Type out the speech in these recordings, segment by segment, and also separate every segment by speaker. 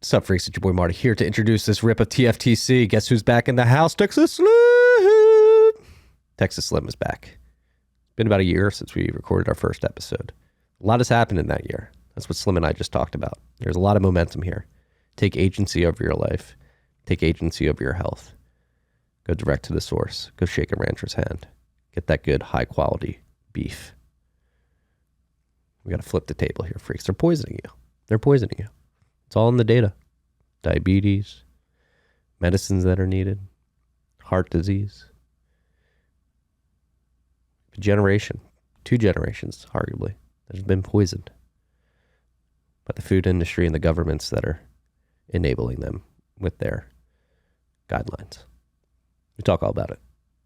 Speaker 1: What's up, freaks? It's your boy Marty here to introduce this rip of TFTC. Guess who's back in the house? Texas Slim! Texas Slim is back. It's been about a year since we recorded our first episode. A lot has happened in that year. That's what Slim and I just talked about. There's a lot of momentum here. Take agency over your life. Take agency over your health. Go direct to the source. Go shake a rancher's hand. Get that good, high-quality beef. We got to flip the table here, freaks. They're poisoning you. They're poisoning you. It's all in the data. Diabetes, medicines that are needed, heart disease. A generation, 2 generations, arguably, that have been poisoned by the food industry and the governments that are enabling them with their guidelines. We talk all about it.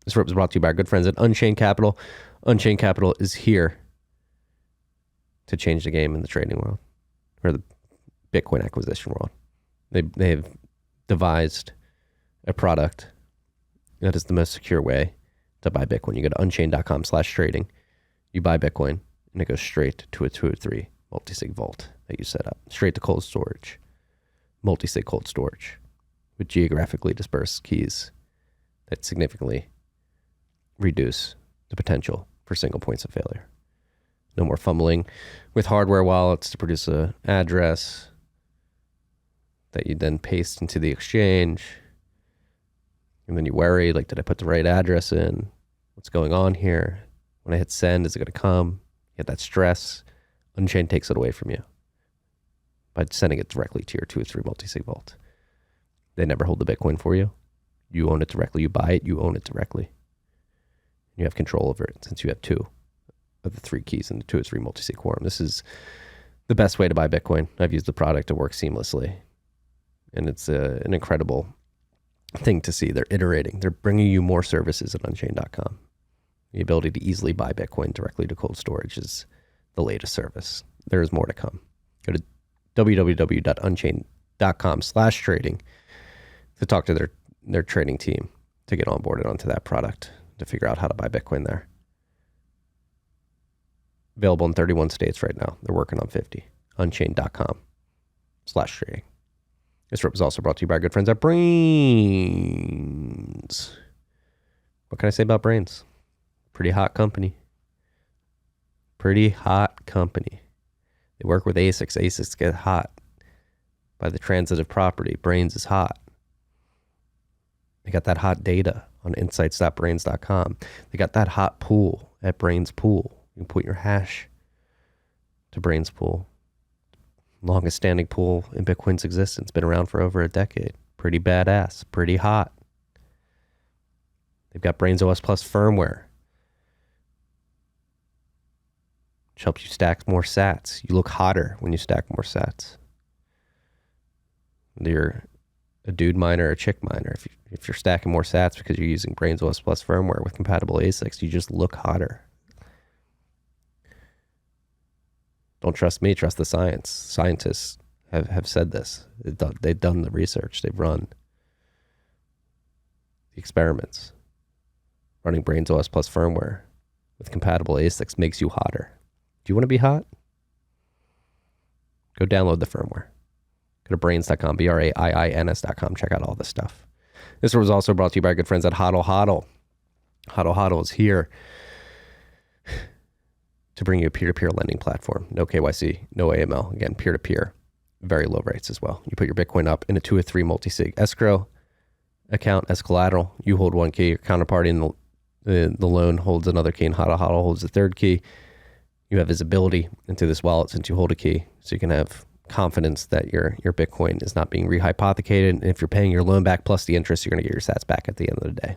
Speaker 1: This rip is brought to you by our good friends at Unchained Capital. Unchained Capital is here to change the game in the trading world, or the Bitcoin acquisition world. They have devised a product that is the most secure way to buy Bitcoin. You go to unchained.com/trading. You buy Bitcoin, and it goes straight to a 203 multi-sig vault that you set up. Straight to cold storage. Multi-sig cold storage with geographically dispersed keys that significantly reduce the potential for single points of failure. No more fumbling with hardware wallets to produce an address that you then paste into the exchange. And then you worry, like, did I put the right address in? What's going on here? When I hit send, is it going to come? You get that stress. Unchained takes it away from you by sending it directly to your 203 multi-sig vault. They never hold the Bitcoin for you. You own it directly. You buy it, you own it directly. You have control over it since you have 2 of the 3 keys in the 203 multi-sig quorum. This is the best way to buy Bitcoin. I've used the product. It works seamlessly. And it's an incredible thing to see. They're iterating. They're bringing you more services at Unchained.com. The ability to easily buy Bitcoin directly to cold storage is the latest service. There is more to come. Go to www.unchained.com/trading to talk to their trading team to get onboarded onto that product, to figure out how to buy Bitcoin there. Available in 31 states right now. They're working on 50. Unchained.com/trading. This rip is also brought to you by our good friends at Brains. What can I say about Brains? Pretty hot company. Pretty hot company. They work with ASICs. ASICs get hot by the transitive property. Brains is hot. They got that hot data on insights.brains.com. They got that hot pool at Brains Pool. You can put your hash to Brains Pool. Longest standing pool in Bitcoin's existence. Been around for over a decade. Pretty badass. Pretty hot. They've got Brains OS Plus firmware, which helps you stack more sats. You look hotter when you stack more sats. Whether you're a dude miner or a chick miner, if you're stacking more sats because you're using Brains OS Plus firmware with compatible ASICs, you just look hotter. Don't trust me, trust the science. Scientists have said this. They've done the research. They've run the experiments. Running Brains OS Plus firmware with compatible ASICs makes you hotter. Do you want to be hot? Go download the firmware. Go to brains.com, BRAIINS.com. Check out all this stuff. This was also brought to you by our good friends at Hodl Hodl. Hodl Hodl is here to bring you a peer-to-peer lending platform. No KYC, no AML. Again, peer-to-peer, very low rates as well. You put your Bitcoin up in a 2 or 3 multi-sig escrow account as collateral. You hold 1 key, your counterparty in the loan holds another key, and Hodl Hodl holds the 3rd key. You have visibility into this wallet since you hold a key, so you can have confidence that your Bitcoin is not being rehypothecated. And if you're paying your loan back plus the interest, you're going to get your sats back at the end of the day.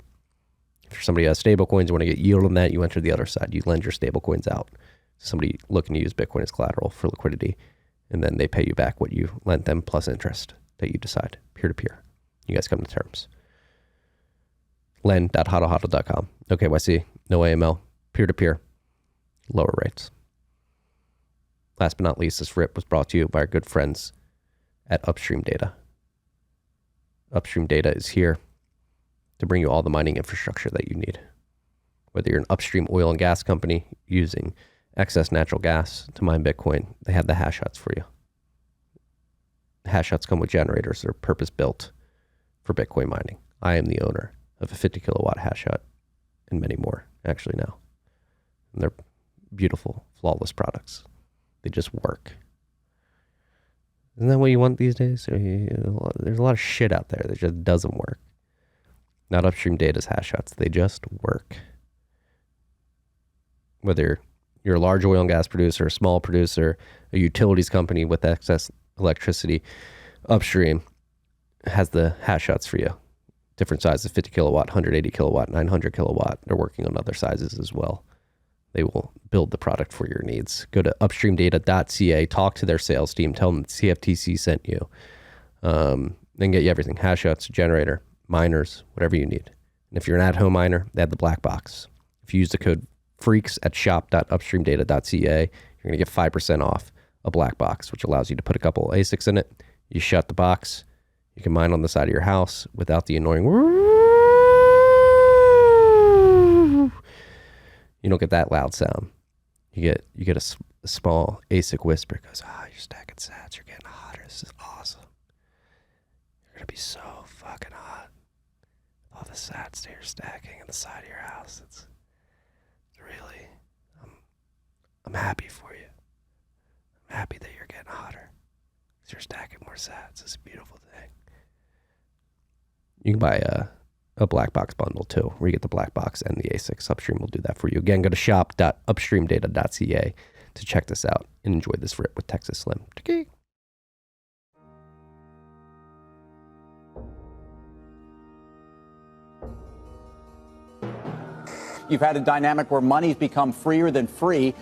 Speaker 1: If you're somebody who has stable coins, you want to get yield on that, you enter the other side. You lend your stable coins out. Somebody looking to use Bitcoin as collateral for liquidity, and then they pay you back what you lent them plus interest that you decide, peer-to-peer. You guys come to terms. Lend.hodlhodl.com. No KYC, no AML, peer-to-peer, lower rates. Last but not least, this rip was brought to you by our good friends at Upstream Data. Upstream Data is here to bring you all the mining infrastructure that you need. Whether you're an upstream oil and gas company using excess natural gas to mine Bitcoin, they have the hash huts for you. hash huts come with generators. They're purpose built for Bitcoin mining. I am the owner of a 50 kilowatt hash hut and many more actually now. And they're beautiful, flawless products. They just work. Isn't that what you want these days? There's a lot of shit out there that just doesn't work. Not Upstream Data's hash huts. They just work. Whether you're a large oil and gas producer, a small producer, a utilities company with excess electricity, Upstream has the hash huts for you. Different sizes, 50 kilowatt, 180 kilowatt, 900 kilowatt. They're working on other sizes as well. They will build the product for your needs. Go to upstreamdata.ca, talk to their sales team, tell them CFTC sent you. Then get you everything, hash huts, generator, miners, whatever you need. And if you're an at-home miner, they have the black box. If you use the code FREAKS at shop.upstreamdata.ca, you're going to get 5% off a black box, which allows you to put a couple ASICs in it. You shut the box. You can mine on the side of your house without the annoying. You don't get that loud sound. You get a small ASIC whisper. It goes, you're stacking sats. You're getting hotter. This is awesome. You're going to be so fucking hot. All the sats that you're stacking on the side of your house. It's really, I'm happy for you. I'm happy that you're getting hotter. Because you're stacking more sats. It's a beautiful thing. You can buy a black box bundle too, where you get the black box and the ASICs. Upstream will do that for you. Again, go to shop.upstreamdata.ca to check this out and enjoy this rip with Texas Slim. Okay.
Speaker 2: You've had a dynamic where money's become freer than free.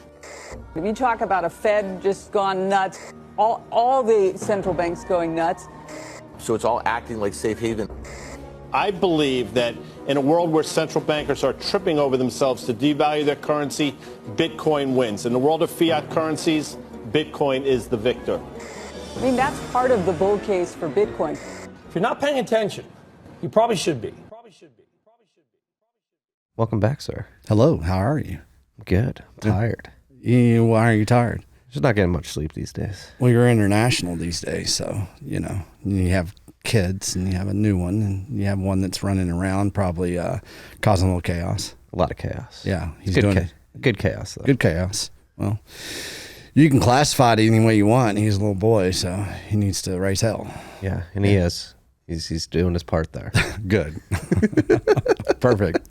Speaker 3: If you talk about a Fed just gone nuts, all the central banks going nuts.
Speaker 4: So it's all acting like safe haven.
Speaker 5: I believe that in a world where central bankers are tripping over themselves to devalue their currency, Bitcoin wins. In the world of fiat currencies, Bitcoin is the victor.
Speaker 3: I mean, that's part of the bull case for Bitcoin.
Speaker 6: If you're not paying attention, you probably should be.
Speaker 1: Welcome back, sir.
Speaker 7: Hello, how are you?
Speaker 1: Good. I'm tired.
Speaker 7: Why are you tired?
Speaker 1: Just not getting much sleep these days.
Speaker 7: Well, you're international these days, so, you have kids and you have a new one and you have one that's running around probably causing a little chaos.
Speaker 1: A lot of chaos.
Speaker 7: Yeah.
Speaker 1: He's doing good chaos, though.
Speaker 7: Good chaos. Well, you can classify it any way you want. He's a little boy, so he needs to raise hell.
Speaker 1: Yeah, and he is. He's doing his part there.
Speaker 7: Good. Perfect.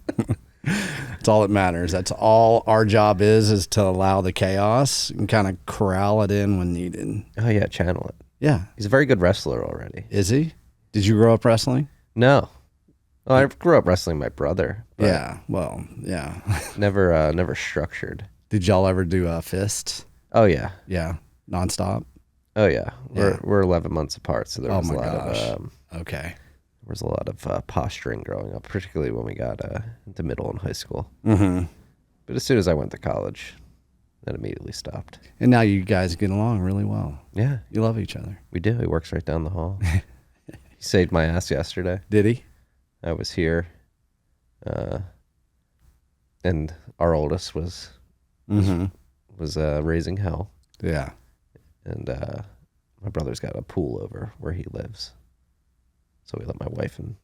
Speaker 7: That's all that matters. That's all our job is to allow the chaos and kind of corral it in when needed.
Speaker 1: Oh, yeah, channel it.
Speaker 7: Yeah.
Speaker 1: He's a very good wrestler already.
Speaker 7: Is he? Did you grow up wrestling?
Speaker 1: No. Well, I grew up wrestling my brother.
Speaker 7: Yeah. Well, yeah.
Speaker 1: Never structured.
Speaker 7: Did y'all ever do fists?
Speaker 1: Oh, yeah.
Speaker 7: Yeah. Nonstop?
Speaker 1: Oh, yeah. We're 11 months apart, so there was a lot of...
Speaker 7: Okay.
Speaker 1: There was a lot of posturing growing up, particularly when we got into middle and high school.
Speaker 7: Mm-hmm.
Speaker 1: But as soon as I went to college, that immediately stopped.
Speaker 7: And now you guys get along really well.
Speaker 1: Yeah.
Speaker 7: You love each other.
Speaker 1: We do. He works right down the hall. He saved my ass yesterday.
Speaker 7: Did he?
Speaker 1: I was here. And our oldest was raising hell.
Speaker 7: Yeah.
Speaker 1: And my brother's got a pool over where he lives. So we let my wife and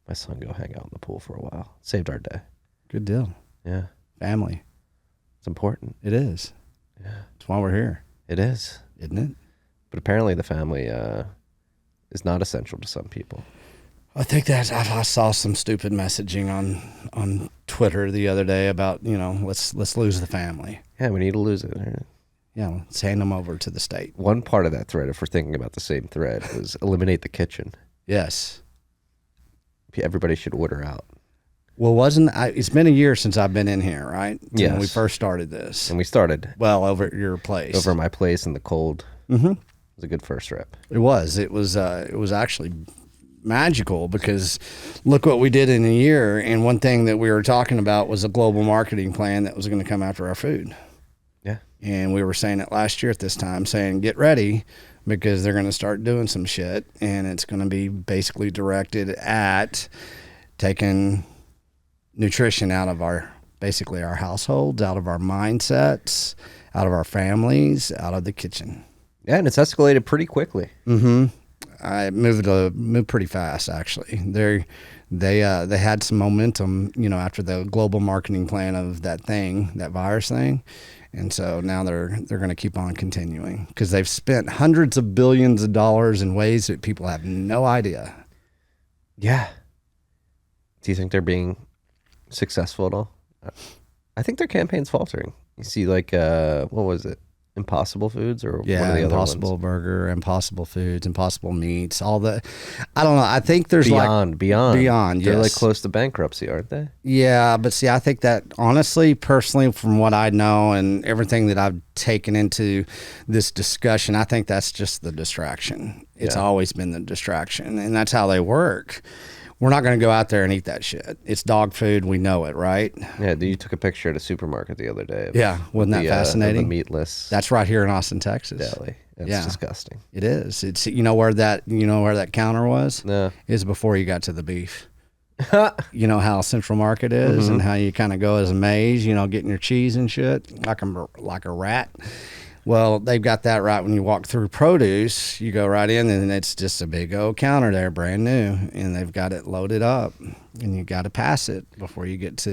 Speaker 1: my son go hang out in the pool for a while. Saved our day.
Speaker 7: Good deal.
Speaker 1: Yeah.
Speaker 7: Family.
Speaker 1: It's important.
Speaker 7: It is.
Speaker 1: Yeah.
Speaker 7: That's why we're here.
Speaker 1: It is.
Speaker 7: Isn't it?
Speaker 1: But apparently the family is not essential to some people.
Speaker 7: I think that I saw some stupid messaging on Twitter the other day about, let's lose the family.
Speaker 1: Yeah, we need to lose it.
Speaker 7: Yeah, let's hand them over to the state.
Speaker 1: One part of that thread, if we're thinking about the same thread, was eliminate the kitchen.
Speaker 7: Yes.
Speaker 1: Everybody should order out.
Speaker 7: Well, it's been a year since I've been in here, right?
Speaker 1: Yes.
Speaker 7: When we first started this.
Speaker 1: And we started.
Speaker 7: Well, over at your place.
Speaker 1: Over my place in the cold.
Speaker 7: Mm-hmm.
Speaker 1: It was a good first rep.
Speaker 7: It was. It was actually magical because look what we did in a year. And one thing that we were talking about was a global marketing plan that was going to come after our food.
Speaker 1: Yeah.
Speaker 7: And we were saying it last year at this time, saying, get ready, because they're going to start doing some shit, and it's going to be basically directed at taking nutrition out of our households, out of our mindsets, out of our families, out of the kitchen.
Speaker 1: Yeah, and it's escalated pretty quickly.
Speaker 7: I moved pretty fast, actually. They had some momentum, after the global marketing plan of that virus thing. And so now they're going to keep on continuing because they've spent hundreds of billions of dollars in ways that people have no idea.
Speaker 1: Yeah. Do you think they're being successful at all? I think their campaign's faltering. You see, like, what was it? Impossible Foods or
Speaker 7: yeah,
Speaker 1: one of the
Speaker 7: Impossible
Speaker 1: other ones?
Speaker 7: Burger, Impossible Foods, Impossible Meats, all the, I don't know. I think there's
Speaker 1: Beyond.
Speaker 7: Beyond.
Speaker 1: They're
Speaker 7: yes.
Speaker 1: like close to bankruptcy, aren't they?
Speaker 7: Yeah, but see, I think that honestly, personally, from what I know and everything that I've taken into this discussion, I think that's just the distraction. It's always been the distraction, and that's how they work. We're not going to go out there and eat that shit. It's dog food. We know it, right?
Speaker 1: Yeah, you took a picture at a supermarket the other day.
Speaker 7: Yeah, wasn't that fascinating?
Speaker 1: The meatless
Speaker 7: That's right here in Austin, Texas.
Speaker 1: deli. It's disgusting.
Speaker 7: It is. It's where that counter was?
Speaker 1: No.
Speaker 7: Is before you got to the beef. You know how Central Market is and how you kind of go as a maze, getting your cheese and shit like a rat. Well, they've got that right when you walk through produce. You go right in, and it's just a big old counter there, brand new, and they've got it loaded up, and you got to pass it before you get to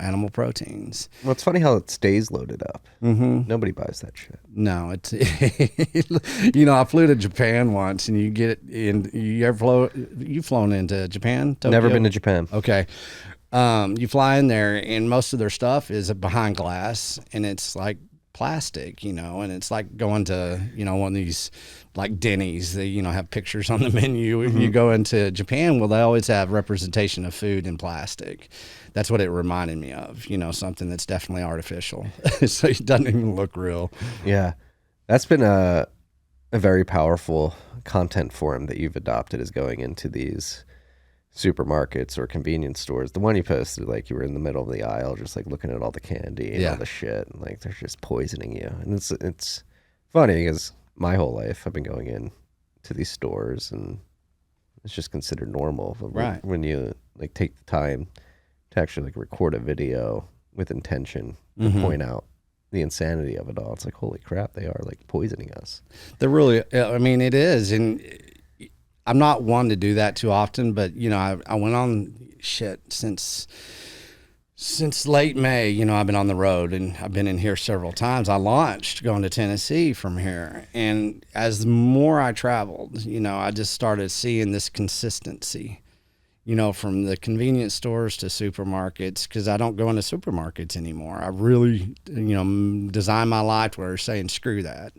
Speaker 7: animal proteins.
Speaker 1: Well, it's funny how it stays loaded up. Nobody buys that shit.
Speaker 7: No, it's I flew to Japan once, and you've flown into Japan? Tokyo?
Speaker 1: Never been to Japan.
Speaker 7: Okay. You fly in there, and most of their stuff is behind glass, and it's like plastic, and it's like going to, one of these like Denny's, they, have pictures on the menu. You go into Japan, well, they always have representation of food in plastic. That's what it reminded me of, something that's definitely artificial. So it doesn't even look real.
Speaker 1: Yeah. That's been a very powerful content form that you've adopted, is going into these supermarkets or convenience stores. The one you posted, like you were in the middle of the aisle just like looking at all the candy and all the shit, and like they're just poisoning you. And it's funny because my whole life I've been going in to these stores and it's just considered normal. But
Speaker 7: right.
Speaker 1: When you like take the time to actually like record a video with intention to point out the insanity of it all, it's like, holy crap, they are like poisoning us.
Speaker 7: They're really, I mean, it is. And I'm not one to do that too often, but I went on shit since late May. I've been on the road and I've been in here several times. I launched going to Tennessee from here, and as the more I traveled, I just started seeing this consistency. From the convenience stores to supermarkets, because I don't go into supermarkets anymore. I really, design my life where saying screw that.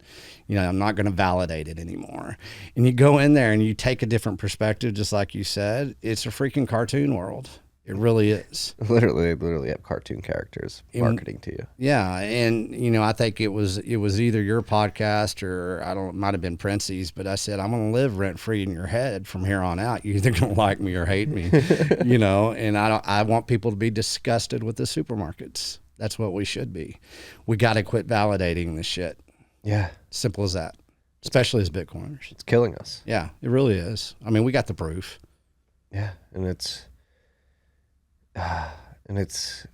Speaker 7: I'm not going to validate it anymore. And you go in there and you take a different perspective, just like you said. It's a freaking cartoon world. It really is.
Speaker 1: Literally have cartoon characters marketing to you.
Speaker 7: Yeah, and I think it was either your podcast or it might have been Princey's, but I said I'm going to live rent free in your head from here on out. You're either going to like me or hate me, And I want people to be disgusted with the supermarkets. That's what we should be. We got to quit validating this shit.
Speaker 1: Yeah,
Speaker 7: simple as that. Especially as Bitcoiners,
Speaker 1: it's killing us.
Speaker 7: Yeah, it really is. I mean, we got the proof.
Speaker 1: Yeah, and it's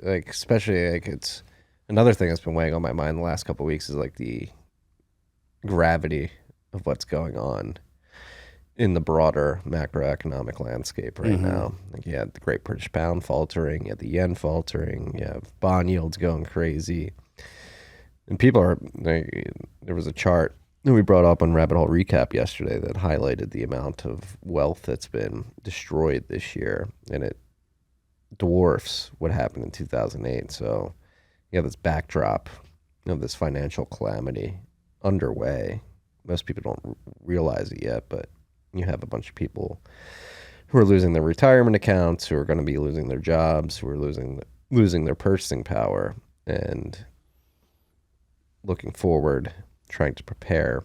Speaker 1: like, especially like, it's another thing that's been weighing on my mind the last couple of weeks is like the gravity of what's going on in the broader macroeconomic landscape right now. Like, you had the Great British Pound faltering, you had the yen faltering, you have bond yields going crazy, and people are like, there was a chart that we brought up on Rabbit Hole Recap yesterday that highlighted the amount of wealth that's been destroyed this year, and it dwarfs what happened in 2008. So you have this backdrop of this financial calamity underway. Most people don't realize it yet, but you have a bunch of people who are losing their retirement accounts, who are going to be losing their jobs, who are losing their purchasing power, and looking forward, trying to prepare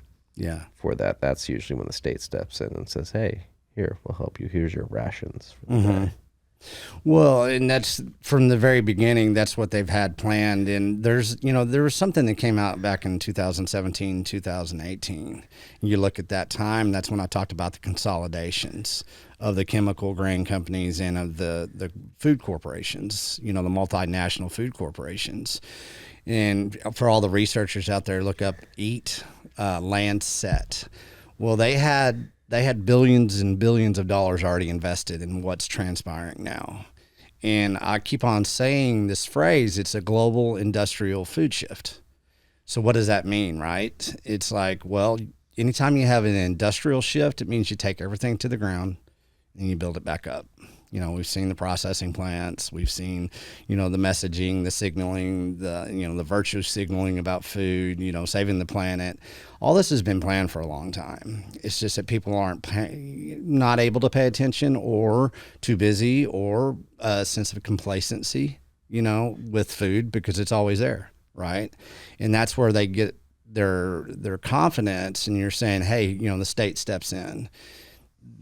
Speaker 1: for that. That's usually when the state steps in and says, hey, here, we'll help you. Here's your rations for the day.
Speaker 7: Well, and that's from the very beginning, that's what they've had planned. And there was something that came out back in 2017, 2018. You look at that time, that's when I talked about the consolidations of the chemical grain companies and of the food corporations, the multinational food corporations. And for all the researchers out there, look up EAT, Lancet. Well, they had billions and billions of dollars already invested in what's transpiring now. And I keep on saying this phrase, it's a global industrial food shift. So what does that mean, right? It's like, well, anytime you have an industrial shift, it means you take everything to the ground and you build it back up. You know, we've seen the processing plants, we've seen, you know, the messaging, the signaling, the virtue signaling about food, you know, saving the planet. All this has been planned for a long time. It's just that people aren't not able to pay attention, or too busy, or a sense of complacency, you know, with food, because it's always there, right? And that's where they get their confidence. And you're saying, hey, you know, the state steps in.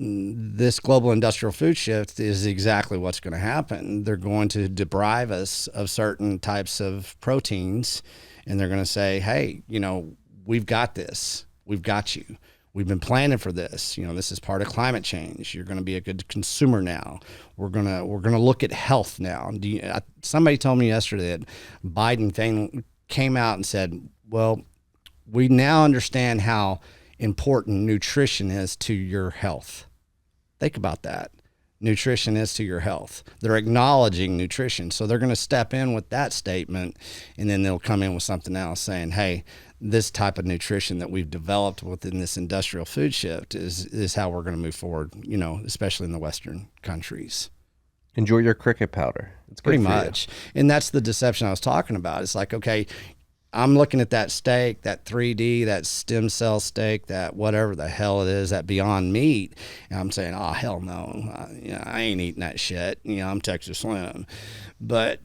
Speaker 7: This global industrial food shift is exactly what's going to happen. They're going to deprive us of certain types of proteins, and they're going to say, hey, you know, we've got this. We've got you. We've been planning for this. You know, this is part of climate change. You're going to be a good consumer now. We're going to look at health now. Somebody told me yesterday that Biden thing came out and said, well, we now understand how important nutrition is to your health. Think about that. Nutrition is to your health. They're acknowledging nutrition. So they're going to step in with that statement, and then they'll come in with something else saying, hey, this type of nutrition that we've developed within this industrial food shift is how we're going to move forward, you know, especially in the Western countries.
Speaker 1: Enjoy your cricket powder. It's good
Speaker 7: pretty
Speaker 1: for
Speaker 7: much. And that's the deception I was talking about. It's like, okay, I'm looking at that steak, that 3D, that stem cell steak, that whatever the hell it is, that Beyond Meat, and I'm saying, oh, hell no, I ain't eating that shit. You know, I'm Texas Slim. But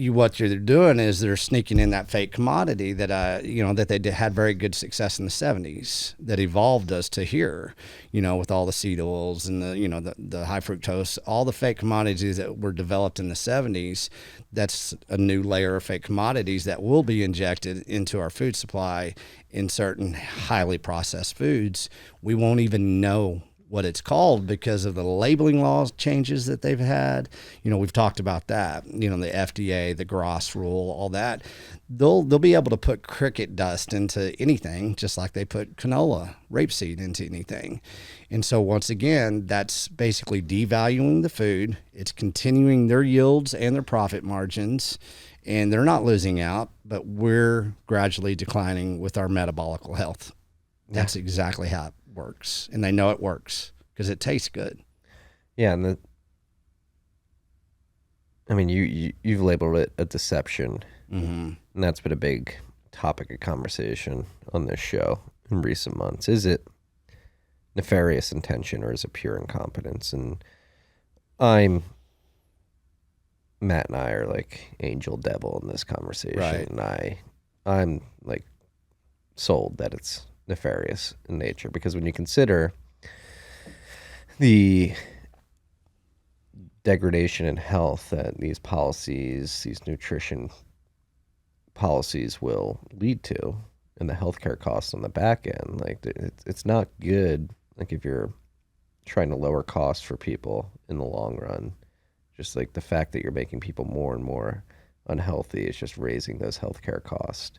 Speaker 7: what you're doing is they're sneaking in that fake commodity that that they had very good success in the 70s, that evolved us to here, you know, with all the seed oils and the high fructose, all the fake commodities that were developed in the 70s. That's a new layer of fake commodities that will be injected into our food supply in certain highly processed foods. We won't even know what it's called because of the labeling laws changes that they've had. You know, we've talked about that, you know, the FDA, the Gross rule, all that. They'll be able to put cricket dust into anything, just like they put canola, rapeseed into anything. And so once again, that's basically devaluing the food. It's continuing their yields and their profit margins, and they're not losing out, but we're gradually declining with our metabolical health. That's exactly how it works, and they know it works because it tastes good.
Speaker 1: Yeah, and you've labeled it a deception, and that's been a big topic of conversation on this show in recent months. Is it nefarious intention, or is it pure incompetence? And Matt and I are like angel devil in this conversation,
Speaker 7: right.
Speaker 1: And I'm like sold that it's nefarious in nature, because when you consider the degradation in health that these policies, these nutrition policies will lead to, and the healthcare costs on the back end, like it's not good. Like if you're trying to lower costs for people in the long run, just like the fact that you're making people more and more unhealthy is just raising those healthcare costs,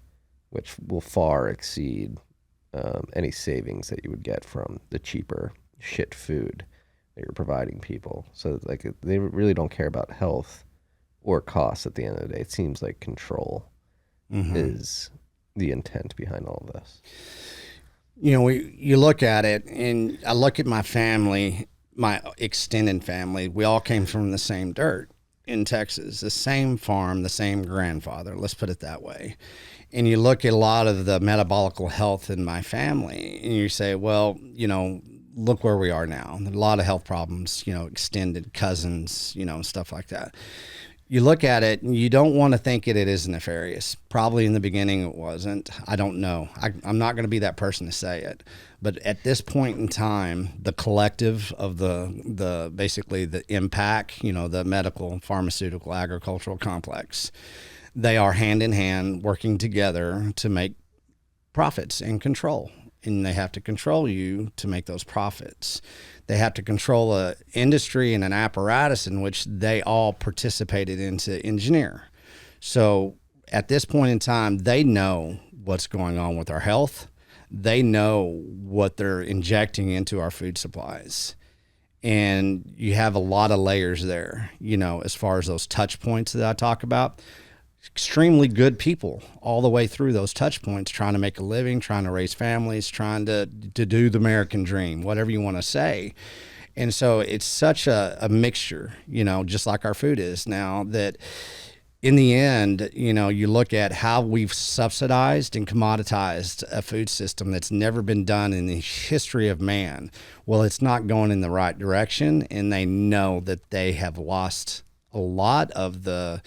Speaker 1: which will far exceed any savings that you would get from the cheaper shit food that you're providing people. So like they really don't care about health or costs at the end of the day. It seems like control is the intent behind all of this.
Speaker 7: You know, you look at it, and I look at my family, my extended family. We all came from the same dirt in Texas, the same farm, the same grandfather. Let's put it that way. And you look at a lot of the metabolical health in my family, and you say, well, you know, look where we are now. A lot of health problems, you know, extended cousins, you know, stuff like that. You look at it, and you don't want to think it is nefarious. Probably in the beginning it wasn't. I don't know. I'm not going to be that person to say it. But at this point in time, the collective of the basically the impact, you know, the medical, pharmaceutical, agricultural complex, they are hand in hand working together to make profits and control. And they have to control you to make those profits. They have to control an industry and an apparatus in which they all participated in to engineer. So at this point in time, they know what's going on with our health. They know what they're injecting into our food supplies. And you have a lot of layers there, as far as those touch points that I talk about. Extremely good people all the way through those touch points, trying to make a living, trying to raise families, trying to do the American dream, whatever you want to say. And so it's such a mixture, just like our food is now, that in the end, you look at how we've subsidized and commoditized a food system that's never been done in the history of man. Well, it's not going in the right direction, and they know that they have lost a lot of the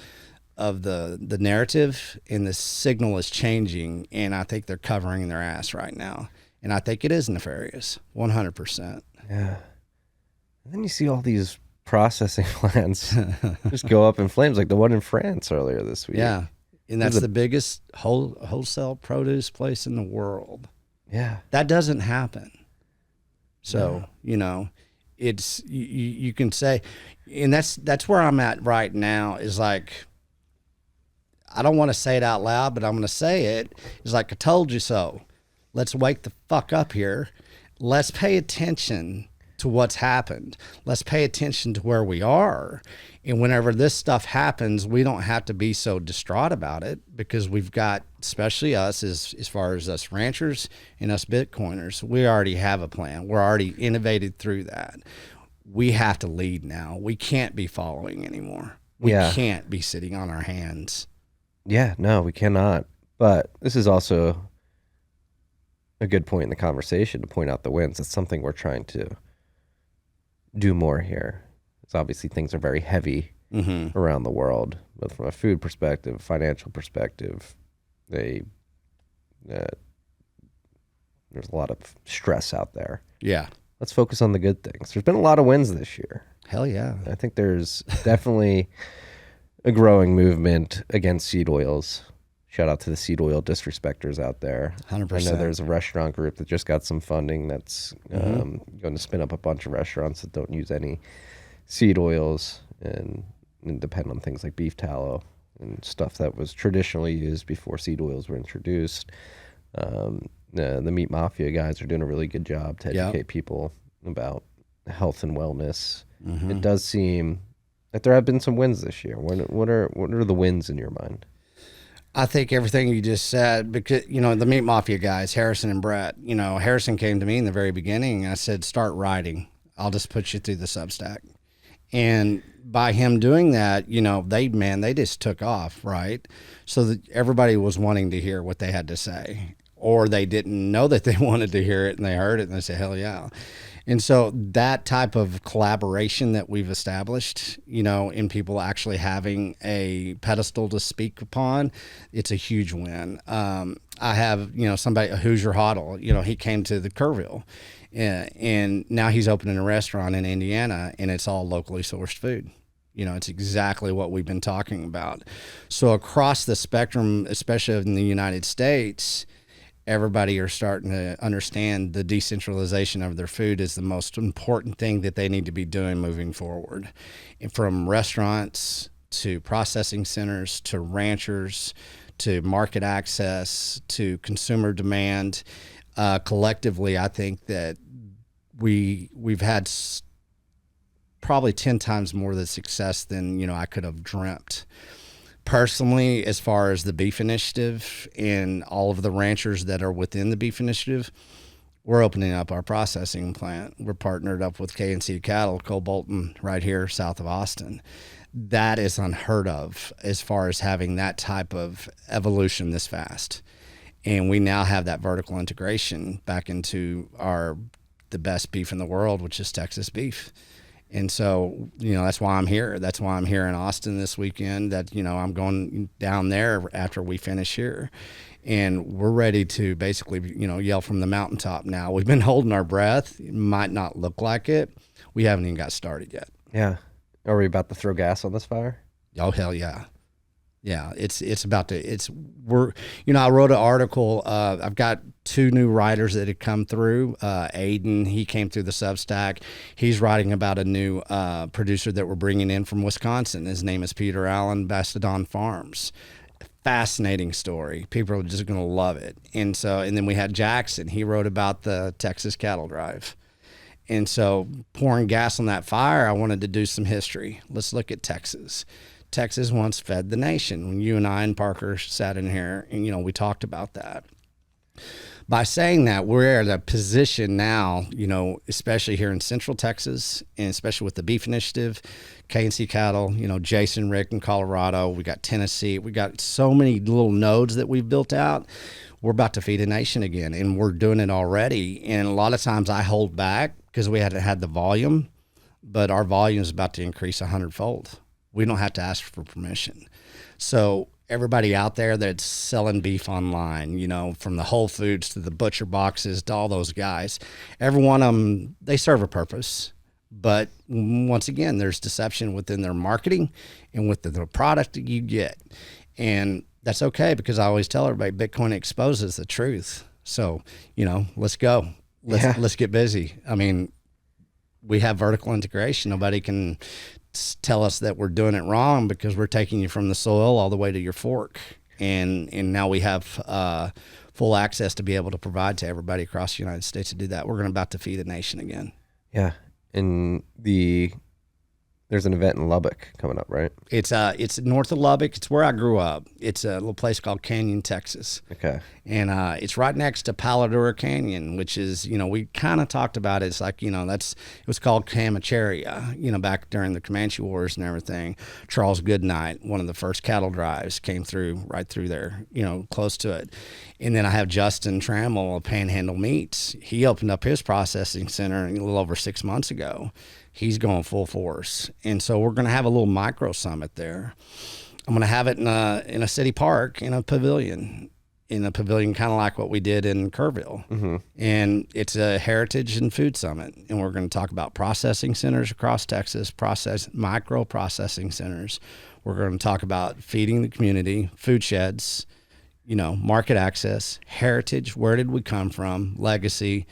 Speaker 7: narrative, and the signal is changing, and I think they're covering their ass right now. And I think it is nefarious, 100%.
Speaker 1: Yeah. And then you see all these processing plants just go up in flames, like the one in France earlier this week.
Speaker 7: Yeah. And that's the biggest wholesale produce place in the world.
Speaker 1: Yeah.
Speaker 7: That doesn't happen. So, it's, you can say, and that's where I'm at right now, is like, I don't want to say it out loud, but I'm going to say it. It's like, I told you so. Let's wake the fuck up here. Let's pay attention to what's happened. Let's pay attention to where we are. And whenever this stuff happens, we don't have to be so distraught about it, because we've got, especially us, as far as us ranchers and us Bitcoiners, we already have a plan. We're already innovated through that. We have to lead now. We can't be following anymore. We can't be sitting on our hands.
Speaker 1: Yeah, no, we cannot. But this is also a good point in the conversation to point out the wins. It's something we're trying to do more here. It's obviously things are very heavy around the world, but from a food perspective, financial perspective, there's a lot of stress out there.
Speaker 7: Yeah.
Speaker 1: Let's focus on the good things. There's been a lot of wins this year.
Speaker 7: Hell yeah.
Speaker 1: I think there's definitely a growing movement against seed oils. Shout out to the seed oil disrespecters out there.
Speaker 7: 100%.
Speaker 1: I know there's a restaurant group that just got some funding that's going to spin up a bunch of restaurants that don't use any seed oils and depend on things like beef tallow and stuff that was traditionally used before seed oils were introduced. The meat mafia guys are doing a really good job to educate people about health and wellness. It does seem that there have been some wins this year. What are the wins in your mind?
Speaker 7: I think everything you just said, because, the meat mafia guys, Harrison and Brett, Harrison came to me in the very beginning. And I said, start writing. I'll just put you through the Substack. And by him doing that, they just took off, right? So that everybody was wanting to hear what they had to say, or they didn't know that they wanted to hear it and they heard it and they said, hell yeah. And so that type of collaboration that we've established, in people actually having a pedestal to speak upon, it's a huge win. I have, somebody, a Hoosier Hoddle, he came to the Kerrville, and now he's opening a restaurant in Indiana, and it's all locally sourced food. It's exactly what we've been talking about. So across the spectrum, especially in the United States, everybody are starting to understand the decentralization of their food is the most important thing that they need to be doing moving forward. And from restaurants to processing centers to ranchers to market access to consumer demand, collectively, I think that we've had probably 10 times more of the success than I could have dreamt. Personally, as far as the Beef Initiative and all of the ranchers that are within the Beef Initiative, we're opening up our processing plant. We're partnered up with K&C Cattle, Cole Bolton, right here south of Austin. That is unheard of as far as having that type of evolution this fast. And we now have that vertical integration back into the best beef in the world, which is Texas beef. And so, that's why I'm here. That's why I'm here in Austin this weekend, that, I'm going down there after we finish here. And we're ready to basically, yell from the mountaintop now. We've been holding our breath. It might not look like it. We haven't even got started yet.
Speaker 1: Yeah. Are we about to throw gas on this fire?
Speaker 7: Oh, hell yeah. Yeah, it's about to, I wrote an article. I've got 2 new writers that had come through. Aiden, he came through the Substack. He's writing about a new producer that we're bringing in from Wisconsin. His name is Peter Allen, Bastadon Farms. fascinating story. People are just going to love it. And then we had Jackson. He wrote about the Texas cattle drive. And so pouring gas on that fire, I wanted to do some history. Let's look at Texas. Texas once fed the nation. When you and I and Parker sat in here and, we talked about that. By saying that, we're at a position now, especially here in Central Texas, and especially with the Beef Initiative, K&C Cattle, Jason, Rick in Colorado, we got Tennessee, we got so many little nodes that we've built out. We're about to feed a nation again, and we're doing it already. And a lot of times I hold back because we hadn't had the volume, but our volume is about to increase 100-fold. We don't have to ask for permission. So everybody out there that's selling beef online, from the Whole Foods to the butcher boxes to all those guys, every one of them, they serve a purpose. But once again, there's deception within their marketing and with the product that you get. And that's okay, because I always tell everybody Bitcoin exposes the truth. So, let's go. Let's get busy. I mean, we have vertical integration. Nobody can tell us that we're doing it wrong, because we're taking you from the soil all the way to your fork. And now we have full access to be able to provide to everybody across the United States to do that. We're about to feed a nation again.
Speaker 1: Yeah. And there's an event in Lubbock coming up, right?
Speaker 7: It's north of Lubbock. It's where I grew up. It's a little place called Canyon, Texas.
Speaker 1: Okay.
Speaker 7: And it's right next to Paladura Canyon, which is, we kind of talked about it. It's like, it was called Camacharia, back during the Comanche Wars and everything. Charles Goodnight, one of the first cattle drives, came right through there, close to it. And then I have Justin Trammell of Panhandle Meats. He opened up his processing center a little over 6 months ago. He's going full force. And so we're going to have a little micro summit there. I'm going to have it in a city park, in a pavilion kind of like what we did in Kerrville. Mm-hmm. And it's a heritage and food summit. And we're going to talk about processing centers across Texas, micro processing centers. We're going to talk about feeding the community, food sheds, market access, heritage, where did we come from, legacy.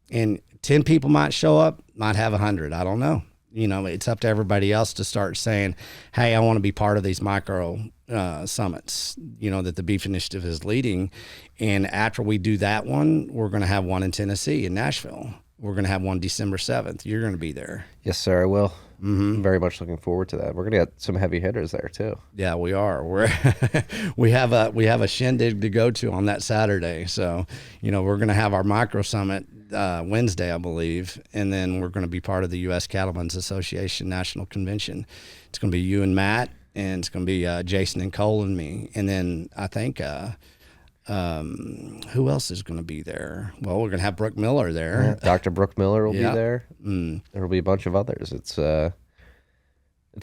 Speaker 7: And 10 people might show up, might have 100. I don't know. It's up to everybody else to start saying, hey, I want to be part of these micro summits, that the Beef Initiative is leading. And after we do that one, we're going to have one in Tennessee, in Nashville. We're going to have one December 7th. You're going to be there.
Speaker 1: Yes, sir, I will. Mm-hmm. I'm very much looking forward to that. We're going to get some heavy hitters there too.
Speaker 7: Yeah, we are. we have a shindig to go to on that Saturday. So, we're going to have our micro summit Wednesday, I believe, and then we're going to be part of the U.S. Cattlemen's Association National Convention. It's going to be you and Matt, and it's going to be Jason and Cole and me, and then I think who else is going to be there? Well, we're going to have Brooke Miller there.
Speaker 1: Yeah, Dr. Brooke Miller will be there. Mm. There will be a bunch of others. It's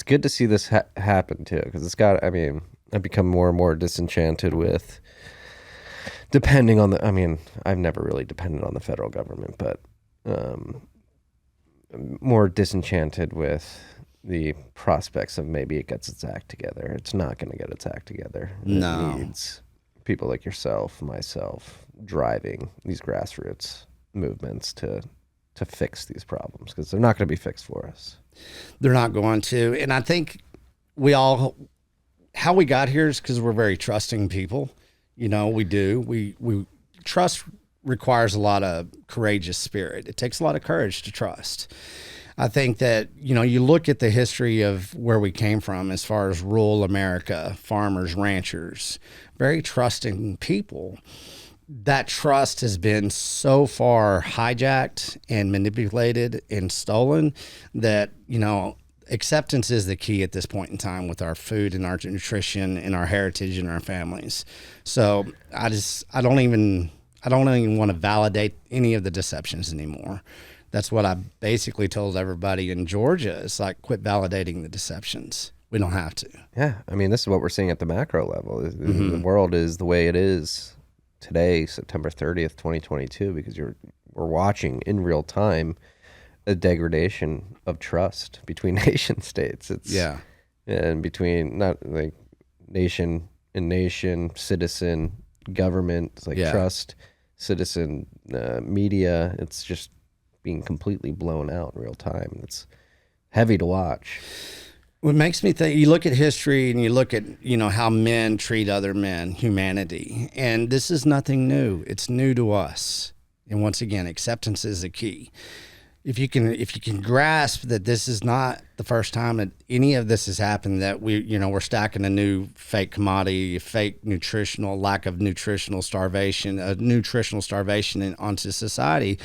Speaker 1: good to see this happen too, because I've become more and more disenchanted with depending on I've never really depended on the federal government, but more disenchanted with the prospects of maybe it gets its act together. It's not going to get its act together.
Speaker 7: No.
Speaker 1: It needs people like yourself, myself, driving these grassroots movements to fix these problems, because they're not going to be fixed for us.
Speaker 7: They're not going to. And I think how we got here is because we're very trusting people. We do. We trust requires a lot of courageous spirit. It takes a lot of courage to trust. I think that, you look at the history of where we came from as far as rural America, farmers, ranchers, very trusting people. That trust has been so far hijacked and manipulated and stolen that, acceptance is the key at this point in time with our food and our nutrition and our heritage and our families. So I don't even want to validate any of the deceptions anymore. That's what I basically told everybody in Georgia. It's like, quit validating the deceptions. We don't have to.
Speaker 1: Yeah. This is what we're seeing at the macro level. Mm-hmm. The world is the way it is today, September 30th, 2022, because we're watching in real time a degradation of trust between nation states. And between not like nation and nation, citizen, government. It's like trust, citizen, media. It's just being completely blown out in real time. It's heavy to watch.
Speaker 7: What makes me think, you look at history and you look at, how men treat other men, humanity, and this is nothing new. It's new to us. And once again, acceptance is the key. If you can grasp that this is not the first time that any of this has happened, that we're stacking a new fake commodity, fake lack of nutritional starvation onto society,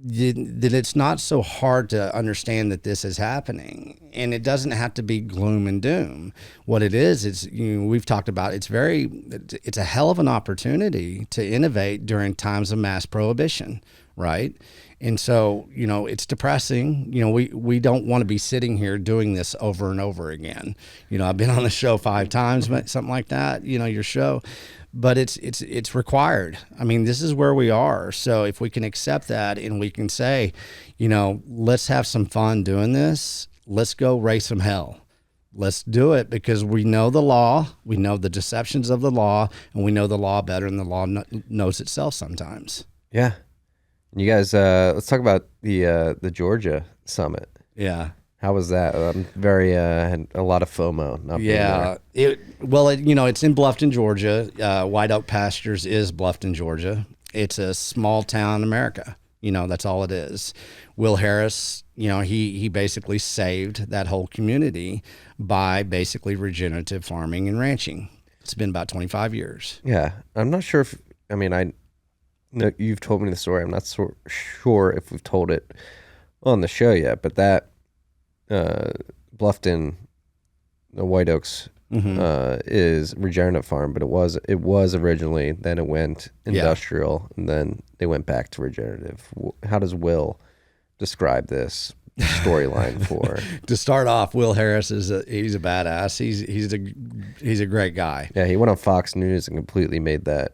Speaker 7: that it's not so hard to understand that this is happening. And it doesn't have to be gloom and doom. What it is we've talked about, it's a hell of an opportunity to innovate during times of mass prohibition, right? And so, it's depressing. We don't want to be sitting here doing this over and over again. I've been on the show 5 times, something like that, your show. But it's required. I mean, this is where we are. So if we can accept that and we can say, let's have some fun doing this. Let's go raise some hell. Let's do it because we know the law. We know the deceptions of the law, and we know the law better than the law knows itself sometimes.
Speaker 1: Yeah. You guys, let's talk about the Georgia summit.
Speaker 7: Yeah.
Speaker 1: How was that? I'm had a lot of FOMO. Not being there.
Speaker 7: It's in Bluffton, Georgia. White Oak Pastures is Bluffton, Georgia. It's a small town America. That's all it is. Will Harris, he basically saved that whole community by basically regenerative farming and ranching. It's been about 25 years.
Speaker 1: Yeah. I'm not sure I know you've told me the story. I'm not so sure if we've told it on the show yet, but that Bluffton, the White Oaks, is regenerative farm, but it was originally, then it went industrial, and then they went back to regenerative. How does Will describe this storyline for?
Speaker 7: To start off, Will Harris he's a badass. He's a great guy.
Speaker 1: Yeah, he went on Fox News and completely made that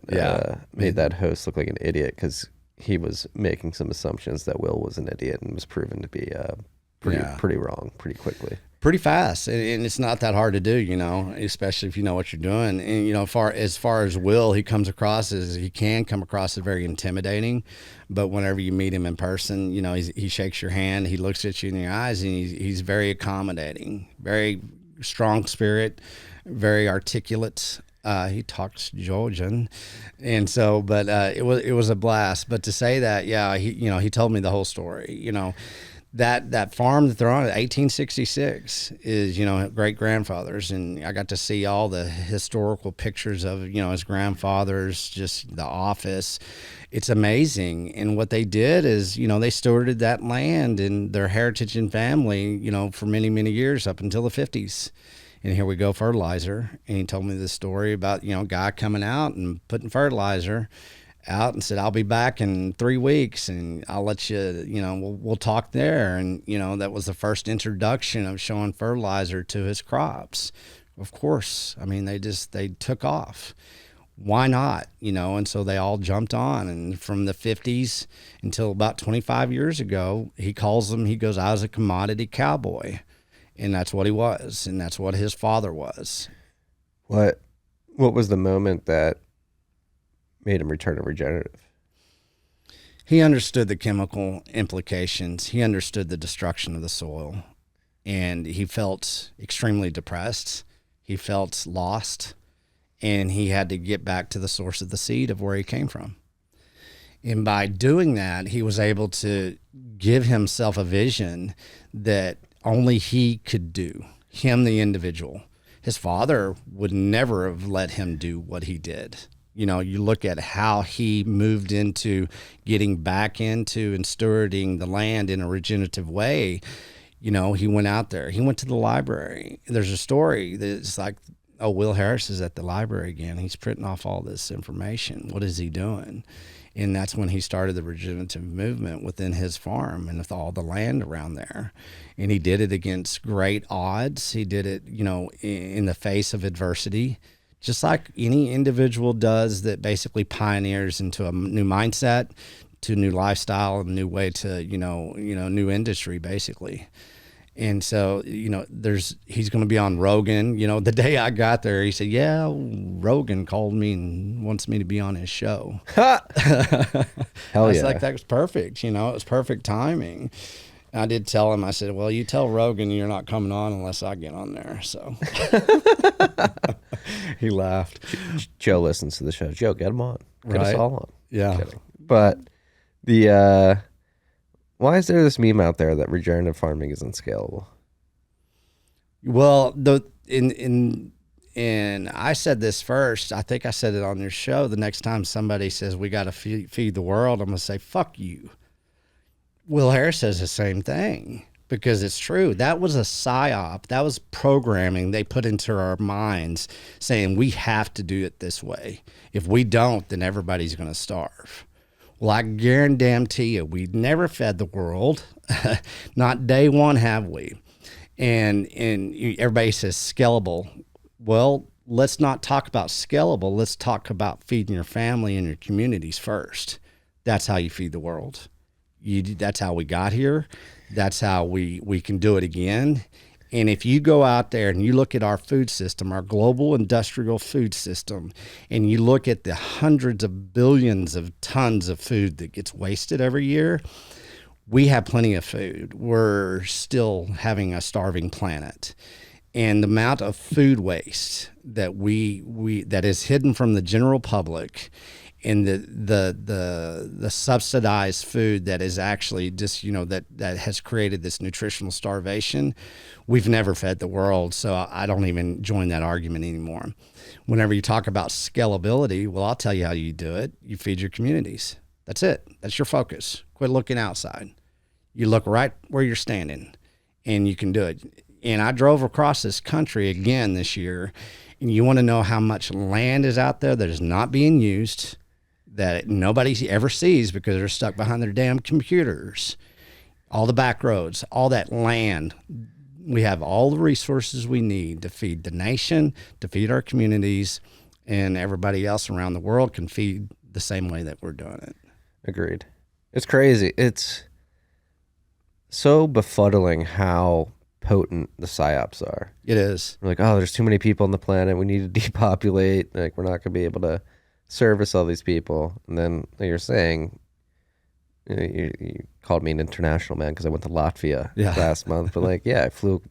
Speaker 1: host look like an idiot because he was making some assumptions that Will was an idiot and was proven to be pretty wrong pretty quickly.
Speaker 7: Pretty fast, and it's not that hard to do, especially if you know what you're doing. And as far as Will, he can come across as very intimidating, but whenever you meet him in person, he shakes your hand, he looks at you in your eyes, and he's very accommodating, very strong spirit, very articulate. He talks Georgian, and so, but it was a blast. But to say that, he told me the whole story, That farm that they're on, 1866, is great grandfathers, and I got to see all the historical pictures of his grandfathers, just the office. It's amazing, and what they did is they stewarded that land and their heritage and family for many years up until the 50s. And here we go, fertilizer, and he told me this story about a guy coming out and putting fertilizer out and said, I'll be back in 3 weeks and I'll let you, we'll talk there. And, that was the first introduction of showing fertilizer to his crops. Of course. They took off. Why not? And so they all jumped on. And from the 50s until about 25 years ago, he goes, I was a commodity cowboy. And that's what he was. And that's what his father was.
Speaker 1: What was the moment that made him return to regenerative?
Speaker 7: He understood the chemical implications. He understood the destruction of the soil, and he felt extremely depressed. He felt lost, and he had to get back to the source of the seed of where he came from. And by doing that, he was able to give himself a vision that only he could do, him, the individual. His father would never have let him do what he did. You look at how he moved into getting back into and stewarding the land in a regenerative way. He went out there. He went to the library. There's a story that's like, oh, Will Harris is at the library again. He's printing off all this information. What is he doing? And that's when he started the regenerative movement within his farm and with all the land around there. And he did it against great odds. He did it, in the face of adversity, just like any individual does that basically pioneers into a new mindset, to a new lifestyle, a new way to, new industry, basically. And so, he's going to be on Rogan. The day I got there, he said, yeah, Rogan called me and wants me to be on his show.
Speaker 1: Hell yeah.
Speaker 7: Like, that was perfect. It was perfect timing. I did tell him, I said, well, you tell Rogan you're not coming on unless I get on there. So he laughed.
Speaker 1: Joe listens to the show. Joe, get him on. Get us
Speaker 7: Right.
Speaker 1: all on.
Speaker 7: Yeah.
Speaker 1: Kidding. But the why is there this meme out there that regenerative farming is unscalable?
Speaker 7: Well, and I said this first. I think I said it on your show. The next time somebody says we got to feed the world, I'm going to say, fuck you. Will Harris says the same thing because it's true. That was a psyop. That was programming they put into our minds saying we have to do it this way. If we don't, then everybody's going to starve. Well, I guarantee you, we never fed the world. Not day one have we. And everybody says scalable. Well, let's not talk about scalable. Let's talk about feeding your family and your communities first. That's how you feed the world. That's how we got here. That's how we can do it again. And if you go out there and you look at our food system, our global industrial food system, and you look at the hundreds of billions of tons of food that gets wasted every year, we have plenty of food. We're still having a starving planet. And the amount of food waste that that is hidden from the general public, and the subsidized food that is actually just, that has created this nutritional starvation, we've never fed the world. So I don't even join that argument anymore. Whenever you talk about scalability, well, I'll tell you how you do it. You feed your communities. That's it. That's your focus. Quit looking outside. You look right where you're standing, and you can do it. And I drove across this country again this year, and you want to know how much land is out there that is not being used, that nobody ever sees because they're stuck behind their damn computers. All the back roads, all that land. We have all the resources we need to feed the nation, to feed our communities, and everybody else around the world can feed the same way that we're doing it.
Speaker 1: Agreed. It's crazy. It's so befuddling how potent the psyops are.
Speaker 7: It is.
Speaker 1: We're like, oh, there's too many people on the planet. We need to depopulate. Like, we're not going to be able to service all these people. And then like you're saying, you called me an international man because I went to Latvia last month. But like, yeah, I flew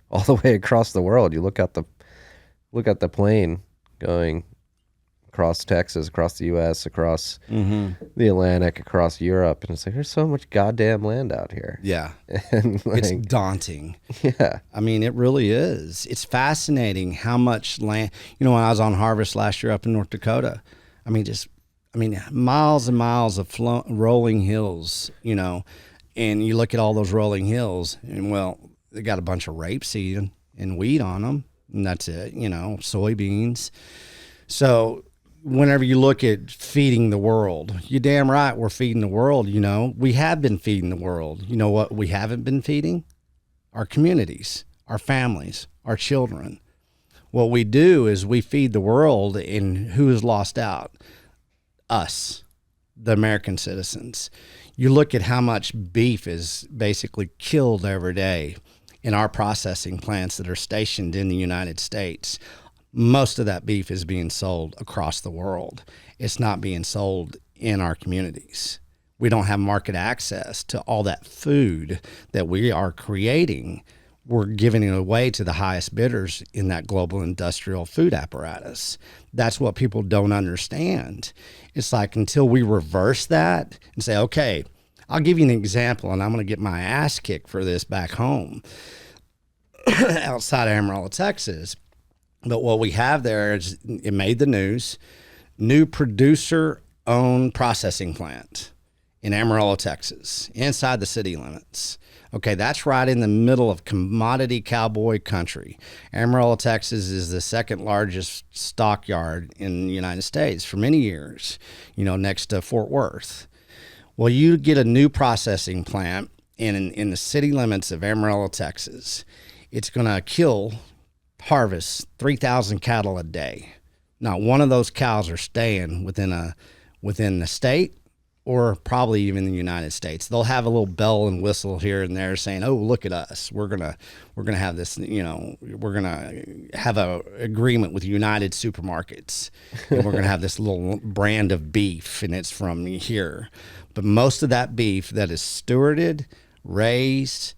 Speaker 1: all the way across the world. You look at the plane going across Texas, across the U.S., across the Atlantic, across Europe, and it's like there's so much goddamn land out here.
Speaker 7: Yeah,
Speaker 1: and like,
Speaker 7: it's daunting.
Speaker 1: Yeah,
Speaker 7: I mean, it really is. It's fascinating how much land. When I was on harvest last year up in North Dakota, miles and miles of rolling hills. And you look at all those rolling hills, and well, they got a bunch of rapeseed and wheat on them, and that's it. Soybeans. So whenever you look at feeding the world, you're damn right we're feeding the world. We have been feeding the world. You know what we haven't been feeding? Our communities, our families, our children. What we do is we feed the world, and who is lost out? Us, the American citizens. You look at how much beef is basically killed every day in our processing plants that are stationed in the United States. Most of that beef is being sold across the world. It's not being sold in our communities. We don't have market access to all that food that we are creating. We're giving it away to the highest bidders in that global industrial food apparatus. That's what people don't understand. It's like until we reverse that and say, okay, I'll give you an example, and I'm going to get my ass kicked for this back home outside of Amarillo, Texas. But what we have there is, it made the news, new producer-owned processing plant in Amarillo, Texas, inside the city limits. Okay, that's right in the middle of commodity cowboy country. Amarillo, Texas is the second largest stockyard in the United States for many years, next to Fort Worth. Well, you get a new processing plant in the city limits of Amarillo, Texas. It's going to harvest 3,000 cattle a day. Not one of those cows are staying within the state or probably even the United States. They'll have a little bell and whistle here and there saying, "Oh, look at us. We're gonna have this. We're gonna have a agreement with United Supermarkets, and we're gonna have this little brand of beef, and it's from here." But most of that beef that is stewarded raised,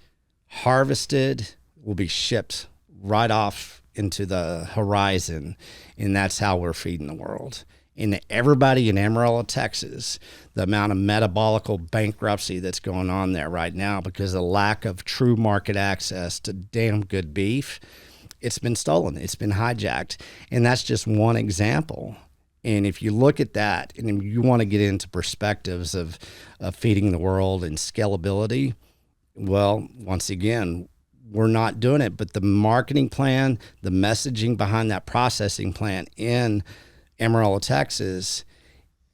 Speaker 7: harvested, will be shipped right off into the horizon. And that's how we're feeding the world. And everybody in Amarillo, Texas, the amount of metabolical bankruptcy that's going on there right now because of the lack of true market access to damn good beef, it's been stolen. It's been hijacked. And that's just one example. And if you look at that and you want to get into perspectives of feeding the world and scalability, well, once again, we're not doing it. But the marketing plan, the messaging behind that processing plant in Amarillo, Texas,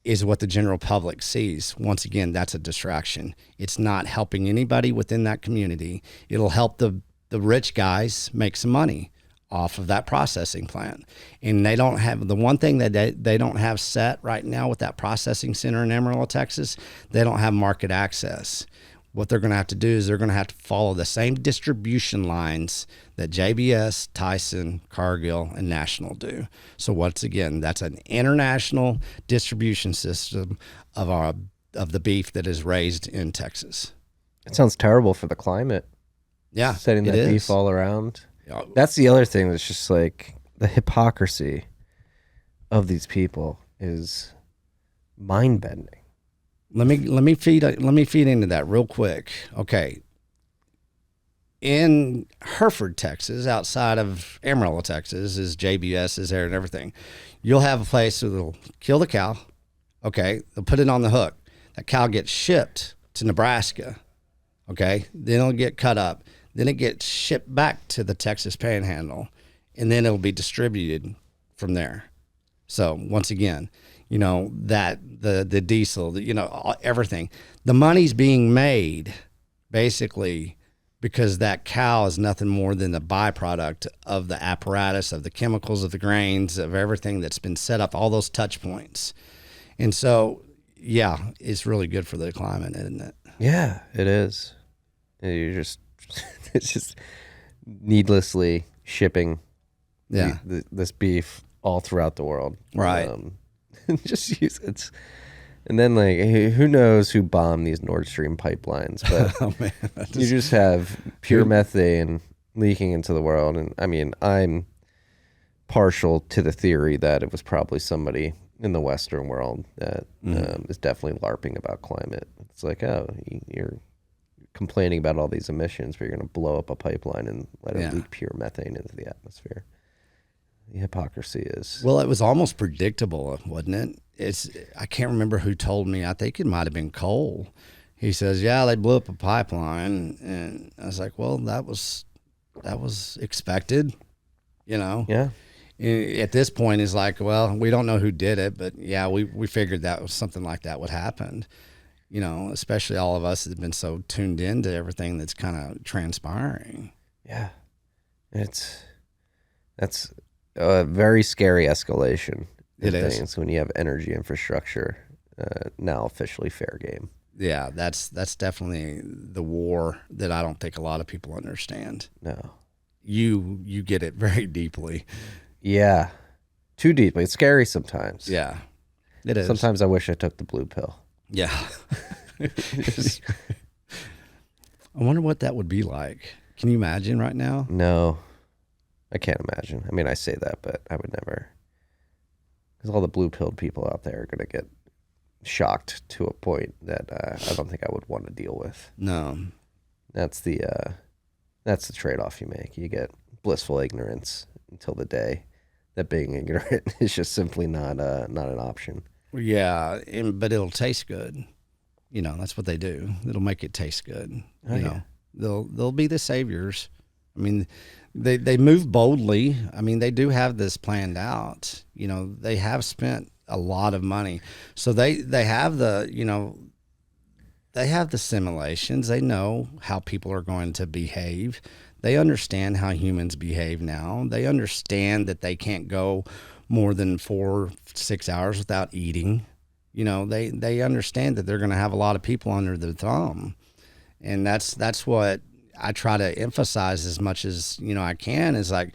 Speaker 7: is what the general public sees. Once again, that's a distraction. It's not helping anybody within that community. It'll help the rich guys make some money off of that processing plant. And they don't have, the one thing that they don't have set right now with that processing center in Amarillo, Texas, they don't have market access. What they're going to have to do is they're going to have to follow the same distribution lines that JBS, Tyson, Cargill, and National do. So once again, that's an international distribution system of the beef that is raised in Texas.
Speaker 1: It sounds terrible for the climate.
Speaker 7: Yeah,
Speaker 1: setting that beef all around. That's the other thing that's just like the hypocrisy of these people is mind bending.
Speaker 7: Let me feed into that real quick. Okay. In Hereford, Texas, outside of Amarillo, Texas, is JBS is there and everything. You'll have a place that'll kill the cow. Okay. They'll put it on the hook. That cow gets shipped to Nebraska. Okay. Then it'll get cut up. Then it gets shipped back to the Texas Panhandle, and then it'll be distributed from there. So once again, you know, that the diesel, you know, everything, the money's being made basically because that cow is nothing more than the byproduct of the apparatus, of the chemicals, of the grains, of everything that's been set up, all those touch points. And so, yeah, it's really good for the climate, isn't it?
Speaker 1: Yeah, it is. You're just, it's just needlessly shipping this beef all throughout the world.
Speaker 7: Right.
Speaker 1: Just use it. And then, like, who knows who bombed these Nord Stream pipelines? But
Speaker 7: oh, man,
Speaker 1: you just have pure methane leaking into the world. And I mean, I'm partial to the theory that it was probably somebody in the Western world that is definitely LARPing about climate. It's like, oh, you're complaining about all these emissions, but you're going to blow up a pipeline and let it leak pure methane into the atmosphere. The hypocrisy is...
Speaker 7: Well, it was almost predictable, wasn't it? I can't remember who told me. I think it might have been Cole. He says, yeah, they blew up a pipeline. And I was like, well, that was expected, you know?
Speaker 1: Yeah.
Speaker 7: At this point, it's like, well, we don't know who did it, but yeah, we figured that was something like that would happen. You know, especially all of us that have been so tuned into everything that's kind of transpiring.
Speaker 1: Yeah. That's a very scary escalation.
Speaker 7: It is
Speaker 1: when you have energy infrastructure now officially fair game.
Speaker 7: Yeah, that's definitely the war that I don't think a lot of people understand.
Speaker 1: No,
Speaker 7: you get it very deeply.
Speaker 1: Yeah, too deeply. It's scary sometimes.
Speaker 7: Yeah, it is.
Speaker 1: Sometimes I wish I took the blue pill.
Speaker 7: Yeah. I wonder what that would be like. Can you imagine right now?
Speaker 1: No, I can't imagine. I mean, I say that, but I would never. Because all the blue-pilled people out there are going to get shocked to a point that I don't think I would want to deal with.
Speaker 7: No.
Speaker 1: That's the trade-off you make. You get blissful ignorance until the day that being ignorant is just simply not an option.
Speaker 7: Yeah, but it'll taste good. You know, that's what they do. It'll make it taste good.
Speaker 1: Oh,
Speaker 7: you know, they'll be the saviors. I mean, they move boldly. I mean, they do have this planned out. You know, they have spent a lot of money. So they have the, you know, they have the simulations. They know how people are going to behave. They understand how humans behave now. They understand that they can't go more than 4-6 hours without eating. You know, they understand that they're going to have a lot of people under their thumb. And that's what I try to emphasize as much as, you know, I can, is like,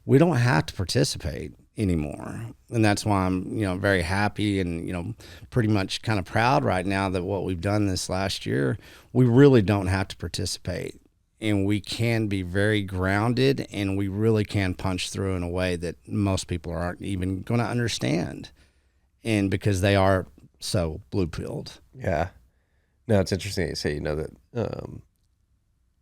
Speaker 7: we don't have to participate. anymore. And that's why I'm, very happy and, pretty much kind of proud right now that what we've done this last year, we really don't have to participate, and we can be very grounded, and we really can punch through in a way that most people aren't even going to understand. And because they are so blue-pilled.
Speaker 1: Yeah. No, it's interesting that you say, that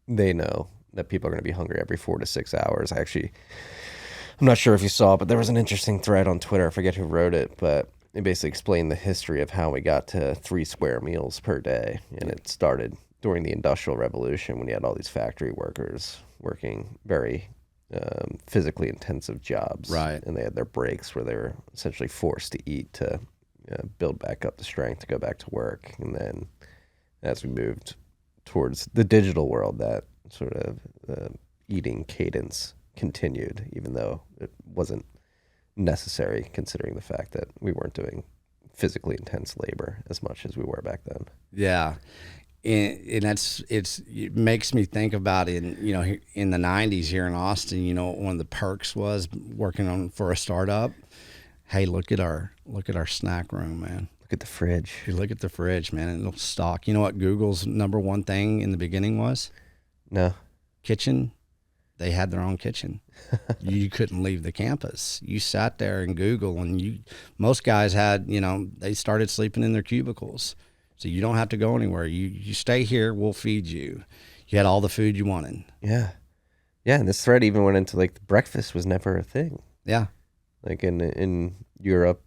Speaker 1: they know that people are going to be hungry every 4 to 6 hours. I'm not sure if you saw it, but there was an interesting thread on Twitter. I forget who wrote it, but it basically explained the history of how we got to 3 square meals per day. And it started during the Industrial Revolution when you had all these factory workers working very physically intensive jobs.
Speaker 7: Right.
Speaker 1: And they had their breaks where they were essentially forced to eat to build back up the strength to go back to work. And then as we moved towards the digital world, that sort of eating cadence continued, even though it wasn't necessary considering the fact that we weren't doing physically intense labor as much as we were back then.
Speaker 7: Yeah. And it makes me think about it in the 90s here in Austin, one of the perks was working for a startup. Hey, look at our snack room, man.
Speaker 1: Look at the fridge.
Speaker 7: You look at the fridge, man, and it'll stock. You know what Google's number one thing in the beginning was?
Speaker 1: No.
Speaker 7: Kitchen. They had their own kitchen. You couldn't leave the campus. You sat there in Google, and most guys had, they started sleeping in their cubicles. So you don't have to go anywhere. You stay here, we'll feed you. You had all the food you wanted.
Speaker 1: Yeah. Yeah, and this thread even went into like breakfast was never a thing.
Speaker 7: Yeah.
Speaker 1: Like in Europe,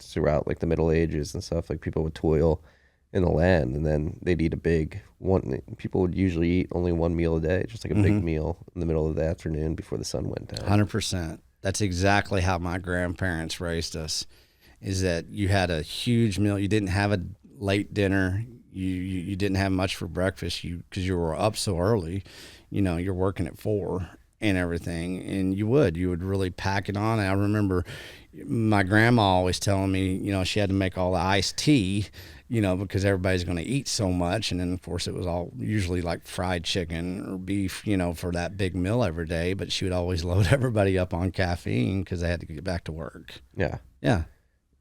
Speaker 1: throughout like the Middle Ages and stuff, like people would toil in the land, and then they'd eat a big one. People would usually eat only one meal a day, just like a big meal in the middle of the afternoon before the sun went down.
Speaker 7: 100%. That's exactly how my grandparents raised us, is that you had a huge meal. You didn't have a late dinner. You didn't have much for breakfast because you were up so early. You're working at 4 and everything, and you would really pack it on. And I remember my grandma always telling me, she had to make all the iced tea, because everybody's going to eat so much. And then, of course, it was all usually like fried chicken or beef, for that big meal every day. But she would always load everybody up on caffeine because they had to get back to work.
Speaker 1: Yeah.
Speaker 7: Yeah.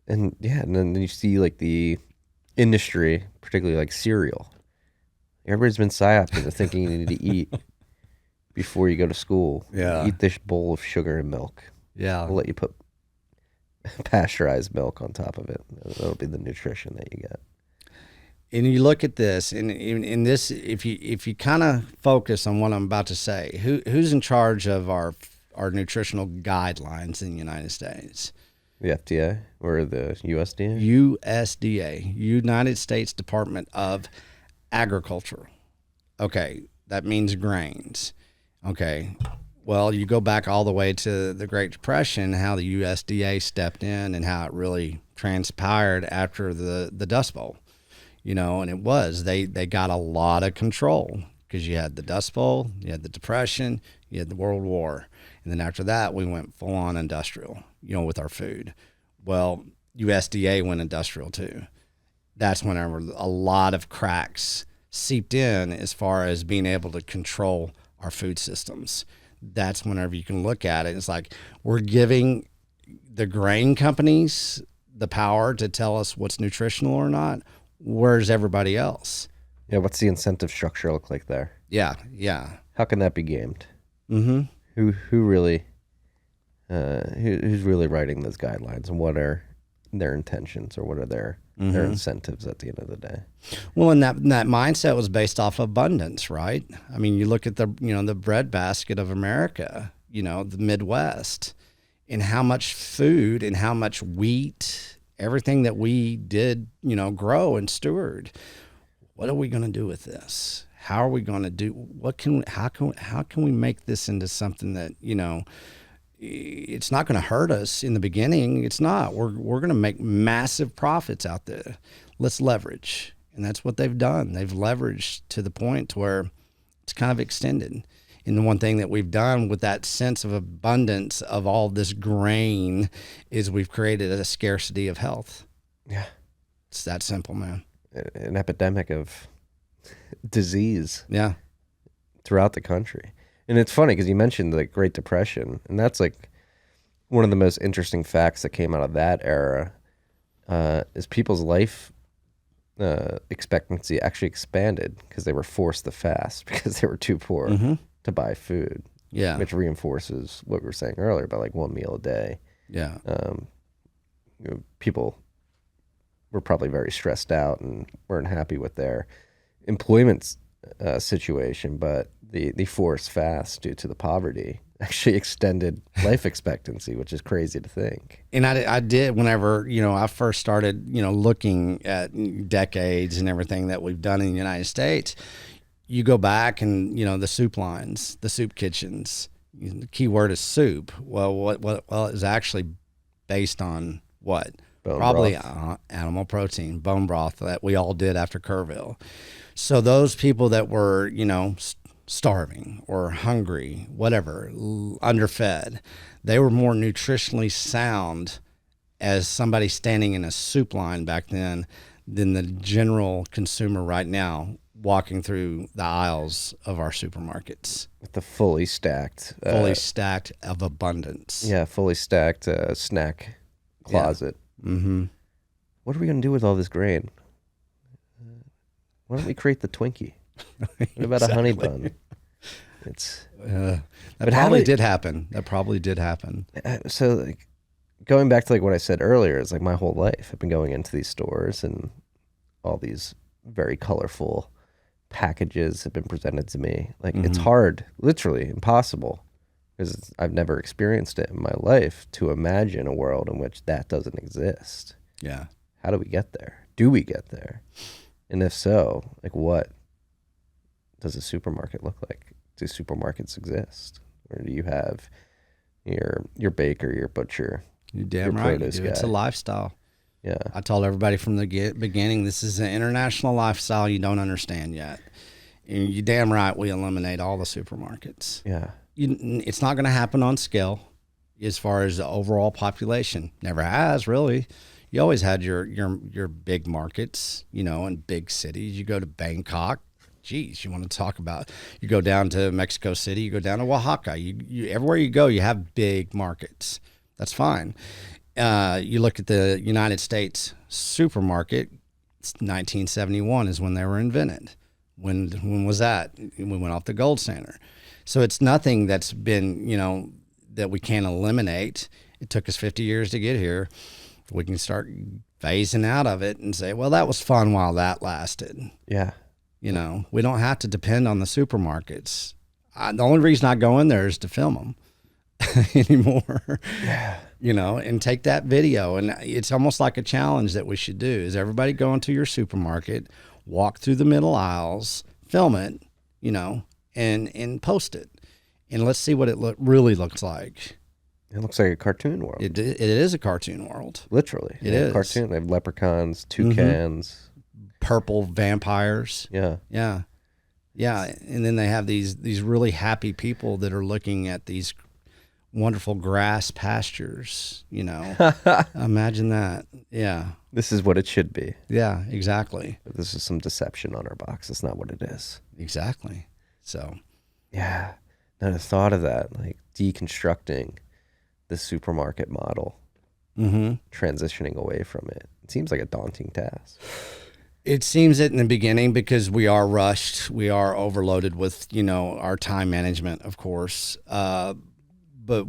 Speaker 1: And then you see like the industry, particularly like cereal. Everybody's been psyoped into thinking you need to eat before you go to school.
Speaker 7: Yeah.
Speaker 1: Eat this bowl of sugar and milk.
Speaker 7: Yeah.
Speaker 1: We'll let you put pasteurized milk on top of it. That'll be the nutrition that you get.
Speaker 7: And you look at this, and in this, if you kind of focus on what I'm about to say, who's in charge of our nutritional guidelines in the United States?
Speaker 1: The FDA or the USDA?
Speaker 7: USDA, United States Department of Agriculture. Okay, that means grains. Okay, well, you go back all the way to the Great Depression, how the USDA stepped in and how it really transpired after the Dust Bowl. And it was, they got a lot of control because you had the Dust Bowl, you had the Depression, you had the World War. And then after that, we went full on industrial, with our food. Well, USDA went industrial too. That's whenever a lot of cracks seeped in as far as being able to control our food systems. That's whenever you can look at it. It's like we're giving the grain companies the power to tell us what's nutritional or not. Where's everybody else?
Speaker 1: Yeah, what's the incentive structure look like there?
Speaker 7: Yeah.
Speaker 1: How can that be gamed?
Speaker 7: Mm-hmm.
Speaker 1: Who really, who's really writing those guidelines, and what are their intentions, or what are their incentives at the end of the day?
Speaker 7: Well, and that mindset was based off abundance, right? I mean, you look at the breadbasket of America, the Midwest, and how much food and how much wheat, everything that we did, grow and steward. What are we going to do with this? How are we going to do? How can we make this into something that it's not going to hurt us in the beginning? It's not. We're going to make massive profits out there. Let's leverage, and that's what they've done. They've leveraged to the point to where it's kind of extended. And the one thing that we've done with that sense of abundance of all this grain is we've created a scarcity of health.
Speaker 1: Yeah,
Speaker 7: it's that simple, man.
Speaker 1: An epidemic of disease.
Speaker 7: Yeah,
Speaker 1: throughout the country. And it's funny because you mentioned the Great Depression, and that's like one of the most interesting facts that came out of that era is people's life expectancy actually expanded because they were forced to fast because they were too poor to buy food.
Speaker 7: Yeah.
Speaker 1: Which reinforces what we were saying earlier about like one meal a day.
Speaker 7: Yeah.
Speaker 1: People were probably very stressed out and weren't happy with their employment situation, but the forced fast due to the poverty actually extended life expectancy, which is crazy to think.
Speaker 7: And I did whenever, I first started, looking at decades and everything that we've done in the United States. You go back and, the soup lines, the soup kitchens, the key word is soup. Well, well, it's actually based on what?
Speaker 1: Bone
Speaker 7: Probably
Speaker 1: broth.
Speaker 7: Animal protein, bone broth that we all did after Kerrville. So those people that were, starving or hungry, whatever, underfed, they were more nutritionally sound as somebody standing in a soup line back then than the general consumer right now walking through the aisles of our supermarkets.
Speaker 1: With the fully stacked
Speaker 7: Of abundance.
Speaker 1: Yeah, fully stacked snack closet.
Speaker 7: Yeah. Mm-hmm.
Speaker 1: What are we going to do with all this grain? Why don't we create the Twinkie? What about a honey bun? It's
Speaker 7: That
Speaker 1: but how
Speaker 7: probably did happen. That probably did happen.
Speaker 1: so like, going back to like what I said earlier, it's like my whole life I've been going into these stores and all these very colorful packages have been presented to me. Like it's hard, literally impossible, because I've never experienced it in my life to imagine a world in which that doesn't exist.
Speaker 7: Yeah.
Speaker 1: How do we get there? Do we get there? And if so, like what does a supermarket look like? Do supermarkets exist? Or do you have your baker, your butcher?
Speaker 7: You're damn
Speaker 1: your
Speaker 7: right.
Speaker 1: produce
Speaker 7: It's
Speaker 1: guy?
Speaker 7: a lifestyle.
Speaker 1: Yeah.
Speaker 7: I told everybody from the beginning, this is an international lifestyle you don't understand yet. And you damn right we eliminate all the supermarkets.
Speaker 1: Yeah.
Speaker 7: It's not going to happen on scale as far as the overall population. Never has, really. You always had your big markets, in big cities. You go to Bangkok. Geez, you want to talk about, you go down to Mexico City, you go down to Oaxaca. You everywhere you go, you have big markets. That's fine. You look at the United States supermarket, 1971 is when they were invented. When was that? We went off the gold standard. So it's nothing that's been, that we can't eliminate. It took us 50 years to get here. We can start phasing out of it and say, well, that was fun while that lasted.
Speaker 1: Yeah.
Speaker 7: We don't have to depend on the supermarkets. The only reason I go in there is to film them anymore.
Speaker 1: Yeah.
Speaker 7: And take that video. And it's almost like a challenge that we should do is everybody go into your supermarket, walk through the middle aisles, film it, and post it. And let's see what it really looks like.
Speaker 1: It looks like a cartoon world.
Speaker 7: It is a cartoon world.
Speaker 1: Literally.
Speaker 7: It is.
Speaker 1: Cartoon. They have leprechauns, toucans.
Speaker 7: Purple vampires.
Speaker 1: Yeah.
Speaker 7: Yeah. Yeah. And then they have these really happy people that are looking at these wonderful grass pastures, Imagine that. Yeah.
Speaker 1: This is what it should be.
Speaker 7: Yeah, exactly.
Speaker 1: But this is some deception on our box. That's not what it is.
Speaker 7: Exactly. So,
Speaker 1: yeah. Now the thought of that, like deconstructing the supermarket model, transitioning away from it, it seems like a daunting task.
Speaker 7: it seems it in the beginning because we are rushed. We are overloaded with, our time management, of course. But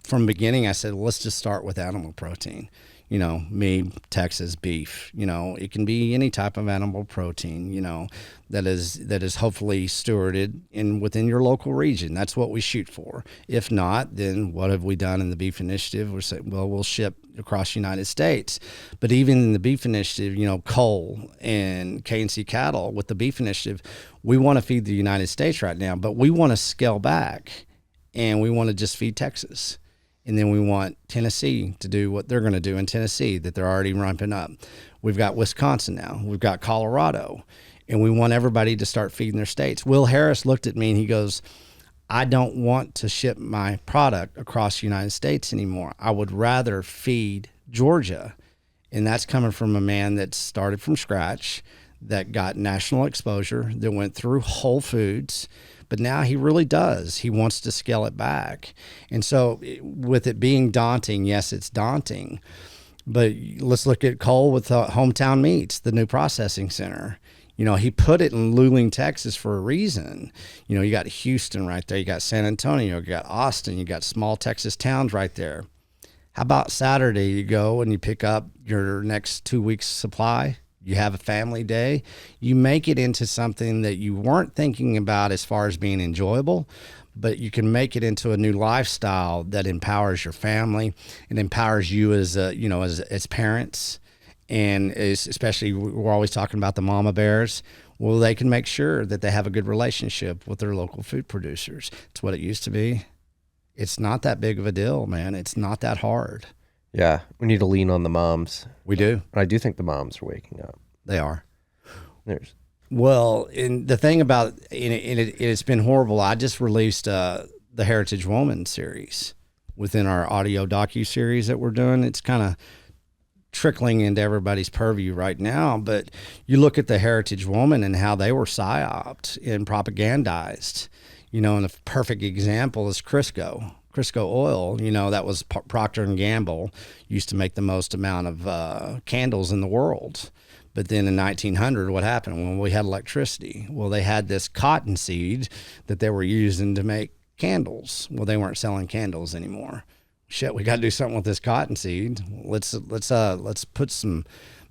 Speaker 7: from the beginning, I said, let's just start with animal protein. Meat, Texas beef, it can be any type of animal protein, that is hopefully stewarded within your local region. That's what we shoot for. If not, then what have we done in the beef initiative? We're saying, well, we'll ship across the United States. But even in the beef initiative, coal and K&C cattle with the beef initiative, we want to feed the United States right now, but we want to scale back and we want to just feed Texas. And then we want Tennessee to do what they're going to do in Tennessee that they're already ramping up. We've got Wisconsin now. We've got Colorado. And we want everybody to start feeding their states. Will Harris looked at me and he goes, I don't want to ship my product across the United States anymore. I would rather feed Georgia. And that's coming from a man that started from scratch, that got national exposure, that went through Whole Foods, but now he really does. He wants to scale it back. And so with it being daunting, yes, it's daunting. But let's look at Cole with Hometown Meats, the new processing center. He put it in Luling, Texas for a reason. You got Houston right there. You got San Antonio. You got Austin. You got small Texas towns right there. How about Saturday? You go and you pick up your next 2 weeks supply. You have a family day. You make it into something that you weren't thinking about as far as being enjoyable, but you can make it into a new lifestyle that empowers your family and empowers you as as parents. And especially, we're always talking about the mama bears. Well, they can make sure that they have a good relationship with their local food producers. It's what it used to be. It's not that big of a deal, man. It's not that hard.
Speaker 1: Yeah, we need to lean on the moms.
Speaker 7: We do.
Speaker 1: And I do think the moms are waking up.
Speaker 7: They are.
Speaker 1: Well,
Speaker 7: and the thing about it's been horrible. I just released the Heritage Woman series within our audio docu-series that we're doing. It's kind of trickling into everybody's purview right now, but you look at the Heritage Woman and how they were psyoped and propagandized, and a perfect example is Crisco oil. That was Procter & Gamble used to make the most amount of candles in the world. But then in 1900, what happened when we had electricity? Well, they had this cottonseed that they were using to make candles. Well, they weren't selling candles anymore. Shit, we got to do something with this cottonseed. Let's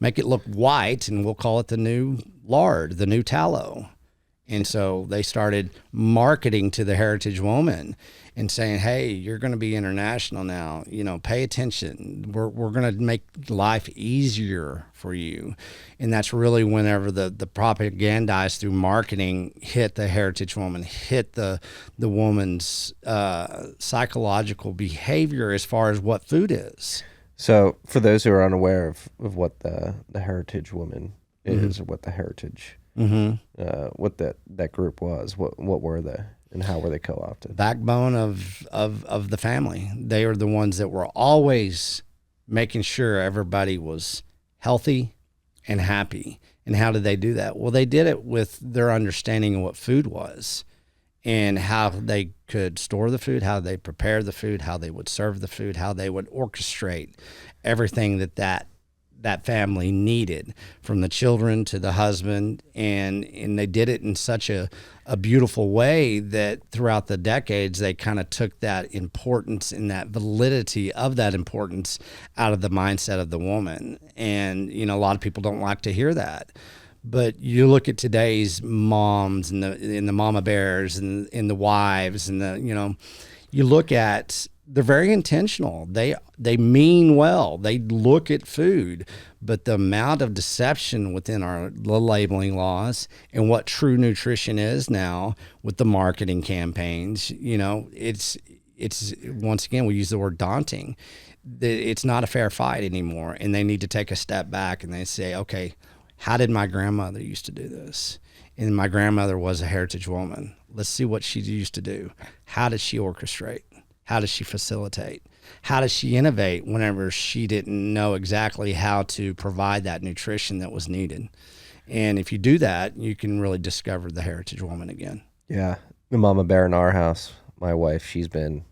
Speaker 7: make it look white, and we'll call it the new lard, the new tallow. And so they started marketing to the Heritage Woman and saying, hey, you're going to be international now. Pay attention. We're going to make life easier for you. And that's really whenever the propagandized through marketing hit the Heritage Woman, hit the woman's psychological behavior as far as what food is.
Speaker 1: So for those who are unaware of what the Heritage Woman is, or what the Heritage, what that group was, what were they? And how were they co-opted?
Speaker 7: Backbone of the family. They are the ones that were always making sure everybody was healthy and happy. And how did they do that? Well, they did it with their understanding of what food was and how they could store the food, how they prepare the food, how they would serve the food, how they would orchestrate everything that family needed, from the children to the husband. And they did it in such a beautiful way that throughout the decades, they kind of took that importance and that validity of that importance out of the mindset of the woman. And, a lot of people don't like to hear that. But you look at today's moms and the mama bears and the wives and you look at, they're very intentional. They mean well. They look at food, but the amount of deception within the labeling laws and what true nutrition is now with the marketing campaigns, it's once again, we use the word daunting. It's not a fair fight anymore. And they need to take a step back and they say, okay, how did my grandmother used to do this? And my grandmother was a Heritage Woman. Let's see what she used to do. How did she orchestrate? How does she facilitate? How does she innovate whenever she didn't know exactly how to provide that nutrition that was needed? And if you do that, you can really discover the Heritage Woman again.
Speaker 1: Yeah. The mama bear in our house, my wife, she's been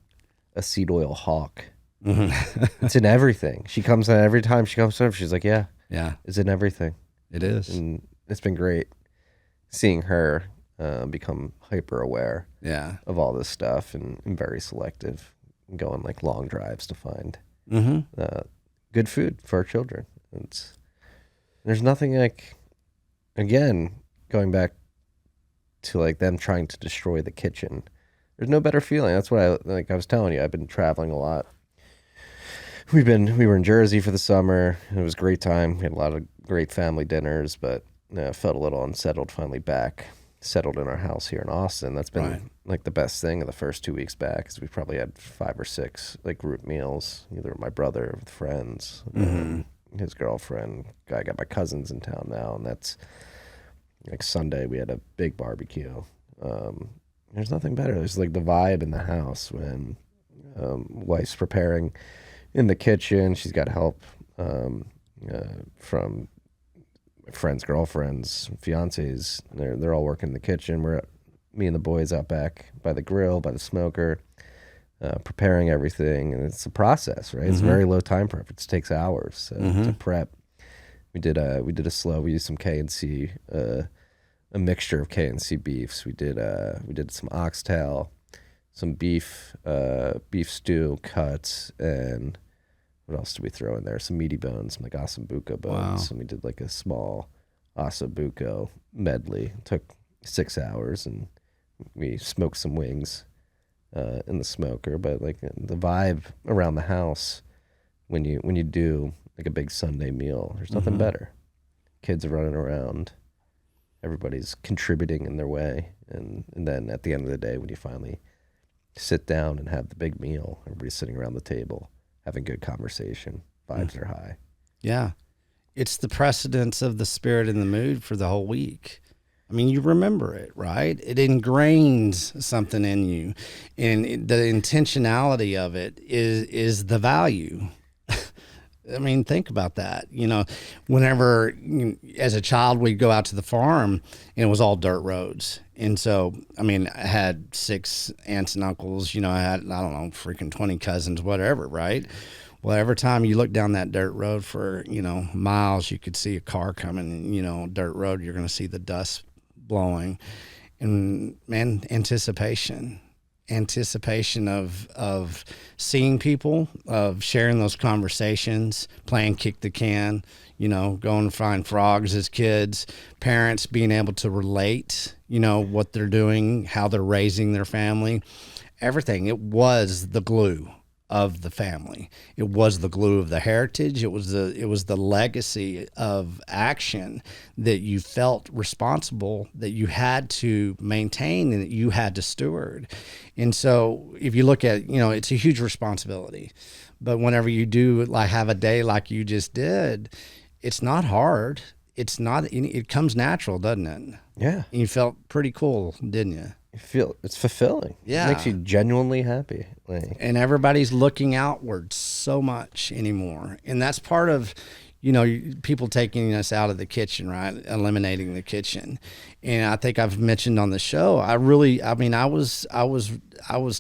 Speaker 1: a seed oil hawk. Mm-hmm. It's in everything. She comes in every time she comes over. She's like, yeah, it's in everything.
Speaker 7: It is.
Speaker 1: And it's been great seeing her become hyper aware of all this stuff and very selective, and going like long drives to find good food for our children. There's nothing like, again, going back to like them trying to destroy the kitchen. There's no better feeling. That's what I was telling you. I've been traveling a lot. We were in Jersey for the summer. It was a great time. We had a lot of great family dinners, but felt a little unsettled finally settled in our house here in Austin. That's been like the best thing of the first 2 weeks back, because we probably had 5 or 6 like group meals, either with my brother or with friends, his girlfriend. I got my cousins in town now, and that's like Sunday we had a big barbecue. There's nothing better. There's like the vibe in the house when wife's preparing in the kitchen. She's got help from friends, girlfriends, fiancés. They're all working in the kitchen. We're me and the boys out back by the grill, by the smoker, preparing everything. And it's a process, right? It's very low time prep. It takes hours to prep. We did a slow. We used some K&C, a mixture of K&C beefs. We did some oxtail, some beef stew cuts, and what else did we throw in there? Some meaty bones, some like ossobuco bones. And we did like a small ossobuco medley. It took 6 hours, and we smoked some wings in the smoker. But like the vibe around the house when you do like a big Sunday meal, there's nothing better. Kids are running around, everybody's contributing in their way, and then at the end of the day, when you finally sit down and have the big meal, everybody's sitting around the table having good conversation, vibes are high.
Speaker 7: Yeah, it's the precedence of the spirit and the mood for the whole week. I mean, you remember it, right? It ingrains something in you, and the intentionality of it is the value. I mean, think about that. You know, whenever as a child we'd go out to the farm and it was all dirt roads. And so, I mean, I had 6 aunts and uncles, you know, I had, I don't know, freaking 20 cousins, whatever, right? Well, every time you look down that dirt road for, you know, miles, you could see a car coming, you know, dirt road, you're going to see the dust blowing. And man, anticipation of seeing people, of sharing those conversations, playing kick the can, you know, going to find frogs as kids, parents being able to relate, you know, what they're doing, how they're raising their family, everything. It was the glue of the family. It was the glue of the heritage. It was the legacy of action that you felt responsible, that you had to maintain and that you had to steward. And so if you look at, you know, it's a huge responsibility, but whenever you do like have a day like you just did, it's not hard. It comes natural, doesn't it?
Speaker 1: Yeah.
Speaker 7: And you felt pretty cool, didn't you?
Speaker 1: You feel it's fulfilling.
Speaker 7: Yeah.
Speaker 1: It makes you genuinely happy. Like,
Speaker 7: and everybody's looking outward so much anymore. And that's part of, you know, people taking us out of the kitchen, right? Eliminating the kitchen. And I think I've mentioned on the show, I was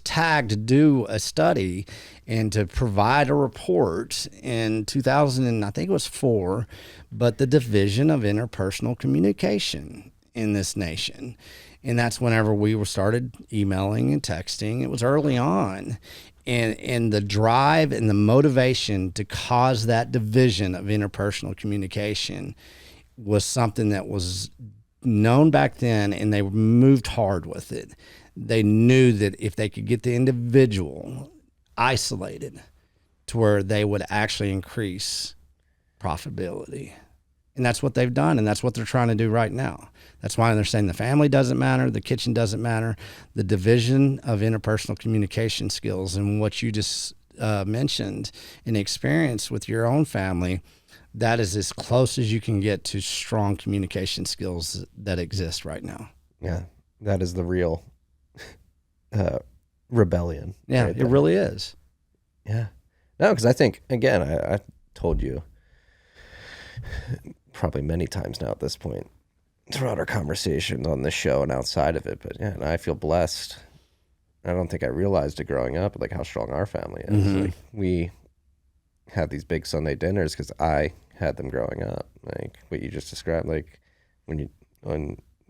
Speaker 7: tagged to do a study and to provide a report in 2000, and I think it was 4, but the division of interpersonal communication in this nation. And that's whenever we started emailing and texting. It was early on. And the drive and the motivation to cause that division of interpersonal communication was something that was known back then, and they moved hard with it. They knew that if they could get the individual isolated to where they would actually increase profitability. And that's what they've done, and that's what they're trying to do right now. That's why they're saying the family doesn't matter, the kitchen doesn't matter, the division of interpersonal communication skills and what you just mentioned and experienced with your own family, that is as close as you can get to strong communication skills that exist right now.
Speaker 1: yeah, that is the real rebellion.
Speaker 7: Yeah,
Speaker 1: right
Speaker 7: it
Speaker 1: there.
Speaker 7: really is.
Speaker 1: Yeah. No, because I think, again, I told you probably many times now at this point throughout our conversations on this show and outside of it, but yeah, and I feel blessed. I don't think I realized it growing up, like how strong our family is. Like we had these big Sunday dinners because I had them growing up, like what you just described, like when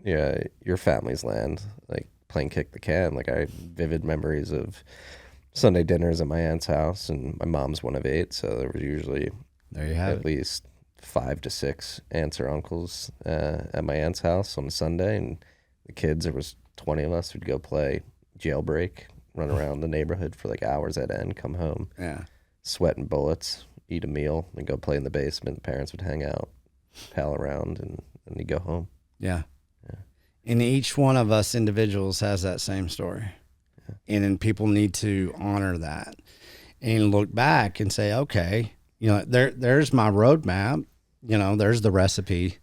Speaker 1: your family's land, like playing kick the can. Like I have vivid memories of Sunday dinners at my aunt's house, and my mom's one of 8, so there was usually
Speaker 7: There you have
Speaker 1: at least 5 to 6 aunts or uncles at my aunt's house on a Sunday, and the kids, there was 20 of us, would go play jailbreak, run around the neighborhood for like hours at end, come home, sweating bullets, eat a meal, and go play in the basement. The parents would hang out, pal around, and you go home.
Speaker 7: Yeah. And each one of us individuals has that same story. And then people need to honor that and look back and say, okay, you know, there's my roadmap. You know, there's the recipe.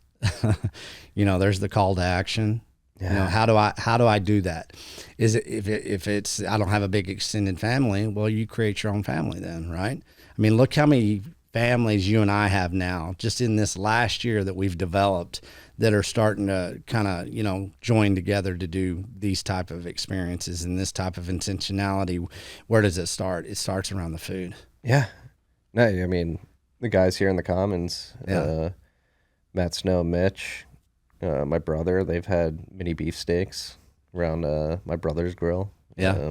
Speaker 7: You know, there's the call to action. Yeah. You know, how do I do that? Is it if it's I don't have a big extended family? Well, you create your own family then, right? I mean, look how many families you and I have now, just in this last year that we've developed, that are starting to kind of, you know, join together to do these type of experiences and this type of intentionality. Where does it start? It starts around the food.
Speaker 1: Yeah. No, I mean, the guys here in the Commons, Matt Snow, Mitch, my brother, they've had mini beefsteaks around my brother's grill.
Speaker 7: Yeah.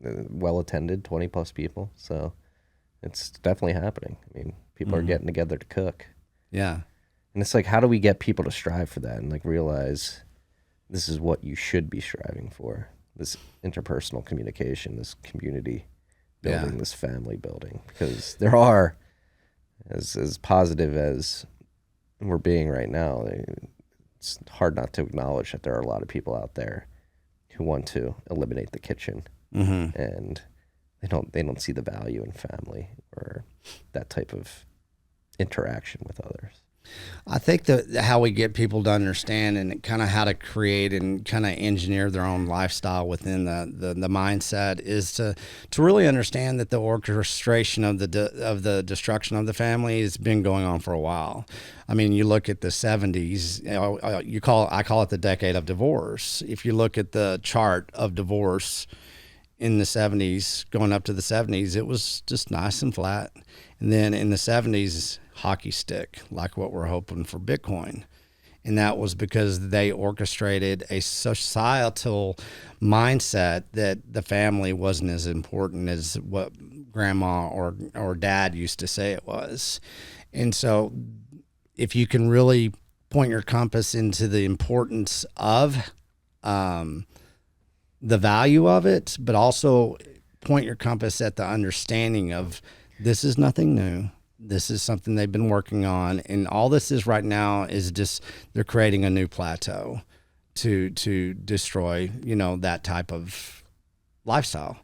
Speaker 1: Well attended, 20 plus people. So it's definitely happening. I mean, people are getting together to cook.
Speaker 7: Yeah.
Speaker 1: And it's like, how do we get people to strive for that and like realize this is what you should be striving for? This interpersonal communication, this community building, this family building. Because there are, as positive as we're being right now, it's hard not to acknowledge that there are a lot of people out there who want to eliminate the kitchen, and they don't see the value in family or that type of interaction with others.
Speaker 7: I think that how we get people to understand and kind of how to create and kind of engineer their own lifestyle within the mindset is to really understand that the orchestration of the destruction of the family has been going on for a while. I mean, you look at the 70s, I call it the decade of divorce. If you look at the chart of divorce in the 70s, going up to the 70s, it was just nice and flat. And then in the 70s, hockey stick, like what we're hoping for Bitcoin. And that was because they orchestrated a societal mindset that the family wasn't as important as what grandma or dad used to say it was. And so if you can really point your compass into the importance of the value of it, but also point your compass at the understanding of this is nothing new. This is something they've been working on. And all this is right now is just they're creating a new plateau to destroy, you know, that type of lifestyle.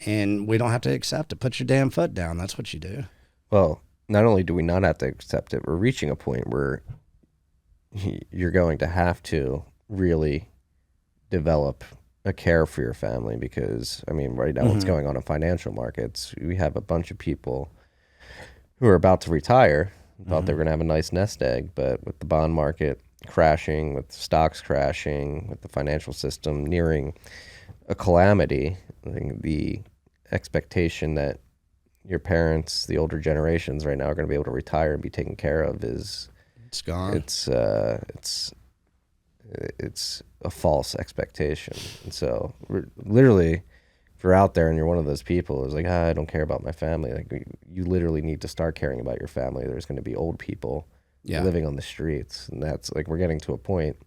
Speaker 7: And we don't have to accept it. Put your damn foot down. That's what you do.
Speaker 1: Well, not only do we not have to accept it, we're reaching a point where you're going to have to really develop a care for your family because, I mean, right now what's going on in financial markets, we have a bunch of people who are about to retire, thought they were going to have a nice nest egg, but with the bond market crashing, with stocks crashing, with the financial system nearing a calamity, I think the expectation that your parents, the older generations right now, are going to be able to retire and be taken care of is
Speaker 7: it's gone.
Speaker 1: It's a false expectation. And so literally, if you're out there and you're one of those people who's like, I don't care about my family, like you literally need to start caring about your family. There's going to be old people living on the streets. And that's like, we're getting to a point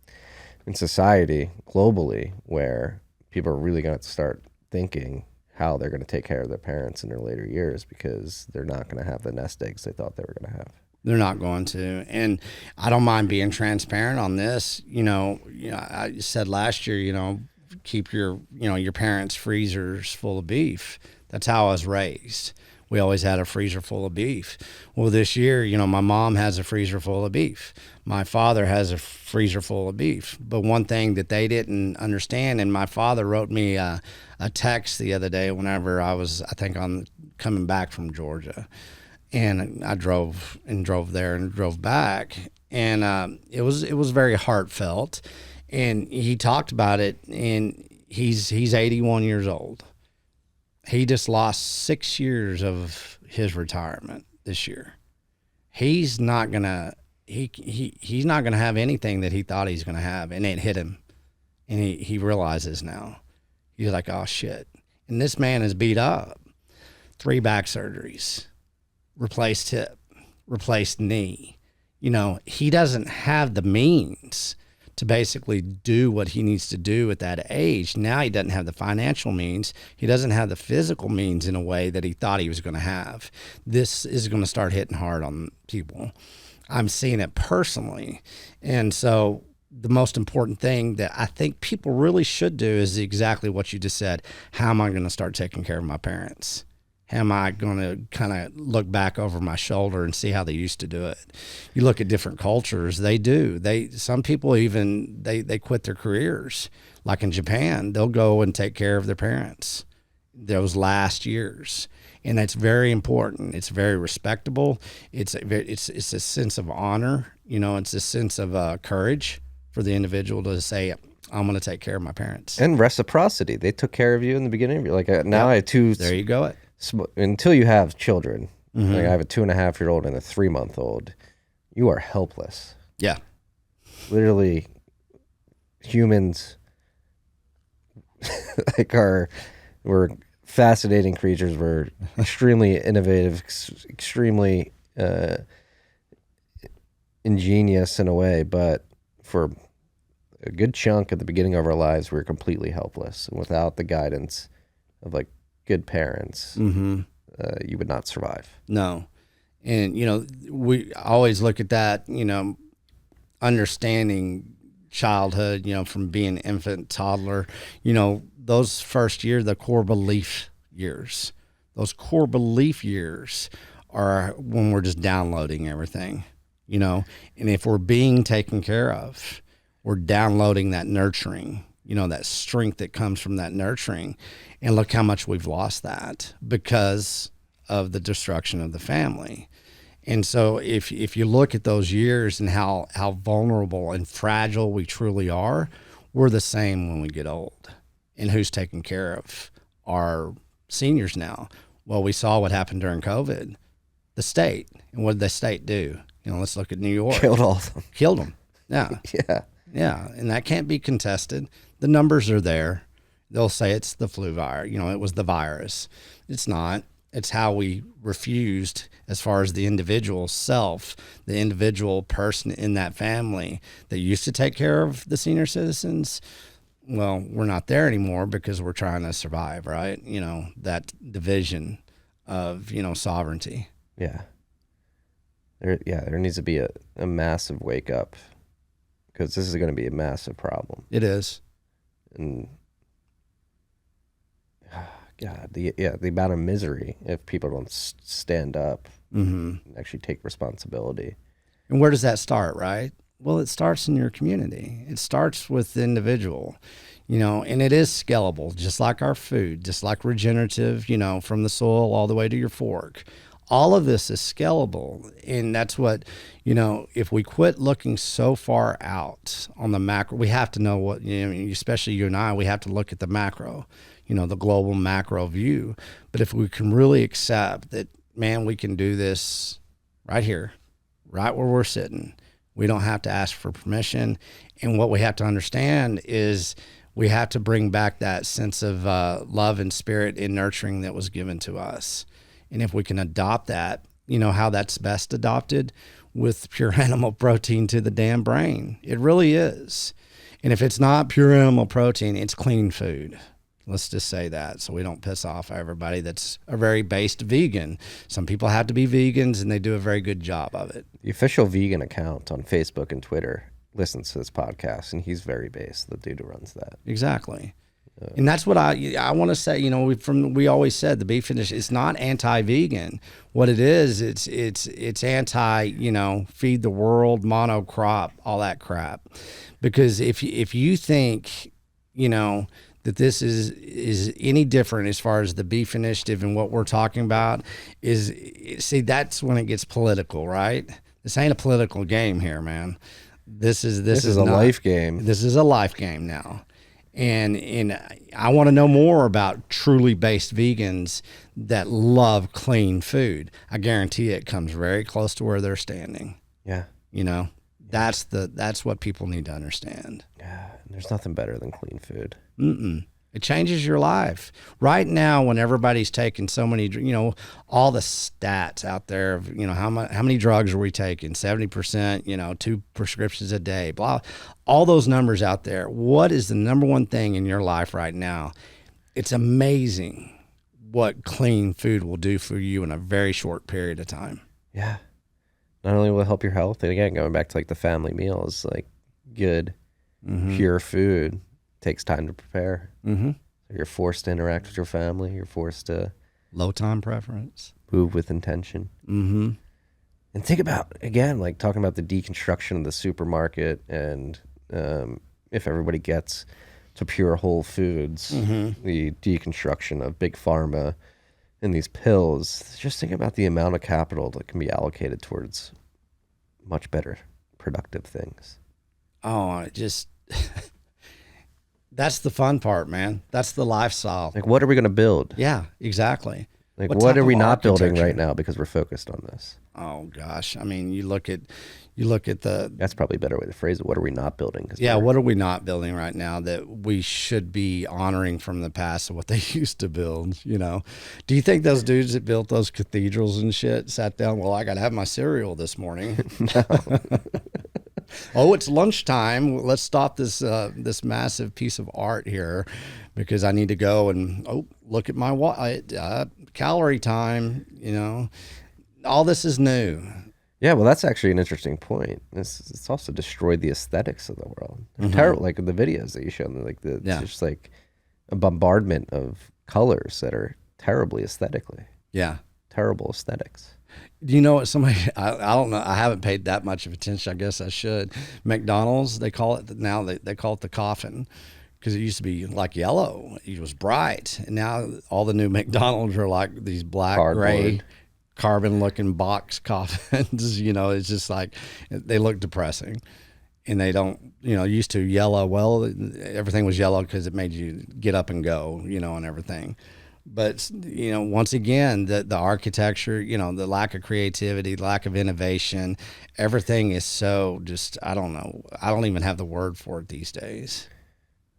Speaker 1: in society globally where people are really going to start thinking how they're going to take care of their parents in their later years because they're not going to have the nest eggs they thought they were going to have.
Speaker 7: They're not going to. And I don't mind being transparent on this. You know, I said last year, you know, keep your parents' freezers full of beef. That's how I was raised. We always had a freezer full of beef. Well, this year, you know, my mom has a freezer full of beef. My father has a freezer full of beef. But one thing that they didn't understand, and my father wrote me a text the other day whenever I was, I think, coming back from Georgia. And I drove there and drove back. And it was very heartfelt. And he talked about it, and he's 81 years old. He just lost 6 years of his retirement this year. He's not gonna he's not gonna have anything that he thought he's gonna have, and it hit him. And he realizes now. He's like, oh shit. And this man is beat up. 3 back surgeries, replaced hip, replaced knee. You know, he doesn't have the means to basically do what he needs to do at that age. Now he doesn't have the financial means. He doesn't have the physical means in a way that he thought he was going to have. This is going to start hitting hard on people. I'm seeing it personally. And so the most important thing that I think people really should do is exactly what you just said. How am I going to start taking care of my parents? How am I going to kind of look back over my shoulder and see how they used to do it? You look at different cultures, they do. Some people even, they quit their careers. Like in Japan, they'll go and take care of their parents those last years. And that's very important. It's very respectable. It's a sense of honor. It's a sense of courage for the individual to say, I'm going to take care of my parents.
Speaker 1: And reciprocity. They took care of you in the beginning. You're like, now I have two.
Speaker 7: There you go.
Speaker 1: Until you have children, like I have a 2.5-year-old and a 3-month-old, you are helpless.
Speaker 7: Yeah.
Speaker 1: Literally, humans we're fascinating creatures. We're extremely innovative, extremely ingenious in a way, but for a good chunk at the beginning of our lives, we're completely helpless. And without the guidance of like good parents, you would not survive.
Speaker 7: No. And, we always look at that, understanding childhood, from being infant, toddler, those first years, the core belief years, those core belief years are when we're just downloading everything, and if we're being taken care of, we're downloading that nurturing, that strength that comes from that nurturing. And look how much we've lost that because of the destruction of the family. And so if you look at those years and how vulnerable and fragile we truly are, we're the same when we get old. And who's taking care of our seniors now? Well, we saw what happened during COVID. The state. And what did the state do? Let's look at New York.
Speaker 1: Killed all of them.
Speaker 7: Killed them. Yeah.
Speaker 1: Yeah.
Speaker 7: Yeah. And that can't be contested. The numbers are there. They'll say it's the flu virus. It was the virus. It's not. It's how we refused, as far as the individual self, the individual person in that family that used to take care of the senior citizens. Well, we're not there anymore because we're trying to survive, right? That division of, sovereignty.
Speaker 1: Yeah. There needs to be a massive wake up, because this is going to be a massive problem.
Speaker 7: It is.
Speaker 1: And God, the amount of misery if people don't stand up and actually take responsibility.
Speaker 7: And where does that start, right? Well, it starts in your community. It starts with the individual, and it is scalable, just like our food, just like regenerative, from the soil all the way to your fork. All of this is scalable. And that's what, if we quit looking so far out on the macro, we have to know what, especially you and I, we have to look at the macro, the global macro view. But if we can really accept that, man, we can do this right here, right where we're sitting. We don't have to ask for permission. And what we have to understand is we have to bring back that sense of love and spirit and nurturing that was given to us. And if we can adopt that, how that's best adopted with pure animal protein to the damn brain. It really is. And if it's not pure animal protein, it's clean food. Let's just say that so we don't piss off everybody that's a very based vegan. Some people have to be vegans, and they do a very good job of it.
Speaker 1: The official vegan account on Facebook and Twitter listens to this podcast, and he's very based, the dude who runs that.
Speaker 7: Exactly. And that's what I want to say. We always said the beef industry is not anti-vegan. What it is, it's anti, feed the world, monocrop, all that crap. Because if you think, that this is any different as far as the beef initiative and what we're talking about, that's when it gets political, right? This ain't a political game here, man. This is
Speaker 1: a life game.
Speaker 7: This is a life game now. And I want to know more about truly based vegans that love clean food. I guarantee it comes very close to where they're standing.
Speaker 1: Yeah.
Speaker 7: That's what people need to understand.
Speaker 1: Yeah. There's nothing better than clean food.
Speaker 7: It changes your life. Right now, when everybody's taking so many, all the stats out there of, how many drugs are we taking? 70%, 2 prescriptions a day, blah, all those numbers out there. What is the number one thing in your life right now? It's amazing what clean food will do for you in a very short period of time.
Speaker 1: Yeah. Not only will it help your health, and again, going back to like the family meals, like good, pure food takes time to prepare. So you're forced to interact with your family. You're forced to
Speaker 7: low time preference,
Speaker 1: move with intention. And think about, again, like talking about the deconstruction of the supermarket, and if everybody gets to pure whole foods, the deconstruction of big pharma in these pills, just think about the amount of capital that can be allocated towards much better productive things.
Speaker 7: Oh, it just that's the fun part, man. That's the lifestyle.
Speaker 1: Like, what are we going to build?
Speaker 7: Yeah, exactly.
Speaker 1: Like,
Speaker 7: What
Speaker 1: what
Speaker 7: type
Speaker 1: are
Speaker 7: of
Speaker 1: we not building
Speaker 7: architecture?
Speaker 1: right now because we're focused on this?
Speaker 7: Oh gosh, I mean, you look at the
Speaker 1: That's probably a better way to phrase it. What are we not building? 'Cause
Speaker 7: yeah.
Speaker 1: we're-
Speaker 7: What are we not building right now that we should be honoring from the past of what they used to build? You know, do you think those dudes that built those cathedrals and shit sat down? Well, I got to have my cereal this morning. Oh, it's lunchtime. Let's stop this this massive piece of art here because I need to go and look at my calorie time. You know, all this is new.
Speaker 1: Yeah, well, that's actually an interesting point. It's also destroyed the aesthetics of the world. Terrible, like the videos that you showed me, like it's just like a bombardment of colors that are terribly aesthetically.
Speaker 7: Yeah.
Speaker 1: Terrible aesthetics.
Speaker 7: Do you know what somebody, I don't know, I haven't paid that much of attention. I guess I should. McDonald's, they call it now, they call it the coffin because it used to be like yellow. It was bright. And now all the new McDonald's are like these black, gray, carbon looking box coffins. You know, it's just like, they look depressing. And they don't, you know, used to yellow. Well, everything was yellow because it made you get up and go, you know, and everything. But, you know, once again, the architecture, you know, the lack of creativity, lack of innovation, everything is so just, I don't know. I don't even have the word for it these days.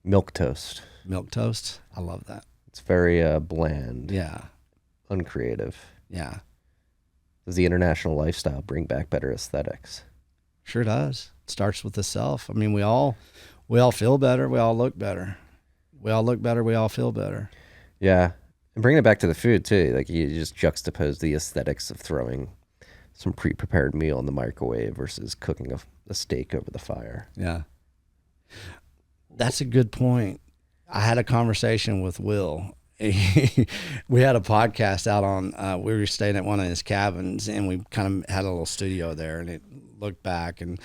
Speaker 1: Milk toast.
Speaker 7: Milk toast. I love that.
Speaker 1: It's very bland.
Speaker 7: Yeah.
Speaker 1: Uncreative.
Speaker 7: Yeah.
Speaker 1: Does the international lifestyle bring back better aesthetics?
Speaker 7: Sure does. It starts with the self. I mean, we all feel better. We all look better. We all look better. We all feel better.
Speaker 1: Yeah. And bringing it back to the food too, like you just juxtapose the aesthetics of throwing some pre-prepared meal in the microwave versus cooking a steak over the fire.
Speaker 7: Yeah. That's a good point. I had a conversation with Will. We had a podcast out on, we were staying at one of his cabins and we kind of had a little studio there and it looked back and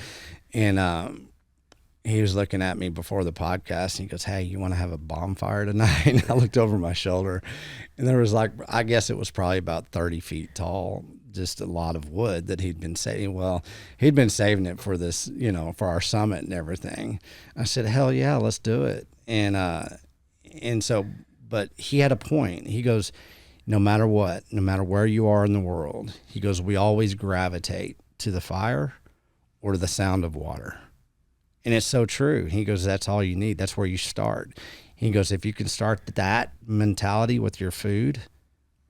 Speaker 7: he was looking at me before the podcast and he goes, "Hey, you want to have a bonfire tonight?" And I looked over my shoulder and there was like, I guess it was probably about 30 feet tall, just a lot of wood that he'd been saving. Well, he'd been saving it for this, you know, for our summit and everything. I said, "Hell yeah, let's do it." And so, but he had a point. He goes, no matter what, no matter where you are in the world, he goes, we always gravitate to the fire or to the sound of water. And it's so true. He goes, that's all you need. That's where you start. He goes, if you can start that mentality with your food,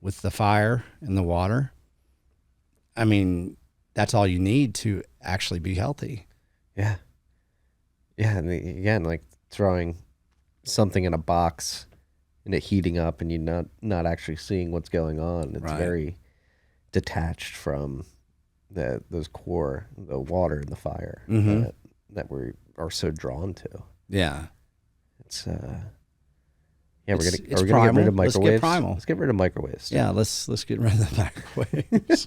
Speaker 7: with the fire and the water, I mean, that's all you need to actually be healthy.
Speaker 1: Yeah. Yeah. And again, like throwing something in a box and it heating up and you not actually seeing what's going on. It's very detached from the water and the fire that we are so drawn to.
Speaker 7: Yeah.
Speaker 1: It's we're gonna get
Speaker 7: primal.
Speaker 1: rid of microwaves.
Speaker 7: Let's get primal.
Speaker 1: Let's get rid of microwaves.
Speaker 7: Yeah, let's get rid of the microwaves,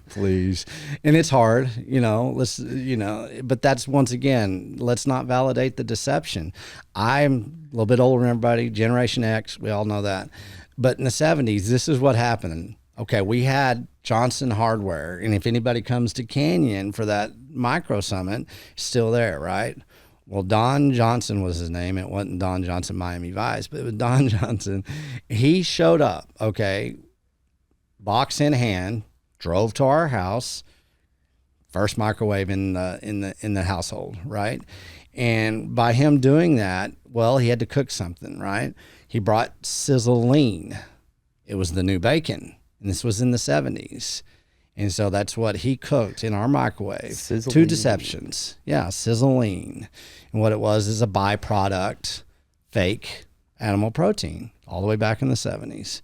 Speaker 7: please. And it's hard, but that's once again, let's not validate the deception. I'm a little bit older than everybody, Generation X, we all know that. But in the 70s, this is what happened. Okay, we had Johnson Hardware, and if anybody comes to Canyon for that micro summit, it's still there, right? Well, Don Johnson was his name. It wasn't Don Johnson Miami Vice, but it was Don Johnson. He showed up, okay, box in hand, drove to our house, first microwave in the household, right? And by him doing that, well, he had to cook something, right? He brought Sizzle Lean. It was the new bacon, and this was in the 70s. And so that's what he cooked in our microwave.
Speaker 1: Sizzle
Speaker 7: Two
Speaker 1: Lean.
Speaker 7: deceptions. Yeah, Sizzle Lean. And what it was is a byproduct, fake animal protein, all the way back in the 70s.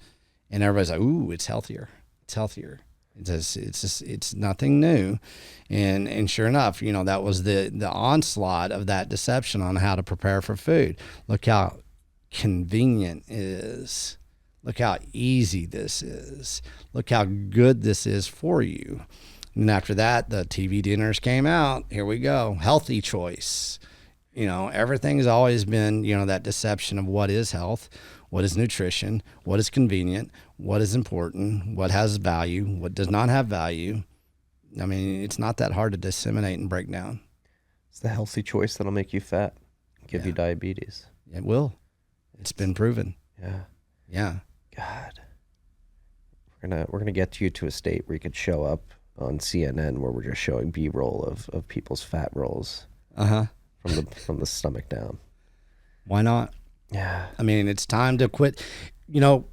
Speaker 7: And everybody's like, ooh, it's healthier. It's healthier. It's nothing new. And sure enough, that was the onslaught of that deception on how to prepare for food. Look how convenient it is. Look how easy this is. Look how good this is for you. And after that, the TV dinners came out. Here we go. Healthy choice. Everything's always been, that deception of what is health, what is nutrition, what is convenient, what is important, what has value, what does not have value. I mean, it's not that hard to disseminate and break down.
Speaker 1: It's the healthy choice that'll make you fat, give you diabetes.
Speaker 7: It will. It's been proven.
Speaker 1: Yeah.
Speaker 7: Yeah.
Speaker 1: God. We're gonna get you to a state where you could show up on CNN where we're just showing B-roll of people's fat rolls. From the stomach down.
Speaker 7: Why not?
Speaker 1: Yeah.
Speaker 7: I mean, it's time to quit. You know,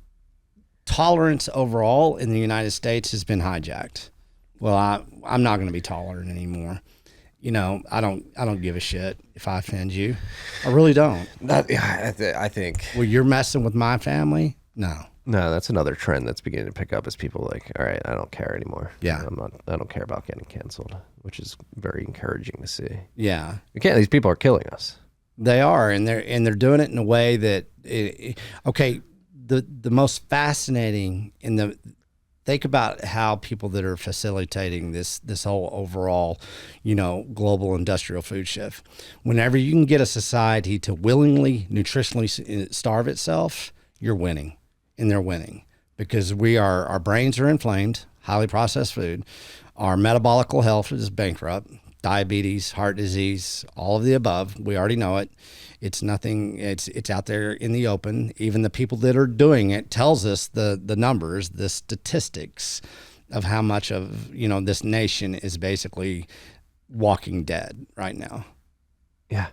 Speaker 7: tolerance overall in the United States has been hijacked. Well, I'm not going to be tolerant anymore. You know, I don't give a shit if I offend you. I really don't.
Speaker 1: I think.
Speaker 7: Well, you're messing with my family? No.
Speaker 1: No, that's another trend that's beginning to pick up is people like, all right, I don't care anymore.
Speaker 7: Yeah.
Speaker 1: I don't care about getting canceled, which is very encouraging to see.
Speaker 7: Yeah.
Speaker 1: These people are killing us.
Speaker 7: They are, and they're doing it in a way that the most fascinating think about how people that are facilitating this whole overall, you know, global industrial food shift. Whenever you can get a society to willingly nutritionally starve itself, you're winning. And they're winning because our brains are inflamed, highly processed food. Our metabolical health is bankrupt, diabetes, heart disease, all of the above. We already know it. It's nothing. It's out there in the open. Even the people that are doing it tells us the numbers, the statistics of how much of, you know, this nation is basically walking dead right now.
Speaker 1: Yeah.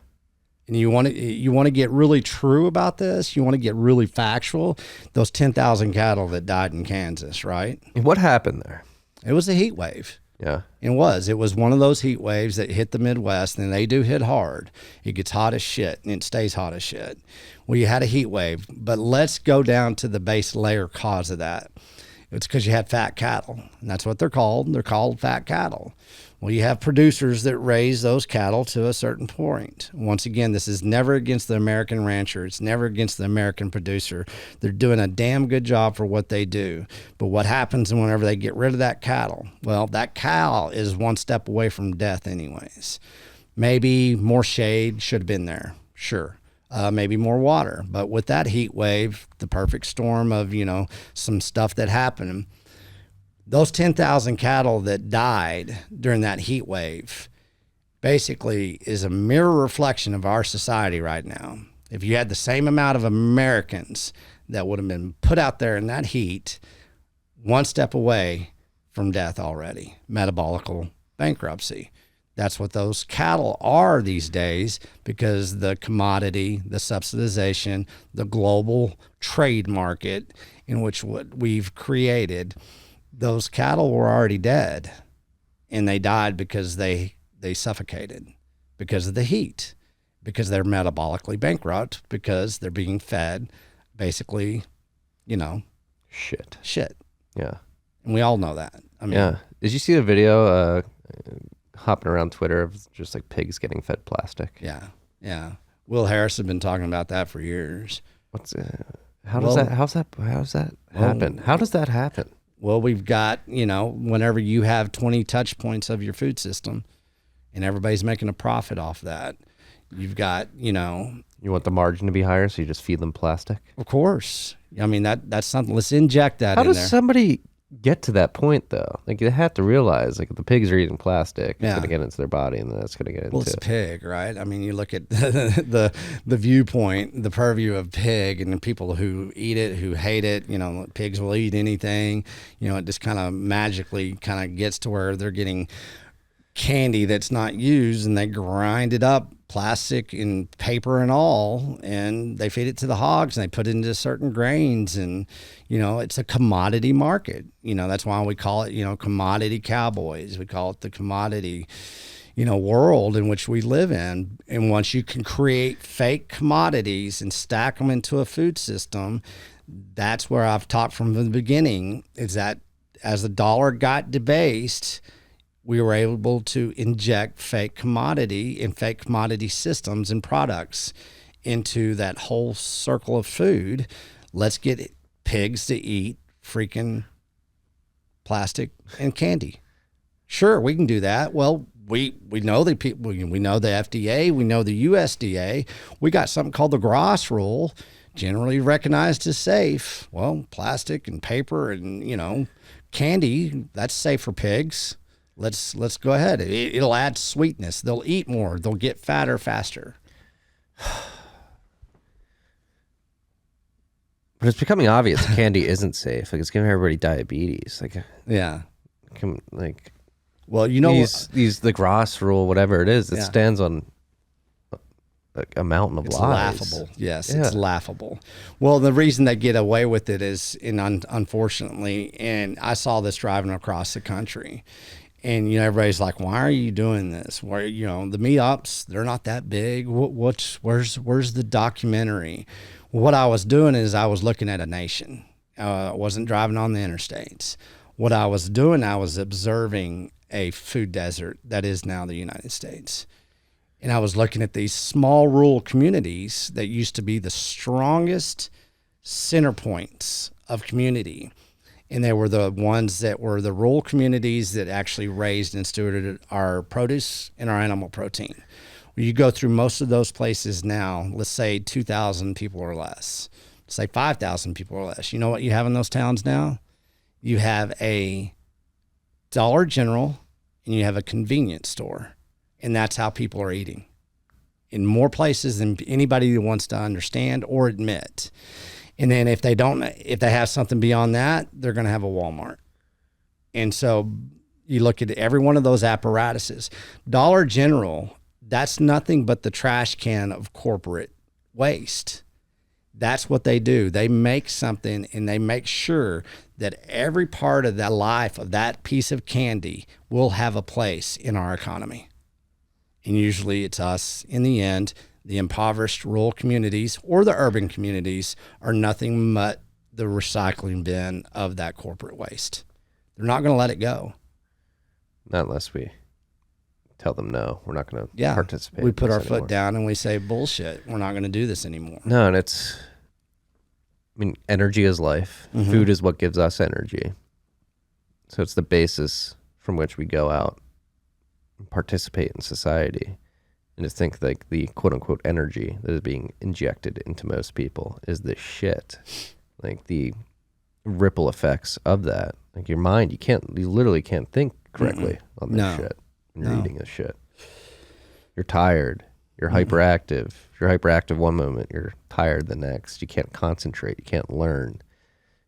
Speaker 7: And you want to get really true about this. You want to get really factual. Those 10,000 cattle that died in Kansas, right?
Speaker 1: And what happened there?
Speaker 7: It was a heat wave.
Speaker 1: Yeah.
Speaker 7: It was one of those heat waves that hit the Midwest, and they do hit hard. It gets hot as shit, and it stays hot as shit. Well, you had a heat wave, but let's go down to the base layer cause of that. It's because you had fat cattle, and that's what they're called. They're called fat cattle. Well, you have producers that raise those cattle to a certain point. Once again, this is never against the American rancher. It's never against the American producer. They're doing a damn good job for what they do. But what happens whenever they get rid of that cattle? Well, that cow is one step away from death anyways. Maybe more shade should have been there. Sure. Maybe more water. But with that heat wave, the perfect storm of, you know, some stuff that happened, those 10,000 cattle that died during that heat wave basically is a mirror reflection of our society right now. If you had the same amount of Americans that would have been put out there in that heat, one step away from death already, metabolical bankruptcy. That's what those cattle are these days because the commodity, the subsidization, the global trade market in which what we've created, those cattle were already dead, and they died because they suffocated because of the heat, because they're metabolically bankrupt, because they're being fed basically, you know, shit.
Speaker 1: Yeah.
Speaker 7: And we all know that. I mean,
Speaker 1: yeah. Did you see the video hopping around Twitter of just like pigs getting fed plastic?
Speaker 7: Yeah. Yeah. Will Harris has been talking about that for years.
Speaker 1: How's that happen? How does that happen?
Speaker 7: Well, we've got, you know, whenever you have 20 touch points of your food system and everybody's making a profit off that, you've got, you know.
Speaker 1: You want the margin to be higher, so you just feed them plastic?
Speaker 7: Of course. I mean, that's something. Let's inject that
Speaker 1: in there. How does somebody get to that point, though? Like, they have to realize, like, if the pigs are eating plastic, it's going to get into their body, and then that's going to get into...
Speaker 7: Well, it's a pig, right? I mean, you look at the viewpoint, the purview of pig, and the people who eat it, who hate it. You know, pigs will eat anything. You know, it just kind of magically kind of gets to where they're getting candy that's not used, and they grind it up, plastic and paper and all, and they feed it to the hogs, and they put it into certain grains, and you know, it's a commodity market. You know, that's why we call it, you know, commodity cowboys. We call it the commodity, you know, world in which we live in. And once you can create fake commodities and stack them into a food system, that's where I've talked from the beginning, is that as the dollar got debased, we were able to inject fake commodity and fake commodity systems and products into that whole circle of food. Let's get pigs to eat freaking plastic and candy. Sure, we can do that. Well, we know the people, we know the FDA, we know the USDA. We got something called the Gross Rule generally recognized as safe. Well, plastic and paper and, candy, that's safe for pigs. Let's go ahead. It'll add sweetness. They'll eat more. They'll get fatter faster.
Speaker 1: But it's becoming obvious candy isn't safe. Like, it's giving everybody diabetes.
Speaker 7: Yeah.
Speaker 1: Well, the Gross rule, whatever it is, it stands on a mountain of lies.
Speaker 7: Laughable. Yes, it's laughable. Well, the reason they get away with it is, unfortunately, and I saw this driving across the country, and everybody's like, "Why are you doing this? Where the meetups, they're not that big. Where's the documentary?" What I was doing is I was looking at a nation. I wasn't driving on the interstates. What I was doing, I was observing a food desert that is now the United States. And I was looking at these small rural communities that used to be the strongest center points of community. And they were the ones that were the rural communities that actually raised and stewarded our produce and our animal protein. When you go through most of those places now, let's say 2,000 people or less, say 5,000 people or less. You know what you have in those towns now? You have a Dollar General and you have a convenience store. And that's how people are eating in more places than anybody wants to understand or admit. And then if they have something beyond that, they're going to have a Walmart. And so you look at every one of those apparatuses. Dollar General, that's nothing but the trash can of corporate waste. That's what they do. They make something and they make sure that every part of that life of that piece of candy will have a place in our economy. And usually it's us in the end. The impoverished rural communities or the urban communities are nothing but the recycling bin of that corporate waste. They're not going to let it go.
Speaker 1: Not unless we tell them no, we're not going to participate.
Speaker 7: We put our foot down and we say, bullshit, we're not going to do this anymore.
Speaker 1: No, and energy is life. Mm-hmm. Food is what gives us energy. So it's the basis from which we go out and participate in society. And to think like the quote unquote energy that is being injected into most people is this shit. Like the ripple effects of that. Like your mind, you literally can't think correctly on this shit. You're eating this shit. You're tired. You're hyperactive. If you're hyperactive one moment, you're tired the next. You can't concentrate. You can't learn.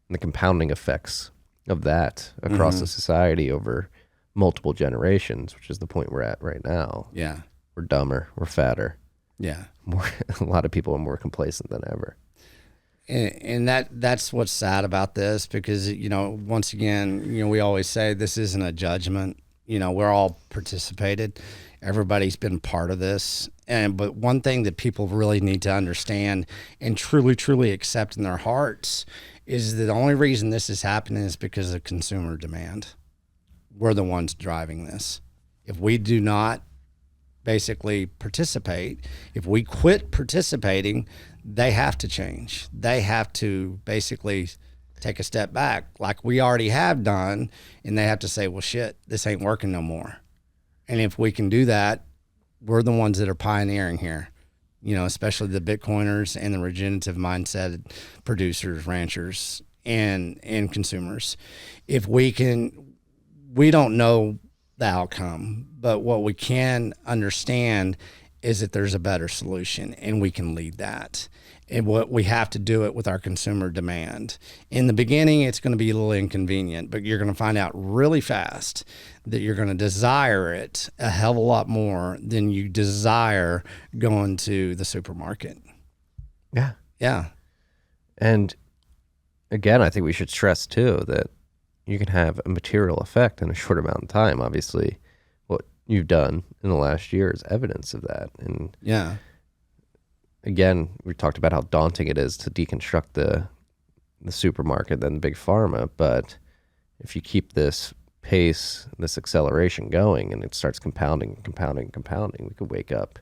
Speaker 1: And the compounding effects of that across the society over multiple generations, which is the point we're at right now.
Speaker 7: Yeah.
Speaker 1: We're dumber. We're fatter.
Speaker 7: Yeah.
Speaker 1: A lot of people are more complacent than ever.
Speaker 7: And that's what's sad about this because, once again, we always say this isn't a judgment. We're all participated. Everybody's been part of this. But one thing that people really need to understand and truly, truly accept in their hearts is that the only reason this is happening is because of consumer demand. We're the ones driving this. If we do not basically participate, if we quit participating, they have to change. They have to basically take a step back like we already have done, and they have to say, well, shit, this ain't working no more. And if we can do that, we're the ones that are pioneering here, especially the Bitcoiners and the regenerative mindset producers, ranchers, and consumers. If we don't know the outcome, but what we can understand is that there's a better solution and we can lead that. And what we have to do it with our consumer demand. In the beginning, it's going to be a little inconvenient, but you're going to find out really fast that you're going to desire it a hell of a lot more than you desire going to the supermarket.
Speaker 1: Yeah.
Speaker 7: Yeah.
Speaker 1: And again, I think we should stress too that you can have a material effect in a short amount of time. Obviously, what you've done in the last year is evidence of that. And
Speaker 7: yeah.
Speaker 1: Again, we talked about how daunting it is to deconstruct the supermarket and big pharma, but if you keep this pace, this acceleration going, and it starts compounding, we could wake up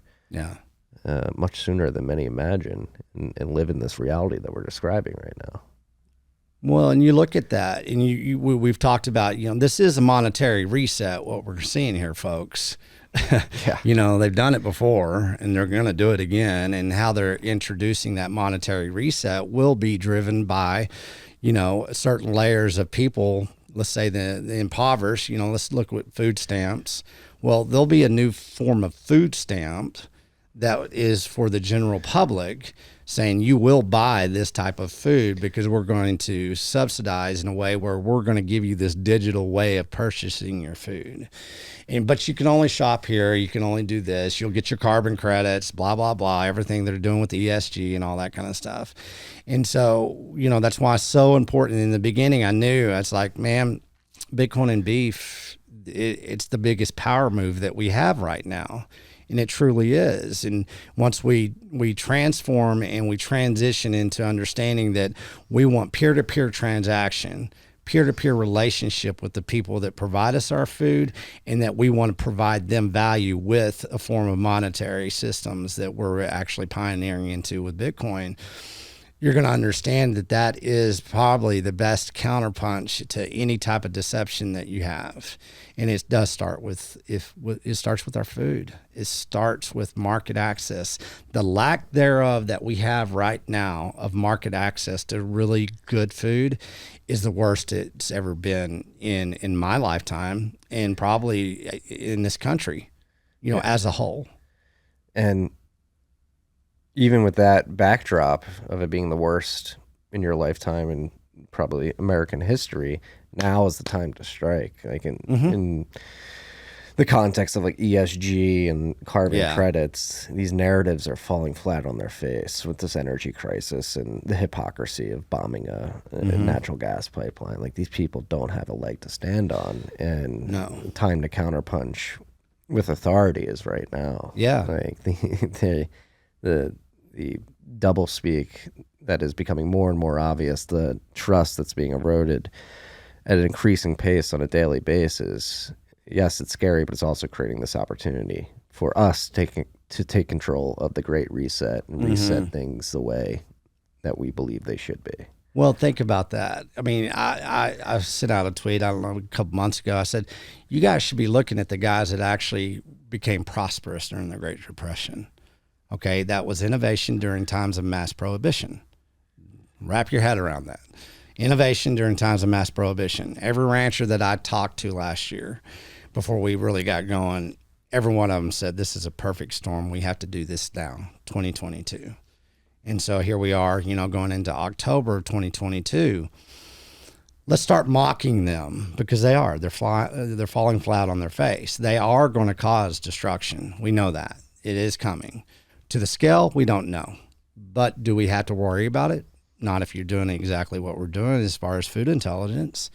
Speaker 1: much sooner than many imagine and live in this reality that we're describing right now.
Speaker 7: Well, and you look at that, and we've talked about, this is a monetary reset, what we're seeing here, folks.
Speaker 1: Yeah.
Speaker 7: You know, they've done it before and they're going to do it again. And how they're introducing that monetary reset will be driven by, you know, certain layers of people. Let's say the impoverished, you know, let's look at food stamps. Well, there'll be a new form of food stamp that is for the general public, saying you will buy this type of food because we're going to subsidize in a way where we're going to give you this digital way of purchasing your food. But you can only shop here. You can only do this. You'll get your carbon credits, blah, blah, blah, everything they're doing with the ESG and all that kind of stuff. And so, you know, that's why it's so important. In the beginning, I knew, it's like, man, Bitcoin and beef, it's the biggest power move that we have right now. And it truly is. And once we transform and we transition into understanding that we want peer-to-peer transaction, peer-to-peer relationship with the people that provide us our food, and that we want to provide them value with a form of monetary systems that we're actually pioneering into with Bitcoin, you're going to understand that that is probably the best counterpunch to any type of deception that you have. And it does start with, it starts with our food. It starts with market access. The lack thereof that we have right now of market access to really good food is the worst it's ever been in my lifetime, and probably in this country, you know, as a whole.
Speaker 1: And even with that backdrop of it being the worst in your lifetime and probably American history, now is the time to strike. Like in the context of like ESG and carbon credits, these narratives are falling flat on their face with this energy crisis and the hypocrisy of bombing a natural gas pipeline. Like, these people don't have a leg to stand on, and the time to counterpunch with authority is right now.
Speaker 7: Yeah.
Speaker 1: Like the double speak that is becoming more and more obvious, the trust that's being eroded at an increasing pace on a daily basis. Yes, it's scary, but it's also creating this opportunity for us to take control of the Great Reset and reset things the way that we believe they should be.
Speaker 7: Well, think about that. I mean, I sent out a tweet, I don't know, a couple months ago. I said, you guys should be looking at the guys that actually became prosperous during the Great Depression. Okay, that was innovation during times of mass prohibition. Wrap your head around that. Innovation during times of mass prohibition. Every rancher that I talked to last year, before we really got going, every one of them said, this is a perfect storm. We have to do this now, 2022. And so here we are, you know, going into October of 2022. Let's start mocking them, because they are. They're falling flat on their face. They are going to cause destruction. We know that. It is coming. To the scale, we don't know. But do we have to worry about it? Not if you're doing exactly what we're doing as far as food intelligence.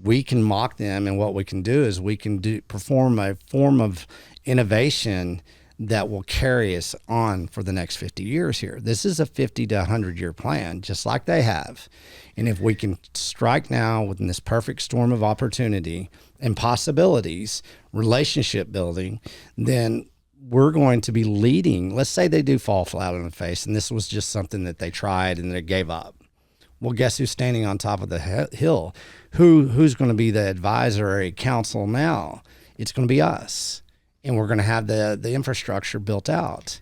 Speaker 7: We can mock them, and what we can do is we can perform a form of innovation that will carry us on for the next 50 years here. This is a 50 to 100-year plan, just like they have. And if we can strike now within this perfect storm of opportunity and possibilities, relationship building, then we're going to be leading. Let's say they do fall flat on the face, and this was just something that they tried and they gave up. Well, guess who's standing on top of the hill? Who's going to be the advisory council now? It's going to be us, and we're going to have the infrastructure built out,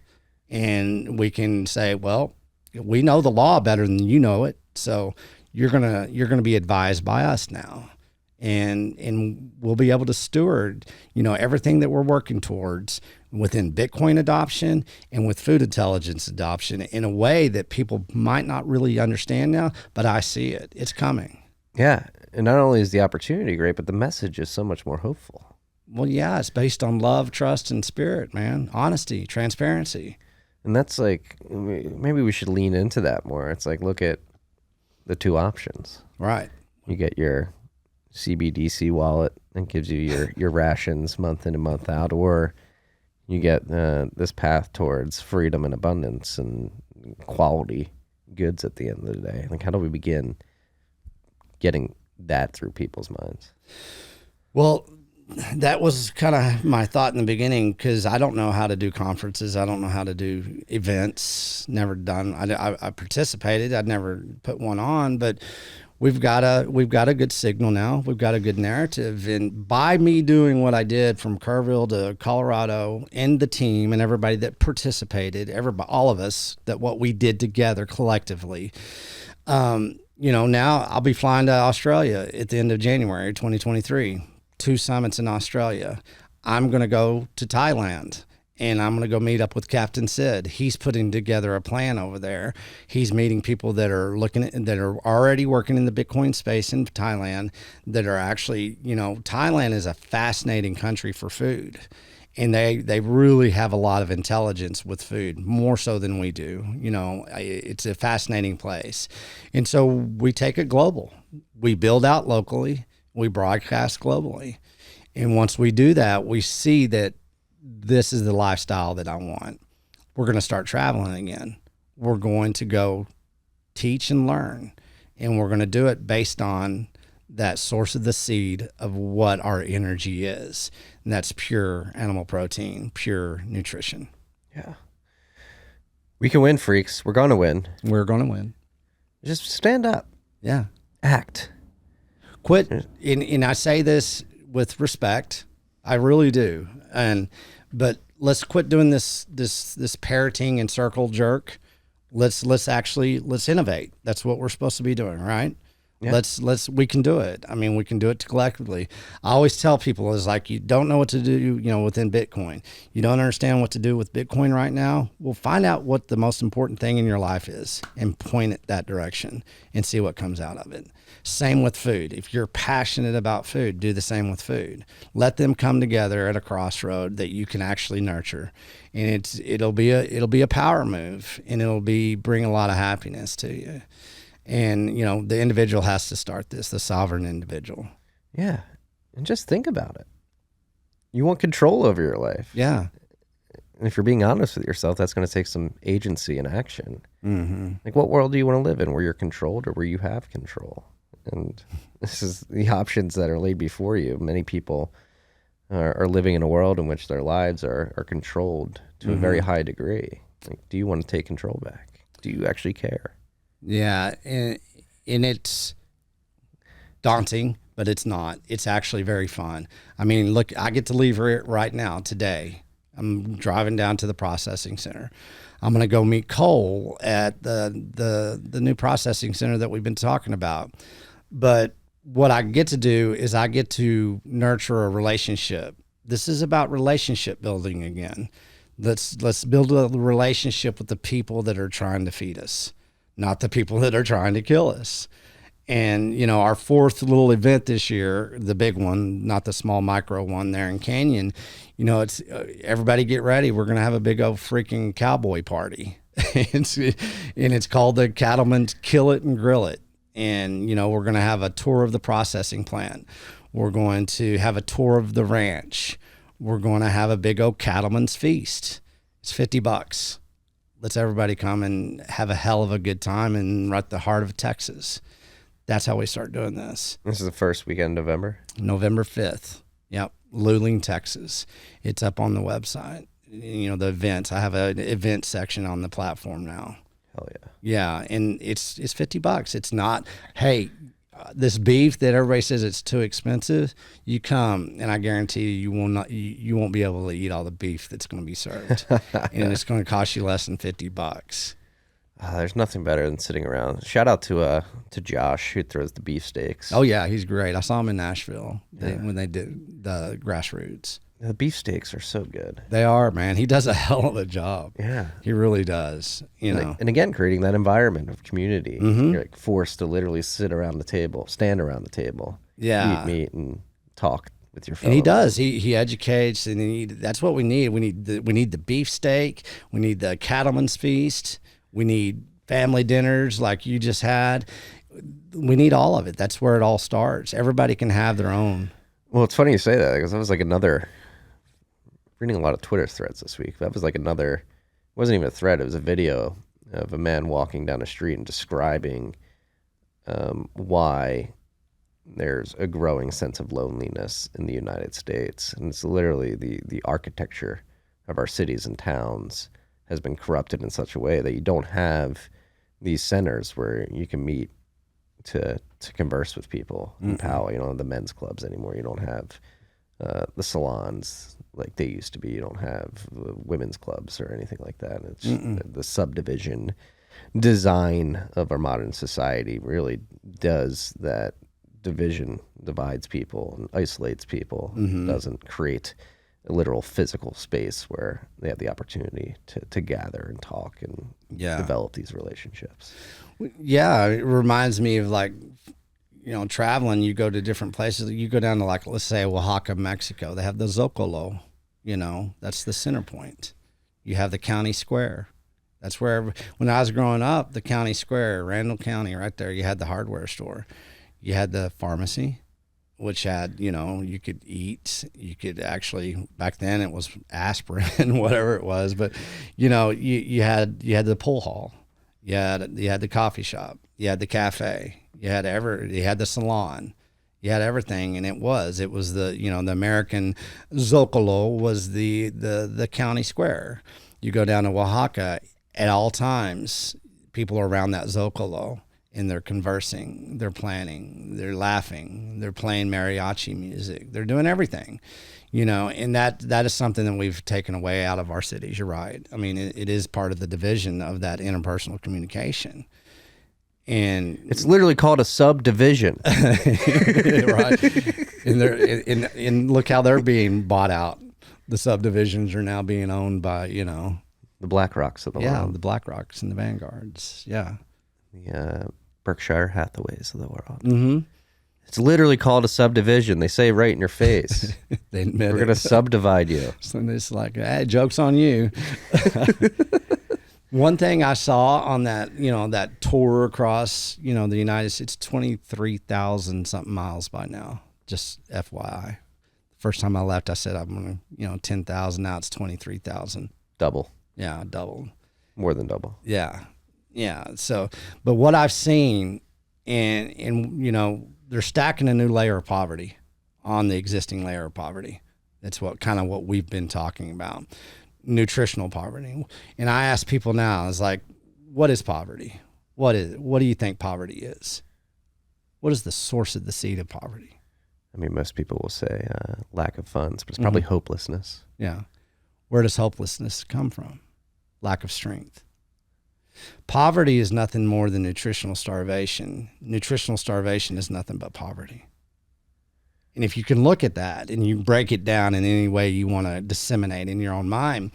Speaker 7: and we can say, well, we know the law better than you know it, so you're gonna be advised by us now. And we'll be able to steward, you know, everything that we're working towards within Bitcoin adoption and with food intelligence adoption in a way that people might not really understand now, but I see it. It's coming.
Speaker 1: Yeah. And not only is the opportunity great, but the message is so much more hopeful.
Speaker 7: Well, yeah, it's based on love, trust, and spirit, man. Honesty, transparency.
Speaker 1: And that's like, maybe we should lean into that more. It's like, look at the two options.
Speaker 7: Right.
Speaker 1: You get your CBDC wallet that gives you your rations month in and month out, or you get this path towards freedom and abundance and quality goods at the end of the day. Like, how do we begin getting that through people's minds?
Speaker 7: Well, that was kind of my thought in the beginning, because I don't know how to do conferences. I don't know how to do events. Never done. I participated. I'd never put one on, but we've got a good signal now. We've got a good narrative. And by me doing what I did from Kerrville to Colorado, and the team and everybody that participated, all of us, that what we did together collectively, now I'll be flying to Australia at the end of January 2023, 2 summits in Australia. I'm going to go to Thailand, and I'm going to go meet up with Captain Sid. He's putting together a plan over there. He's meeting people that are that are already working in the Bitcoin space in Thailand, that are actually, Thailand is a fascinating country for food. And they really have a lot of intelligence with food, more so than we do. It's a fascinating place. And so we take it global. We build out locally. We broadcast globally. And once we do that, we see that this is the lifestyle that I want. We're going to start traveling again. We're going to go teach and learn. And we're going to do it based on that source of the seed of what our energy is. And that's pure animal protein, pure nutrition.
Speaker 1: Yeah. We can win, freaks. We're going to win.
Speaker 7: We're going to win.
Speaker 1: Just stand up.
Speaker 7: Yeah.
Speaker 1: Act.
Speaker 7: Quit. And I say this with respect. I really do. But let's quit doing this parroting and circle jerk. Let's innovate. That's what we're supposed to be doing, right? Yeah. We can do it. I mean, we can do it collectively. I always tell people is like, you don't know what to do, within Bitcoin. You don't understand what to do with Bitcoin right now. Well, find out what the most important thing in your life is and point it that direction and see what comes out of it. Same with food. If you're passionate about food, do the same with food. Let them come together at a crossroad that you can actually nurture. And it'll be a power move, and it'll bring a lot of happiness to you. And, the individual has to start this, the sovereign individual.
Speaker 1: Yeah. And just think about it. You want control over your life.
Speaker 7: Yeah.
Speaker 1: And if you're being honest with yourself, that's going to take some agency and action.
Speaker 7: Mm-hmm.
Speaker 1: Like, what world do you want to live in, where you're controlled or where you have control? And this is the options that are laid before you. Many people are living in a world in which their lives are controlled to a very high degree. Like, do you want to take control back? Do you actually care?
Speaker 7: Yeah, and it's daunting, but it's not. It's actually very fun. I mean, look, I get to leave right now today. I'm driving down to the processing center. I'm going to go meet Cole at the new processing center that we've been talking about. But what I get to do is I get to nurture a relationship. This is about relationship building again. Let's build a relationship with the people that are trying to feed us, not the people that are trying to kill us. And, our 4th little event this year, the big one, not the small micro one there in Canyon, it's everybody get ready. We're going to have a big old freaking cowboy party. It's called the Cattleman Kill It and Grill It. And, we're going to have a tour of the processing plant. We're going to have a tour of the ranch. We're going to have a big old Cattleman's feast. It's $50. Let's everybody come and have a hell of a good time and right at the heart of Texas. That's how we start doing this.
Speaker 1: This is the first weekend of November?
Speaker 7: November 5th. Yep. Luling, Texas. It's up on the website. The events. I have an event section on the platform now.
Speaker 1: Hell yeah.
Speaker 7: Yeah. And it's $50. It's not, hey, this beef that everybody says it's too expensive, you come and I guarantee you you won't be able to eat all the beef that's going to be served. And it's going to cost you less than $50.
Speaker 1: There's nothing better than sitting around. Shout out to Josh, who throws the beefsteaks.
Speaker 7: Oh yeah, he's great. I saw him in Nashville when they did the grassroots.
Speaker 1: The beefsteaks are so good.
Speaker 7: They are, man. He does a hell of a job.
Speaker 1: Yeah,
Speaker 7: he really does.
Speaker 1: And again, creating that environment of community.
Speaker 7: Mm-hmm.
Speaker 1: You're like forced to literally stand around the table,
Speaker 7: eat
Speaker 1: meat, and talk with your.
Speaker 7: And he does. He educates, and that's what we need. We need the beefsteak. We need the Cattleman's feast. We need family dinners like you just had. We need all of it. That's where it all starts. Everybody can have their own.
Speaker 1: Well, it's funny you say that because that was like reading a lot of Twitter threads this week. That was like it wasn't even a thread. It was a video of a man walking down a street and describing why there's a growing sense of loneliness in the United States. And it's literally the architecture of our cities and towns has been corrupted in such a way that you don't have these centers where you can meet to to converse with people in Powell. You don't have the men's clubs anymore. You don't have the salons like they used to be. You don't have women's clubs or anything like that. It's the subdivision design of our modern society really does that. Division divides people and isolates people. Doesn't create a literal physical space where they have the opportunity to gather and talk and develop these relationships.
Speaker 7: Yeah, it reminds me of like, traveling. You go to different places. You go down to like, let's say Oaxaca, Mexico. They have the Zocalo. That's the center point. You have the county square. That's where, when I was growing up, the county square, Randall County, right there, you had the hardware store. You had the pharmacy, which had, you could eat. You could actually, back then it was aspirin, whatever it was. But, you had the pool hall. You had the coffee shop. You had the cafe. You had the salon. You had everything. And it was the, the American Zocalo was the county square. You go down to Oaxaca, at all times, people are around that Zocalo. And they're conversing, they're planning, they're laughing, they're playing mariachi music, they're doing everything, and that is something that we've taken away out of our cities. You're right. I mean, it is part of the division of that interpersonal communication. And
Speaker 1: it's literally called a subdivision.
Speaker 7: Right. And look how they're being bought out. The subdivisions are now being owned by, the
Speaker 1: BlackRocks of the world.
Speaker 7: Yeah, the BlackRocks and the Vanguards. Yeah.
Speaker 1: The Berkshire Hathaways of the world.
Speaker 7: Mm-hmm.
Speaker 1: It's literally called a subdivision. They say right in your face.
Speaker 7: They admit
Speaker 1: we're going to subdivide you.
Speaker 7: So it's like, hey, joke's on you. One thing I saw on that, that tour across, the United States, 23,000 something miles by now. Just FYI. First time I left, I said I'm going to, 10,000. Now it's 23,000.
Speaker 1: Double.
Speaker 7: Yeah, double.
Speaker 1: More than double.
Speaker 7: Yeah. Yeah. So, but what I've seen, and they're stacking a new layer of poverty on the existing layer of poverty. That's what we've been talking about, nutritional poverty. And I ask people now, it's like, what is poverty? What do you think poverty is? What is the source of the seed of poverty?
Speaker 1: I mean, most people will say lack of funds, but it's probably hopelessness.
Speaker 7: Yeah. Where does hopelessness come from? Lack of strength. Poverty is nothing more than nutritional starvation. Nutritional starvation is nothing but poverty. And if you can look at that and you break it down in any way you want to disseminate in your own mind,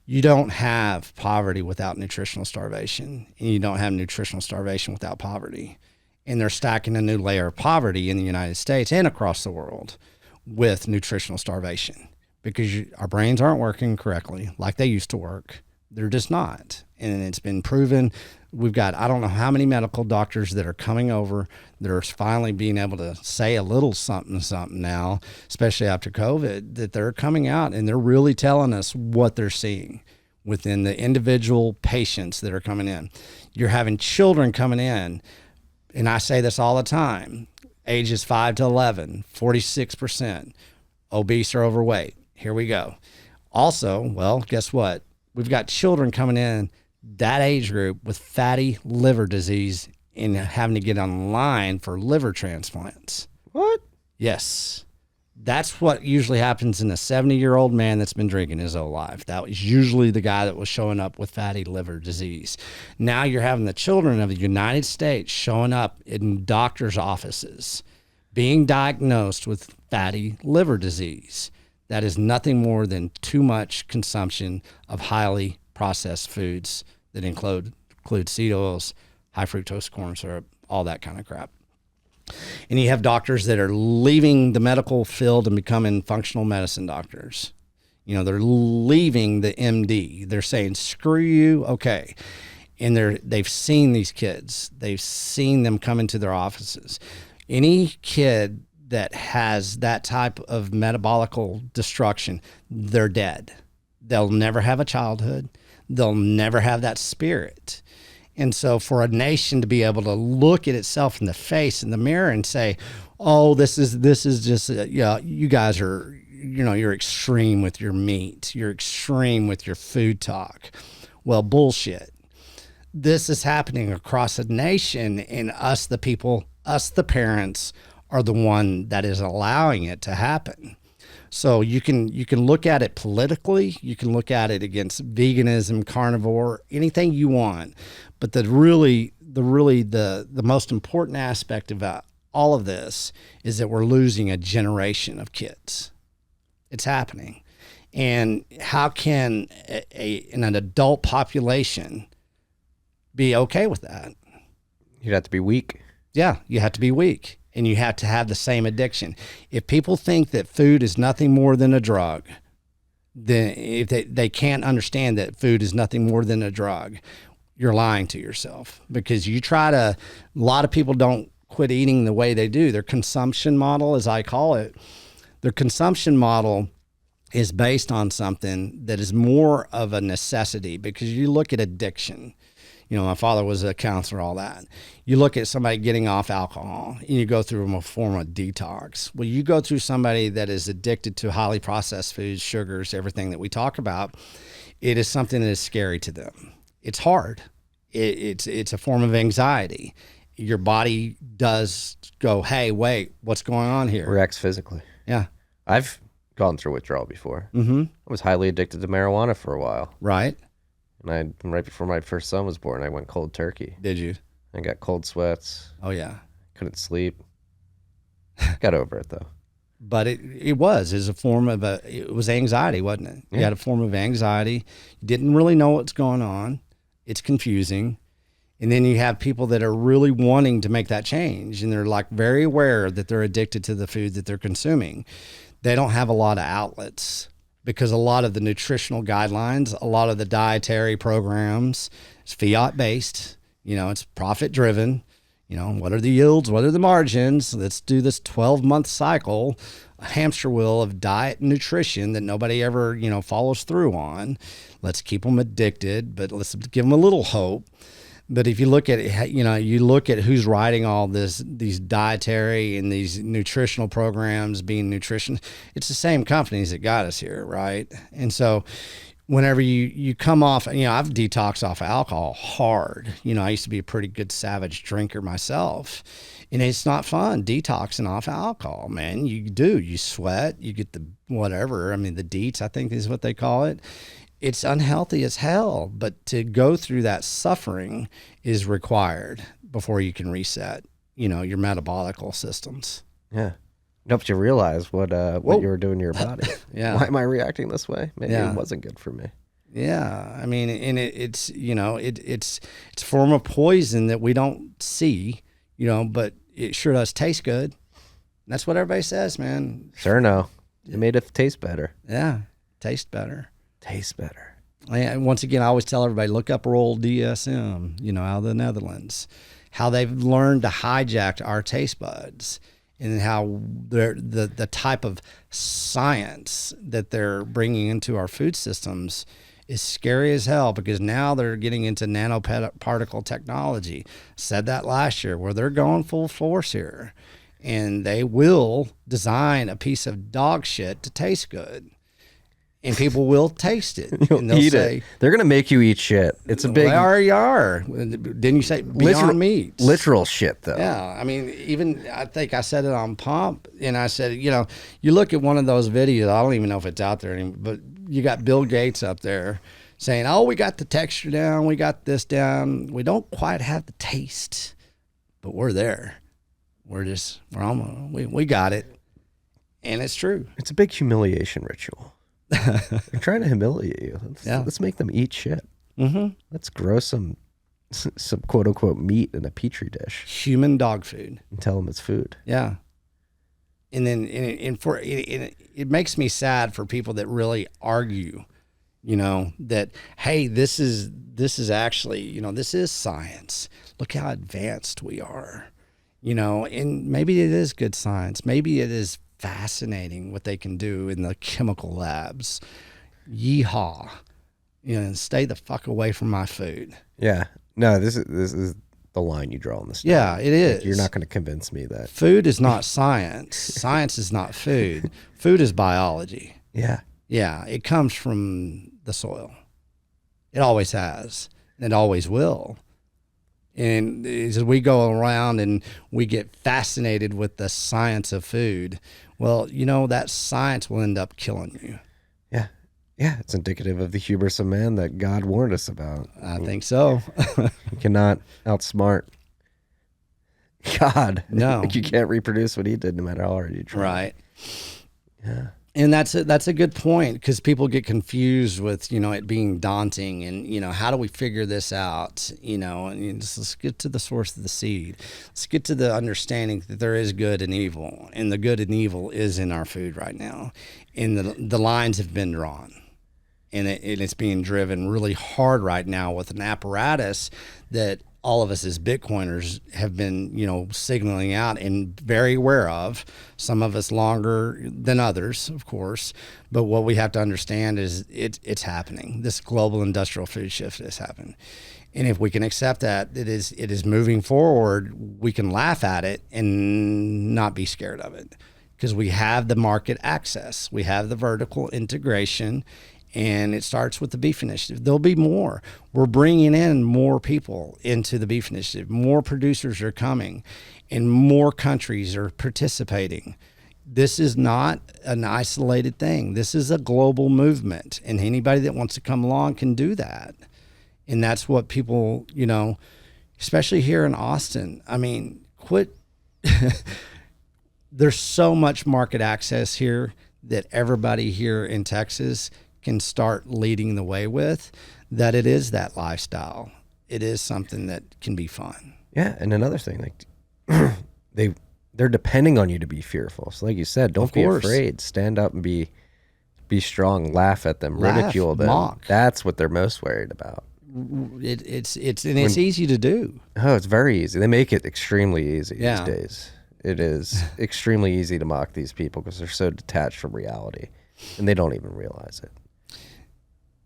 Speaker 7: you don't have poverty without nutritional starvation, and you don't have nutritional starvation without poverty. And they're stacking a new layer of poverty in the United States and across the world with nutritional starvation because our brains aren't working correctly like they used to work. They're just not. And it's been proven. We've got, I don't know how many medical doctors that are coming over that are finally being able to say a little something now, especially after COVID, that they're coming out and they're really telling us what they're seeing within the individual patients that are coming in. You're having children coming in, and I say this all the time, ages 5 to 11, 46% obese or overweight. Here we go. Also, well, guess what? We've got children coming in that age group with fatty liver disease and having to get online for liver transplants.
Speaker 1: What?
Speaker 7: Yes. That's what usually happens in a 70-year-old man that's been drinking his whole life. That was usually the guy that was showing up with fatty liver disease. Now you're having the children of the United States showing up in doctors' offices, being diagnosed with fatty liver disease. That is nothing more than too much consumption of highly processed foods that include seed oils, high fructose corn syrup, all that kind of crap. And you have doctors that are leaving the medical field and becoming functional medicine doctors. They're leaving the MD. They're saying, screw you, okay. And they've seen these kids. They've seen them come into their offices. Any kid that has that type of metabolical destruction, they're dead. They'll never have a childhood. They'll never have that spirit. And so for a nation to be able to look at itself in the face in the mirror and say, oh, this is just, you guys are, you're extreme with your meat. You're extreme with your food talk. Well, bullshit. This is happening across a nation, and us, the people Us, the parents, are the one that is allowing it to happen. So you can look at it politically, you can look at it against veganism, carnivore, anything you want. But the most important aspect of all of this is that we're losing a generation of kids. It's happening. And how can an adult population be okay with that?
Speaker 1: You'd have to be weak.
Speaker 7: Yeah, you have to be weak. And you have to have the same addiction. If people think that food is nothing more than a drug, then if they can't understand that food is nothing more than a drug, you're lying to yourself. Because a lot of people don't quit eating the way they do. Their consumption model, as I call it, their consumption model is based on something that is more of a necessity. Because you look at addiction. You know, my father was a counselor, all that. You look at somebody getting off alcohol and you go through a form of detox. Well, you go through somebody that is addicted to highly processed foods, sugars, everything that we talk about. It is something that is scary to them. It's hard. It's a form of anxiety. Your body does go, hey, wait, what's going on here?
Speaker 1: Reacts physically.
Speaker 7: Yeah.
Speaker 1: I've gone through withdrawal before.
Speaker 7: Mm-hmm.
Speaker 1: I was highly addicted to marijuana for a while.
Speaker 7: Right.
Speaker 1: And right before my first son was born, I went cold turkey.
Speaker 7: Did you?
Speaker 1: I got cold sweats.
Speaker 7: Oh, yeah.
Speaker 1: Couldn't sleep. Got over it, though.
Speaker 7: But it was a form of it was anxiety, wasn't it?
Speaker 1: Yeah.
Speaker 7: You had a form of anxiety. You didn't really know what's going on. It's confusing. And then you have people that are really wanting to make that change. And they're like very aware that they're addicted to the food that they're consuming. They don't have a lot of outlets because a lot of the nutritional guidelines, a lot of the dietary programs, it's fiat based, it's profit driven. What are the yields? What are the margins? Let's do this 12-month cycle, a hamster wheel of diet and nutrition that nobody ever, follows through on. Let's keep them addicted, but let's give them a little hope. But if you look at it, you look at who's writing all these dietary and these nutritional programs, being nutrition, it's the same companies that got us here, right? And so whenever you come off, I've detoxed off alcohol hard. I used to be a pretty good savage drinker myself. And it's not fun detoxing off alcohol, man. You sweat, you get the whatever. The deets, I think is what they call it. It's unhealthy as hell, but to go through that suffering is required before you can reset, your metabolical systems.
Speaker 1: Yeah. Helps you realize what you were doing to your body.
Speaker 7: Yeah.
Speaker 1: Why am I reacting this way? Maybe it wasn't good for me.
Speaker 7: Yeah. And it's a form of poison that we don't see, but it sure does taste good. That's what everybody says, man.
Speaker 1: Sure, no. It made it taste better.
Speaker 7: Yeah. Taste better.
Speaker 1: Tastes better.
Speaker 7: And once again, I always tell everybody, look up Royal DSM, out of the Netherlands, how they've learned to hijack our taste buds and how the type of science that they're bringing into our food systems is scary as hell, because now they're getting into nanoparticle technology. Said that last year, where they're going full force here, and they will design a piece of dog shit to taste good. And people will taste it. And they'll
Speaker 1: eat
Speaker 7: say,
Speaker 1: it. They're going to make you eat shit. It's a big...
Speaker 7: They already are. Didn't you say Beyond Meats?
Speaker 1: Literal shit, though.
Speaker 7: Yeah. Even, I think I said it on Pomp, and I said, you look at one of those videos, I don't even know if it's out there anymore, but you got Bill Gates up there saying, oh, we got the texture down, we got this down. We don't quite have the taste, but we're there. We're almost, we got it. And it's true.
Speaker 1: It's a big humiliation ritual. They're trying to humiliate you. Let's make them eat shit.
Speaker 7: Mm-hmm.
Speaker 1: Let's grow some quote unquote meat in a petri dish.
Speaker 7: Human dog food.
Speaker 1: And tell them it's food.
Speaker 7: Yeah. And then it makes me sad for people that really argue, that, hey, this is actually, this is science. Look how advanced we are, and maybe it is good science. Maybe it is fascinating what they can do in the chemical labs. Yeehaw. Stay the fuck away from my food.
Speaker 1: Yeah. No, this is the line you draw on the story.
Speaker 7: Yeah, it is.
Speaker 1: You're not going to convince me that
Speaker 7: food is not science. Science is not food. Food is biology.
Speaker 1: Yeah.
Speaker 7: Yeah, it comes from the soil. It always has, and it always will. And as we go around and we get fascinated with the science of food, well, that science will end up killing you.
Speaker 1: Yeah. Yeah. It's indicative of the hubris of man that God warned us about.
Speaker 7: I think so.
Speaker 1: You cannot outsmart God.
Speaker 7: No.
Speaker 1: You can't reproduce what he did no matter how hard you try.
Speaker 7: Right.
Speaker 1: Yeah.
Speaker 7: And that's a good point, because people get confused with, it being daunting and, how do we figure this out? And let's get to the source of the seed. Let's get to the understanding that there is good and evil, and the good and evil is in our food right now. And the lines have been drawn, and it's being driven really hard right now with an apparatus that all of us as Bitcoiners have been, signaling out and very aware of. Some of us longer than others, of course. But what we have to understand is it's happening. This global industrial food shift has happened. And if we can accept that it is moving forward, we can laugh at it and not be scared of it, because we have the market access. We have the vertical integration. And it starts with the beef initiative. There'll be more. We're bringing in more people into the beef initiative. More producers are coming, and more countries are participating. This is not an isolated thing. This is a global movement, and anybody that wants to come along can do that. And that's what people, especially here in Austin. I mean, quit. There's so much market access here that everybody here in Texas can start leading the way with, that it is that lifestyle. It is something that can be fun.
Speaker 1: Yeah. And another thing, like they're depending on you to be fearful. So like you said, don't be afraid. Stand up and be strong, laugh at them, ridicule them.
Speaker 7: Mock.
Speaker 1: That's what they're most worried about.
Speaker 7: It's easy to do.
Speaker 1: Oh, it's very easy. They make it extremely easy
Speaker 7: Yeah.
Speaker 1: these days. It is extremely easy to mock these people because they're so detached from reality, and they don't even realize it.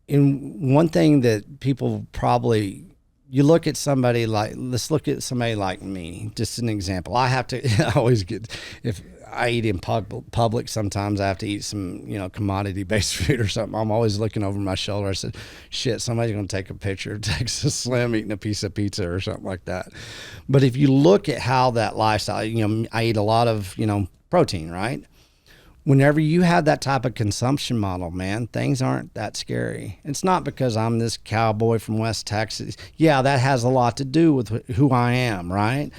Speaker 7: And one thing that people probably, let's look at somebody like me, just an example. I have to, I always get, if I eat in public, sometimes I have to eat some, commodity-based food or something. I'm always looking over my shoulder. I said, shit, somebody's going to take a picture of Texas Slim eating a piece of pizza or something like that. But if you look at how that lifestyle, I eat a lot of, protein, right? Whenever you have that type of consumption model, man, things aren't that scary. It's not because I'm this cowboy from West Texas. Yeah, that has a lot to do with who I am, right?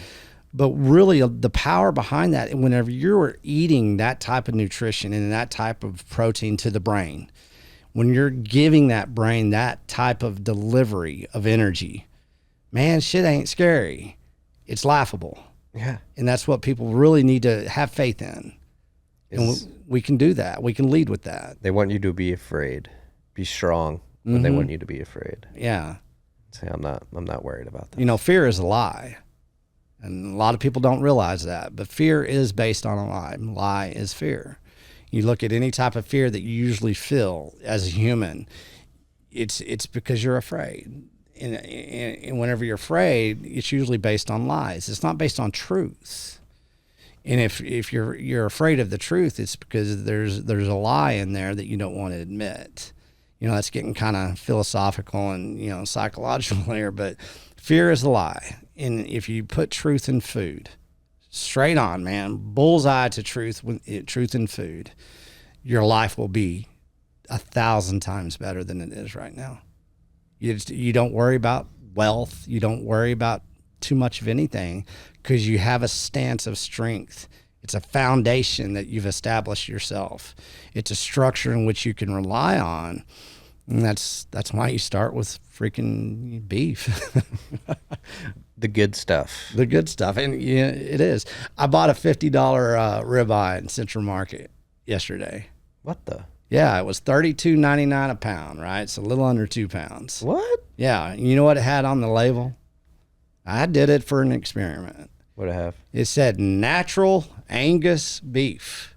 Speaker 7: But really, the power behind that, whenever you're eating that type of nutrition and that type of protein to the brain, when you're giving that brain that type of delivery of energy, man, shit ain't scary. It's laughable.
Speaker 1: Yeah.
Speaker 7: And that's what people really need to have faith in. And we can do that. We can lead with that.
Speaker 1: They want you to be afraid, be strong, but they want you to be afraid.
Speaker 7: Yeah.
Speaker 1: Say, I'm not worried about that.
Speaker 7: Fear is a lie. And a lot of people don't realize that. But fear is based on a lie. Lie is fear. You look at any type of fear that you usually feel as a human, it's because you're afraid. And whenever you're afraid, it's usually based on lies. It's not based on truth. And if you're afraid of the truth, it's because there's a lie in there that you don't want to admit. That's getting kind of philosophical and psychological here, but fear is a lie. And if you put truth in food, straight on, man, bullseye to truth in food, your life will be 1,000 times better than it is right now. You don't worry about wealth. You don't worry about too much of anything, because you have a stance of strength. It's a foundation that you've established yourself. It's a structure in which you can rely on. And that's why you start with freaking beef.
Speaker 1: The good stuff.
Speaker 7: The good stuff. And yeah, it is. I bought a $50 ribeye in Central Market yesterday.
Speaker 1: What the?
Speaker 7: Yeah, it was $32.99 a pound, right? It's a little under 2 pounds.
Speaker 1: What?
Speaker 7: Yeah. You know what it had on the label? I did it for an experiment.
Speaker 1: What'd it have?
Speaker 7: It said natural Angus beef.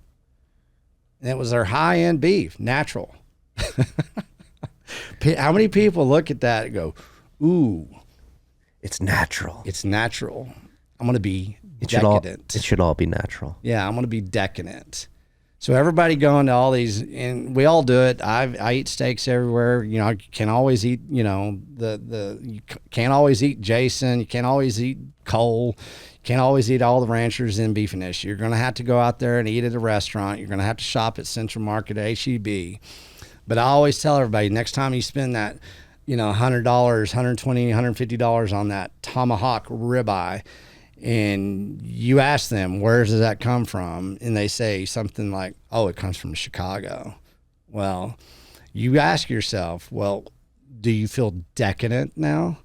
Speaker 7: And it was their high-end beef, natural. How many people look at that and go, ooh.
Speaker 1: It's natural.
Speaker 7: It's natural. I'm going to be
Speaker 1: It
Speaker 7: decadent.
Speaker 1: should all be natural.
Speaker 7: Yeah, I'm going to be decadent. So everybody going to all these, and we all do it. I eat steaks everywhere. You know, I can always eat, you know, you can't always eat Jason. You can't always eat Cole. You can't always eat all the ranchers in Beefinish. You're going to have to go out there and eat at a restaurant. You're going to have to shop at Central Market, HEB. But I always tell everybody, next time you spend that, you know, $100, $120, $150 on that tomahawk ribeye, and you ask them, where does that come from? And they say something like, oh, it comes from Chicago. Well, you ask yourself, well, do you feel decadent now?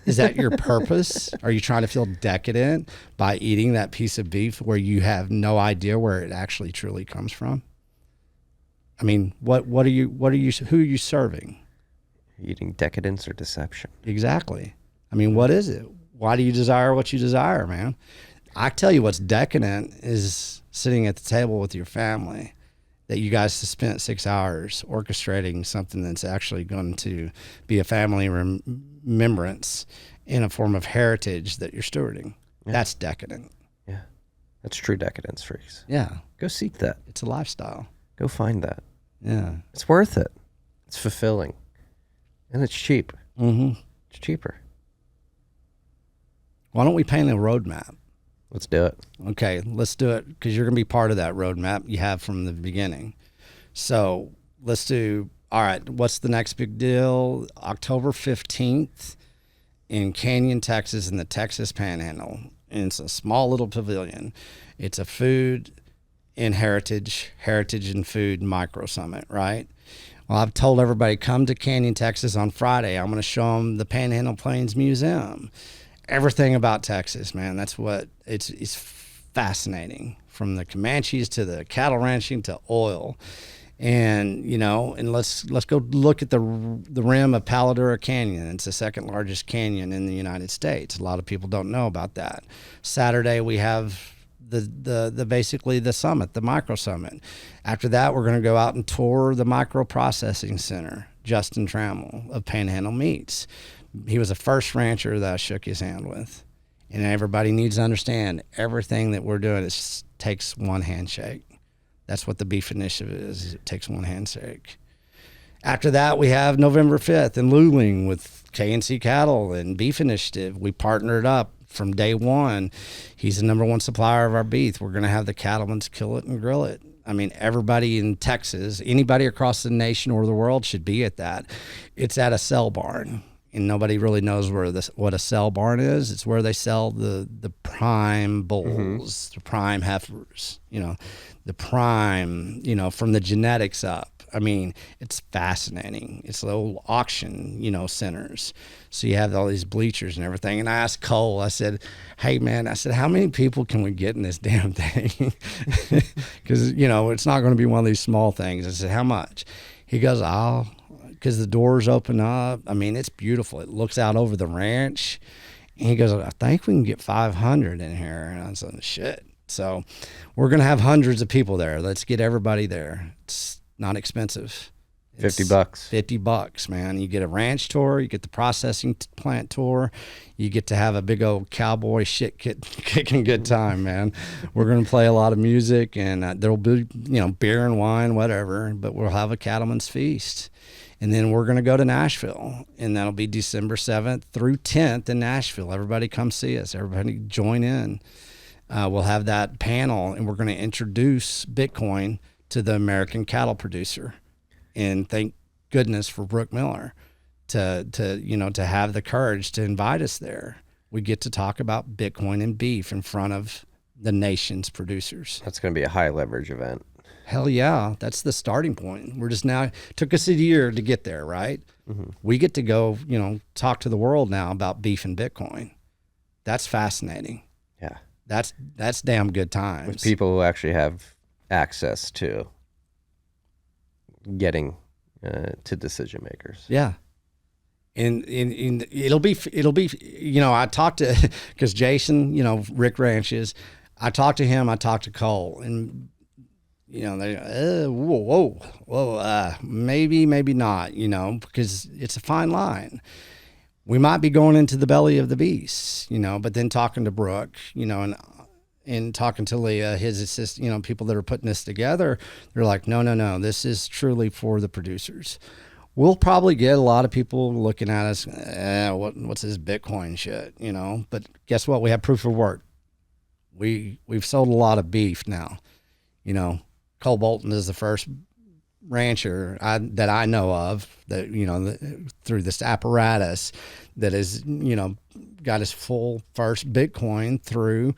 Speaker 7: Is that your purpose? Are you trying to feel decadent by eating that piece of beef where you have no idea where it actually truly comes from? I mean, who are you serving?
Speaker 1: Eating decadence or deception.
Speaker 7: Exactly. I mean, what is it? Why do you desire what you desire, man? I tell you what's decadent is sitting at the table with your family, that you guys spent 6 hours orchestrating something that's actually going to be a family remembrance in a form of heritage that you're stewarding. Yeah. That's decadent.
Speaker 1: Yeah. That's true decadence, freaks.
Speaker 7: Yeah.
Speaker 1: Go seek that.
Speaker 7: It's a lifestyle.
Speaker 1: Go find that.
Speaker 7: Yeah.
Speaker 1: It's worth it. It's fulfilling. And it's cheap.
Speaker 7: Mm-hmm.
Speaker 1: It's cheaper.
Speaker 7: Why don't we paint a roadmap?
Speaker 1: Let's do it.
Speaker 7: Okay, let's do it, because you're going to be part of that roadmap you have from the beginning. So let's do, all right, what's the next big deal? October 15th in Canyon, Texas, in the Texas Panhandle. And it's a small little pavilion. It's a food and heritage and food micro summit, right? Well, I've told everybody, come to Canyon, Texas on Friday. I'm going to show them the Panhandle Plains Museum. Everything about Texas, man. That's what it's fascinating, from the Comanches to the cattle ranching to oil. And, you know, and let's go look at the rim of Paladura Canyon. It's the second largest canyon in the United States. A lot of people don't know about that. Saturday we have the basically the summit, the micro summit. After that, we're going to go out and tour the micro processing center, Justin Trammell of Panhandle Meats. He was the first rancher that I shook his hand with. And everybody needs to understand, everything that we're doing takes one handshake. That's what the beef initiative is. It takes one handshake. After that, we have November 5th in Luling with K&C Cattle and Beef Initiative. We partnered up from day one. He's the #1 supplier of our beef. We're going to have the Cattleman's kill it and grill it. I mean, everybody in Texas, anybody across the nation or the world should be at that. It's at a sell barn. And nobody really knows what a sell barn is. It's where they sell the prime bulls, the prime heifers, you know, the prime, you know, from the genetics up. I mean, it's fascinating. It's little auction, you know, centers. So you have all these bleachers and everything. And I asked Cole, I said, hey, man, how many people can we get in this damn thing? Because, you know, it's not going to be one of these small things. I said, how much? He goes, because the doors open up. I mean, it's beautiful. It looks out over the ranch. And he goes, I think we can get 500 in here. And I was like, shit. So we're going to have hundreds of people there. Let's get everybody there. It's not expensive. It's
Speaker 1: $50.
Speaker 7: $50, man. You get a ranch tour. You get the processing plant tour. You get to have a big old cowboy shit kicking good time, man. We're going to play a lot of music, and there'll be, you know, beer and wine, whatever. But we'll have a cattleman's feast. And then we're going to go to Nashville, and that'll be December 7th through 10th in Nashville. Everybody come see us. Everybody join in. We'll have that panel, and we're going to introduce Bitcoin to the American cattle producer. And thank goodness for Brooke Miller to have the courage to invite us there. We get to talk about Bitcoin and beef in front of the nation's producers.
Speaker 1: That's going to be a high leverage event.
Speaker 7: Hell yeah, that's the starting point. We're just now, took us a year to get there, right?
Speaker 1: Mm-hmm.
Speaker 7: We get to go, you know, talk to the world now about beef and Bitcoin. That's fascinating.
Speaker 1: Yeah.
Speaker 7: That's damn good times.
Speaker 1: With people who actually have access to getting to decision makers.
Speaker 7: Yeah. And it'll be, you know, I talked to, because Jason, you know, Rick Ranches, I talked to him, I talked to Cole, and, you know, they maybe not, you know, because it's a fine line. We might be going into the belly of the beast, you know, but then talking to Brooke, you know, and talking to Leah, his assistant, you know, people that are putting this together, they're like, no, this is truly for the producers. We'll probably get a lot of people looking at us, what's this Bitcoin shit, you know? But guess what? We have proof of work. We've sold a lot of beef now. You know, Cole Bolton is the first rancher that I know of that, you know, through this apparatus that is, you know, got his full first Bitcoin through,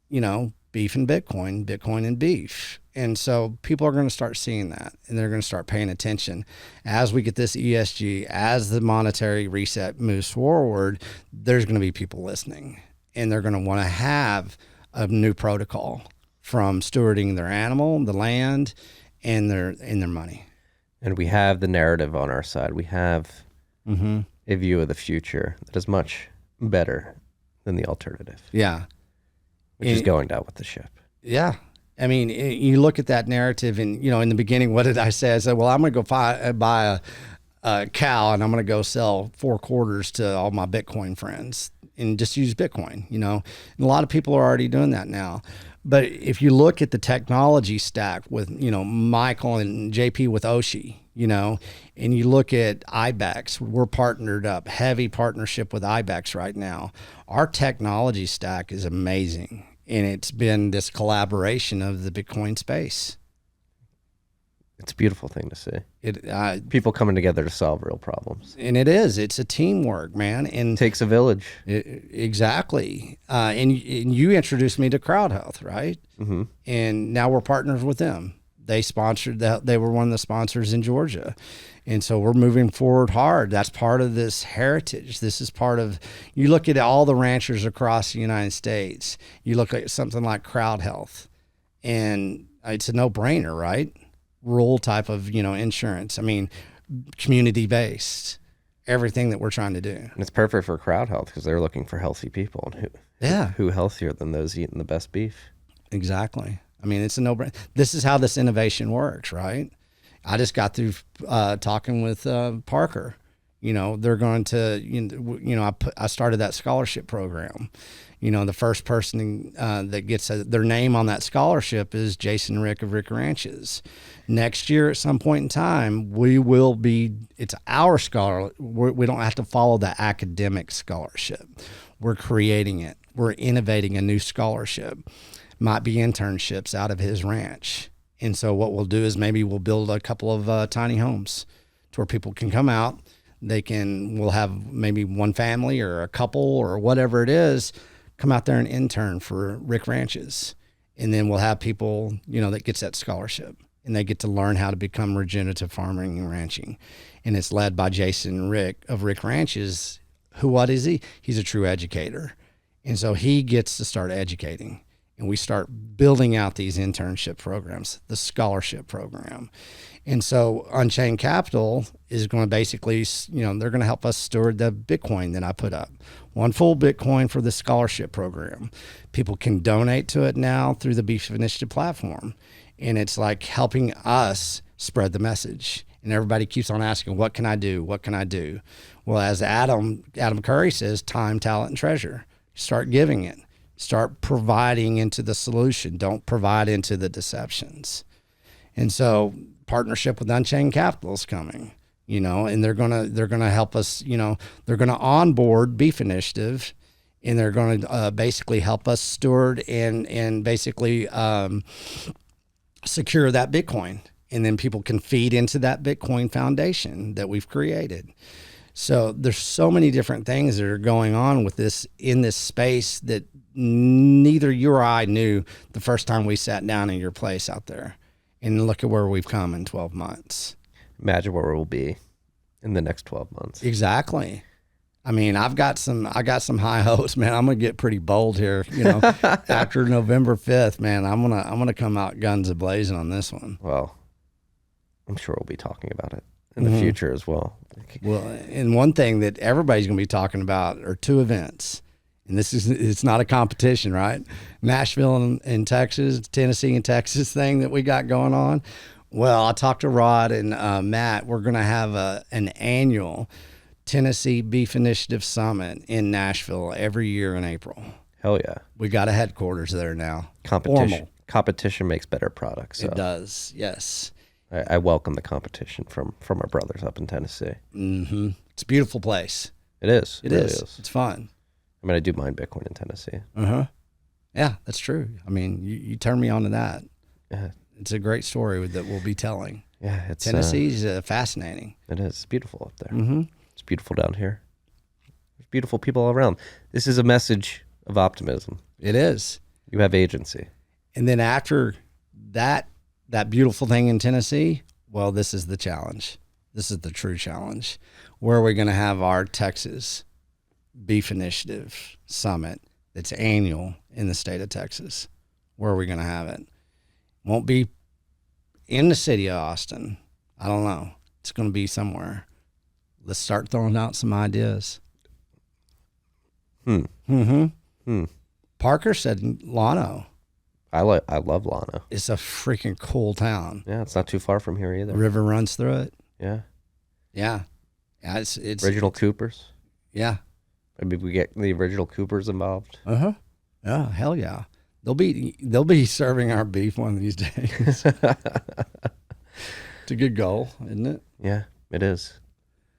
Speaker 7: you know, beef and Bitcoin and beef. And so people are going to start seeing that, and they're going to start paying attention as we get this ESG, as the monetary reset moves forward. There's going to be people listening, and they're going to want to have a new protocol from stewarding their animal, the land, and their money.
Speaker 1: And we have the narrative on our side. We have a view of the future that is much better than the alternative.
Speaker 7: Yeah.
Speaker 1: Which is going down with the ship.
Speaker 7: Yeah. I mean, you look at that narrative, and, you know, in the beginning, what did I say? I said, well, I'm going to go buy a cow, and I'm going to go sell 4 quarters to all my Bitcoin friends and just use Bitcoin, you know. And a lot of people are already doing that now. But if you look at the technology stack with, you know, Michael and JP with Oshi, you know, and you look at IBEX, we're partnered up, heavy partnership with IBEX right now. Our technology stack is amazing. And it's been this collaboration of the Bitcoin space.
Speaker 1: It's a beautiful thing to see. People coming together to solve real problems.
Speaker 7: And it is. It's a teamwork, man. And
Speaker 1: it takes a village.
Speaker 7: Exactly. And you introduced me to Crowd Health, right? Mm-hmm. And now we're partners with them. They sponsored that. They were one of the sponsors in Georgia. And so we're moving forward hard. That's part of this heritage. This is part of, you look at all the ranchers across the United States, you look at something like Crowd Health, and it's a no-brainer, right? Rural type of, you know, insurance. I mean, community-based, everything that we're trying to do.
Speaker 1: And it's perfect for Crowd Health because they're looking for healthy people. And who healthier than those eating the best beef?
Speaker 7: Exactly. I mean, it's a no-brainer. This is how this innovation works, right? I just got through talking with Parker. You know, they're going to, I started that scholarship program. You know, the first person that gets their name on that scholarship is Jason Rick of Rick Ranches. Next year, at some point in time, it's our scholar. We don't have to follow the academic scholarship. We're creating it. We're innovating a new scholarship. Might be internships out of his ranch. And so what we'll do is maybe we'll build a couple of tiny homes to where people can come out. We'll have maybe one family or a couple or whatever it is, come out there and intern for Rick Ranches. And then we'll have people, you know, that gets that scholarship, and they get to learn how to become regenerative farming and ranching. And it's led by Jason Rick of Rick Ranches. What is he? He's a true educator. And so he gets to start educating. And we start building out these internship programs, the scholarship program. And so Unchained Capital is going to basically, you know, they're going to help us steward the Bitcoin that I put up. 1 full Bitcoin for the scholarship program. People can donate to it now through the Beef Initiative platform. And it's like helping us spread the message. And everybody keeps on asking, what can I do? What can I do? Well, as Adam Curry says, time, talent, and treasure. Start giving it. Start providing into the solution. Don't provide into the deceptions. And so partnership with Unchained Capital is coming, you know, and they're gonna help us, you know, they're gonna onboard Beef Initiative, and they're going to basically help us steward and basically secure that Bitcoin. And then people can feed into that Bitcoin foundation that we've created. So there's so many different things that are going on with this in this space that neither you or I knew the first time we sat down in your place out there. And look at where we've come in 12 months.
Speaker 1: Imagine where we'll be in the next 12 months.
Speaker 7: Exactly. I mean, I got some high hopes, man. I'm going to get pretty bold here, you know. After November 5th, man, I'm going to come out guns a-blazing on this one.
Speaker 1: Well, I'm sure we'll be talking about it in the future as well.
Speaker 7: Well, and one thing that everybody's going to be talking about are 2 events. And it's not a competition, right? Nashville and Texas, Tennessee and Texas thing that we got going on. Well, I talked to Rod and Matt. We're going to have an annual Tennessee Beef Initiative Summit in Nashville every year in April.
Speaker 1: Hell yeah.
Speaker 7: We got a headquarters there now.
Speaker 1: Competition makes better products. So
Speaker 7: It does, yes.
Speaker 1: I welcome the competition from our brothers up in Tennessee.
Speaker 7: Mm-hmm. It's a beautiful place.
Speaker 1: It is.
Speaker 7: It
Speaker 1: really
Speaker 7: is. It's fun.
Speaker 1: I mean, I do mine Bitcoin in Tennessee.
Speaker 7: Uh-huh. Yeah, that's true. I mean, you turned me on to that.
Speaker 1: Yeah.
Speaker 7: It's a great story that we'll be telling.
Speaker 1: Yeah, it's
Speaker 7: Tennessee's fascinating.
Speaker 1: It is. It's beautiful up there.
Speaker 7: Mm-hmm.
Speaker 1: It's beautiful down here. There's beautiful people all around. This is a message of optimism.
Speaker 7: It is.
Speaker 1: You have agency.
Speaker 7: And then after that beautiful thing in Tennessee, well, this is the challenge. This is the true challenge. Where are we going to have our Texas Beef Initiative Summit that's annual in the state of Texas? Where are we going to have it? Won't be in the city of Austin. I don't know. It's going to be somewhere. Let's start throwing out some ideas. Parker said Llano.
Speaker 1: I love Llano.
Speaker 7: It's a freaking cool town.
Speaker 1: Yeah, it's not too far from here either.
Speaker 7: The river runs through it.
Speaker 1: Yeah.
Speaker 7: Yeah. Yeah, it's
Speaker 1: Original Coopers.
Speaker 7: Yeah.
Speaker 1: Maybe we get the original Coopers involved.
Speaker 7: Uh-huh. Yeah, hell yeah. They'll be serving our beef one of these days. It's a good goal, isn't it?
Speaker 1: Yeah, it is.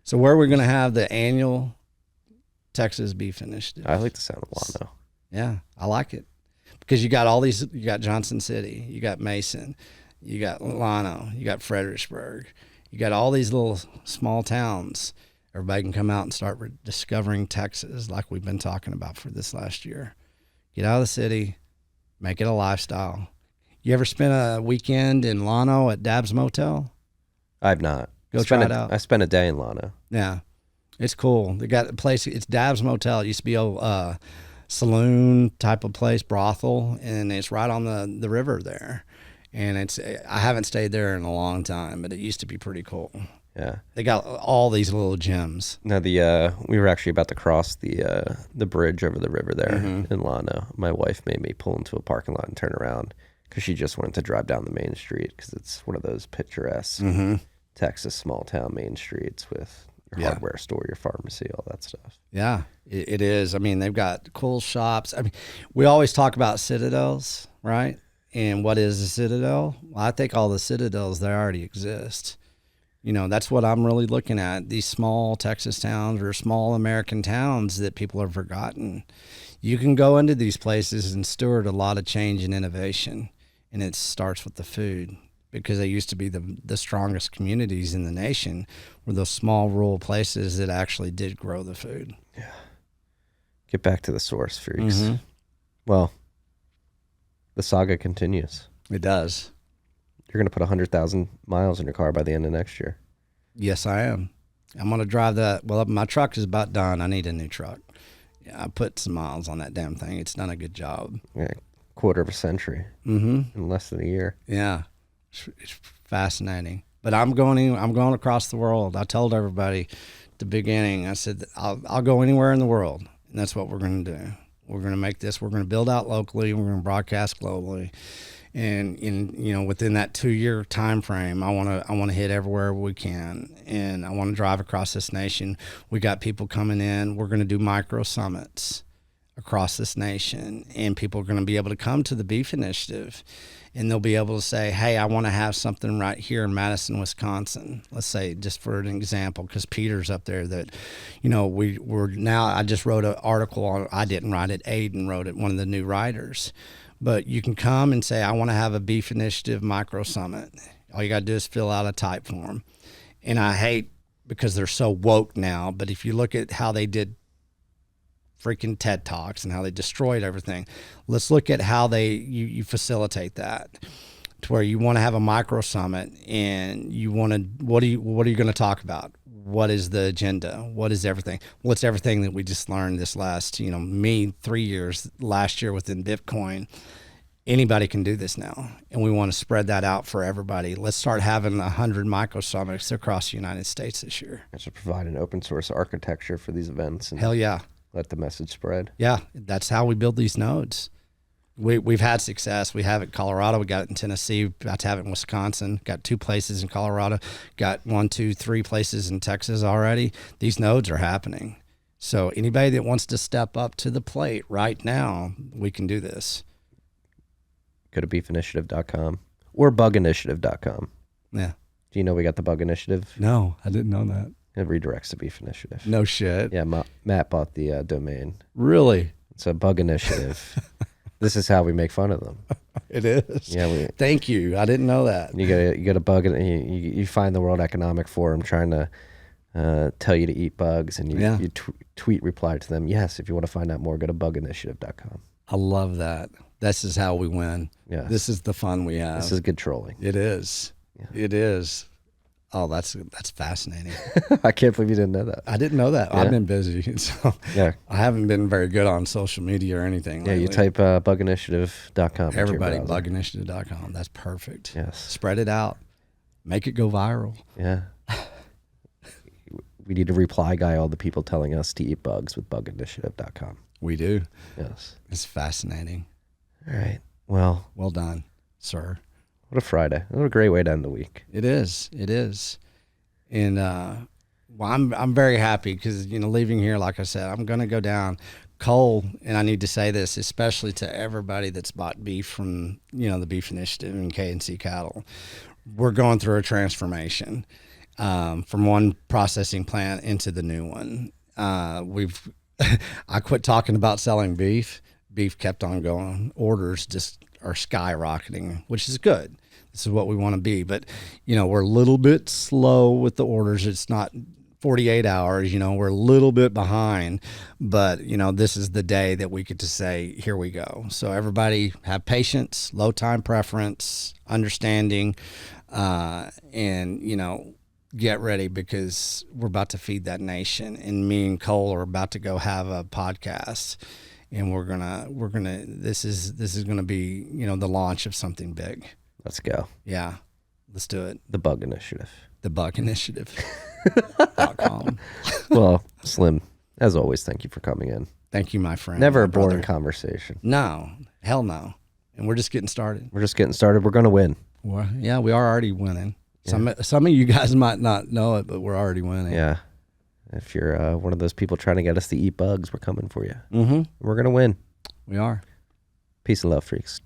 Speaker 7: So where are we going to have the annual Texas Beef Initiative?
Speaker 1: I like the sound of Llano.
Speaker 7: Yeah, I like it. Because you got all these, you got Johnson City, you got Mason, you got Llano, you got Fredericksburg, you got all these little small towns. Everybody can come out and start discovering Texas like we've been talking about for this last year. Get out of the city, make it a lifestyle. You ever spent a weekend in Llano at Dab's Motel?
Speaker 1: I've not.
Speaker 7: Go try it out.
Speaker 1: I spent a day in Llano.
Speaker 7: Yeah, it's cool. They got a place, it's Dab's Motel. It used to be a saloon type of place, brothel, and it's right on the river there. And I haven't stayed there in a long time, but it used to be pretty cool.
Speaker 1: Yeah,
Speaker 7: they got all these little gyms.
Speaker 1: Now we were actually about to cross the bridge over the river there in Llano. My wife made me pull into a parking lot and turn around because she just wanted to drive down the main street because it's one of those picturesque Texas small town main streets with your hardware store, your pharmacy, all that stuff.
Speaker 7: Yeah, it is. I mean, they've got cool shops. I mean, we always talk about citadels, right? And what is a citadel? Well, I think all the citadels there already exist. You know, that's what I'm really looking at. These small Texas towns or small American towns that people have forgotten. You can go into these places and steward a lot of change and innovation. And it starts with the food, because they used to be the strongest communities in the nation were those small rural places that actually did grow the food.
Speaker 1: Yeah. Get back to the source, freaks. Well, the saga continues.
Speaker 7: It does.
Speaker 1: You're going to put 100,000 miles in your car by the end of next year.
Speaker 7: Yes, I am. I'm going to drive that. Well, my truck is about done. I need a new truck. Yeah, I put some miles on that damn thing. It's done a good job.
Speaker 1: Yeah, quarter of a century in less than a year.
Speaker 7: Yeah, it's fascinating. But I'm going across the world. I told everybody at the beginning, I said, I'll go anywhere in the world, and that's what we're going to do. We're going to make this. We're going to build out locally. We're going to broadcast globally. And within that 2-year time frame, I want to hit everywhere we can, and I want to drive across this nation. We got people coming in. We're going to do micro summits across this nation, and people are going to be able to come to the Beef Initiative, and they'll be able to say, "Hey, I want to have something right here in Madison, Wisconsin." Let's say, just for an example, because Peter's up there. That, we're now. I just wrote an article on. I didn't write it. Aiden wrote it. One of the new writers. But you can come and say, I want to have a Beef Initiative micro summit. All you got to do is fill out a type form. And I hate, because they're so woke now, but if you look at how they did freaking TED Talks and how they destroyed everything, let's look at how you facilitate that, to where you want to have a micro summit, and you want to, what are you going to talk about? What is the agenda? What is everything? What's everything that we just learned this last, 3 years, last year within Bitcoin? Anybody can do this now, and we want to spread that out for everybody. Let's start having 100 micro summits across the United States this year.
Speaker 1: I should provide an open source architecture for these events. And
Speaker 7: hell yeah.
Speaker 1: Let the message spread.
Speaker 7: Yeah, that's how we build these nodes. We've had success. We have it in Colorado. We got it in Tennessee. About to have it in Wisconsin. Got 2 places in Colorado. Got 1, 2, 3 places in Texas already. These nodes are happening. So anybody that wants to step up to the plate right now, we can do this.
Speaker 1: Go to beefinitiative.com or buginitiative.com.
Speaker 7: Yeah.
Speaker 1: Do you know we got the Bug Initiative?
Speaker 7: No, I didn't know that.
Speaker 1: It redirects to Beef Initiative.
Speaker 7: No shit.
Speaker 1: Yeah, Matt bought the domain.
Speaker 7: Really?
Speaker 1: It's a Bug Initiative. This is how we make fun of them.
Speaker 7: It is.
Speaker 1: Yeah,
Speaker 7: thank you. I didn't know that.
Speaker 1: You get a bug, and you find the World Economic Forum trying to tell you to eat bugs, and you tweet reply to them. Yes, if you want to find out more, go to buginitiative.com.
Speaker 7: I love that. This is how we win.
Speaker 1: Yeah,
Speaker 7: this is the fun we have.
Speaker 1: This is good trolling.
Speaker 7: It is. Yeah. It is. Oh, that's fascinating.
Speaker 1: I can't believe you didn't know that.
Speaker 7: I didn't know that. Yeah. I've been busy, so
Speaker 1: yeah.
Speaker 7: I haven't been very good on social media or anything.
Speaker 1: Yeah,
Speaker 7: lately.
Speaker 1: You type buginitiative.com.
Speaker 7: Everybody, buginitiative.com. That's perfect.
Speaker 1: Yes.
Speaker 7: Spread it out. Make it go viral.
Speaker 1: Yeah. We need to reply guy all the people telling us to eat bugs with buginitiative.com.
Speaker 7: We do.
Speaker 1: Yes.
Speaker 7: It's fascinating.
Speaker 1: All right. Well
Speaker 7: done, sir.
Speaker 1: What a Friday. What a great way to end the week.
Speaker 7: It is. It is. And I'm very happy because, leaving here, like I said, I'm going to go down Cole, and I need to say this, especially to everybody that's bought beef from, the Beef Initiative and K&C Cattle. We're going through a transformation from one processing plant into the new one. I quit talking about selling beef. Beef kept on going. Orders just are skyrocketing, which is good. This is what we want to be. But, we're a little bit slow with the orders. It's not 48 hours, we're a little bit behind. But, this is the day that we get to say, here we go. So everybody have patience, low time preference, understanding, and, get ready because we're about to feed that nation. And me and Cole are about to go have a podcast. And we're gonna. This is gonna be, the launch of something big.
Speaker 1: Let's go.
Speaker 7: Yeah, let's do it.
Speaker 1: The Bug Initiative.
Speaker 7: The Bug Initiative.com.
Speaker 1: Well, Slim, as always, thank you for coming in.
Speaker 7: Thank you, my friend.
Speaker 1: Never
Speaker 7: my
Speaker 1: a boring
Speaker 7: brother.
Speaker 1: conversation.
Speaker 7: No, hell no. And we're just getting started.
Speaker 1: We're gonna win.
Speaker 7: Well, yeah, we are already winning. Yeah. Some of you guys might not know it, but we're already winning.
Speaker 1: Yeah. If you're one of those people trying to get us to eat bugs, we're coming for you.
Speaker 7: Mm-hmm.
Speaker 1: We're going to win.
Speaker 7: We are.
Speaker 1: Peace and love, freaks.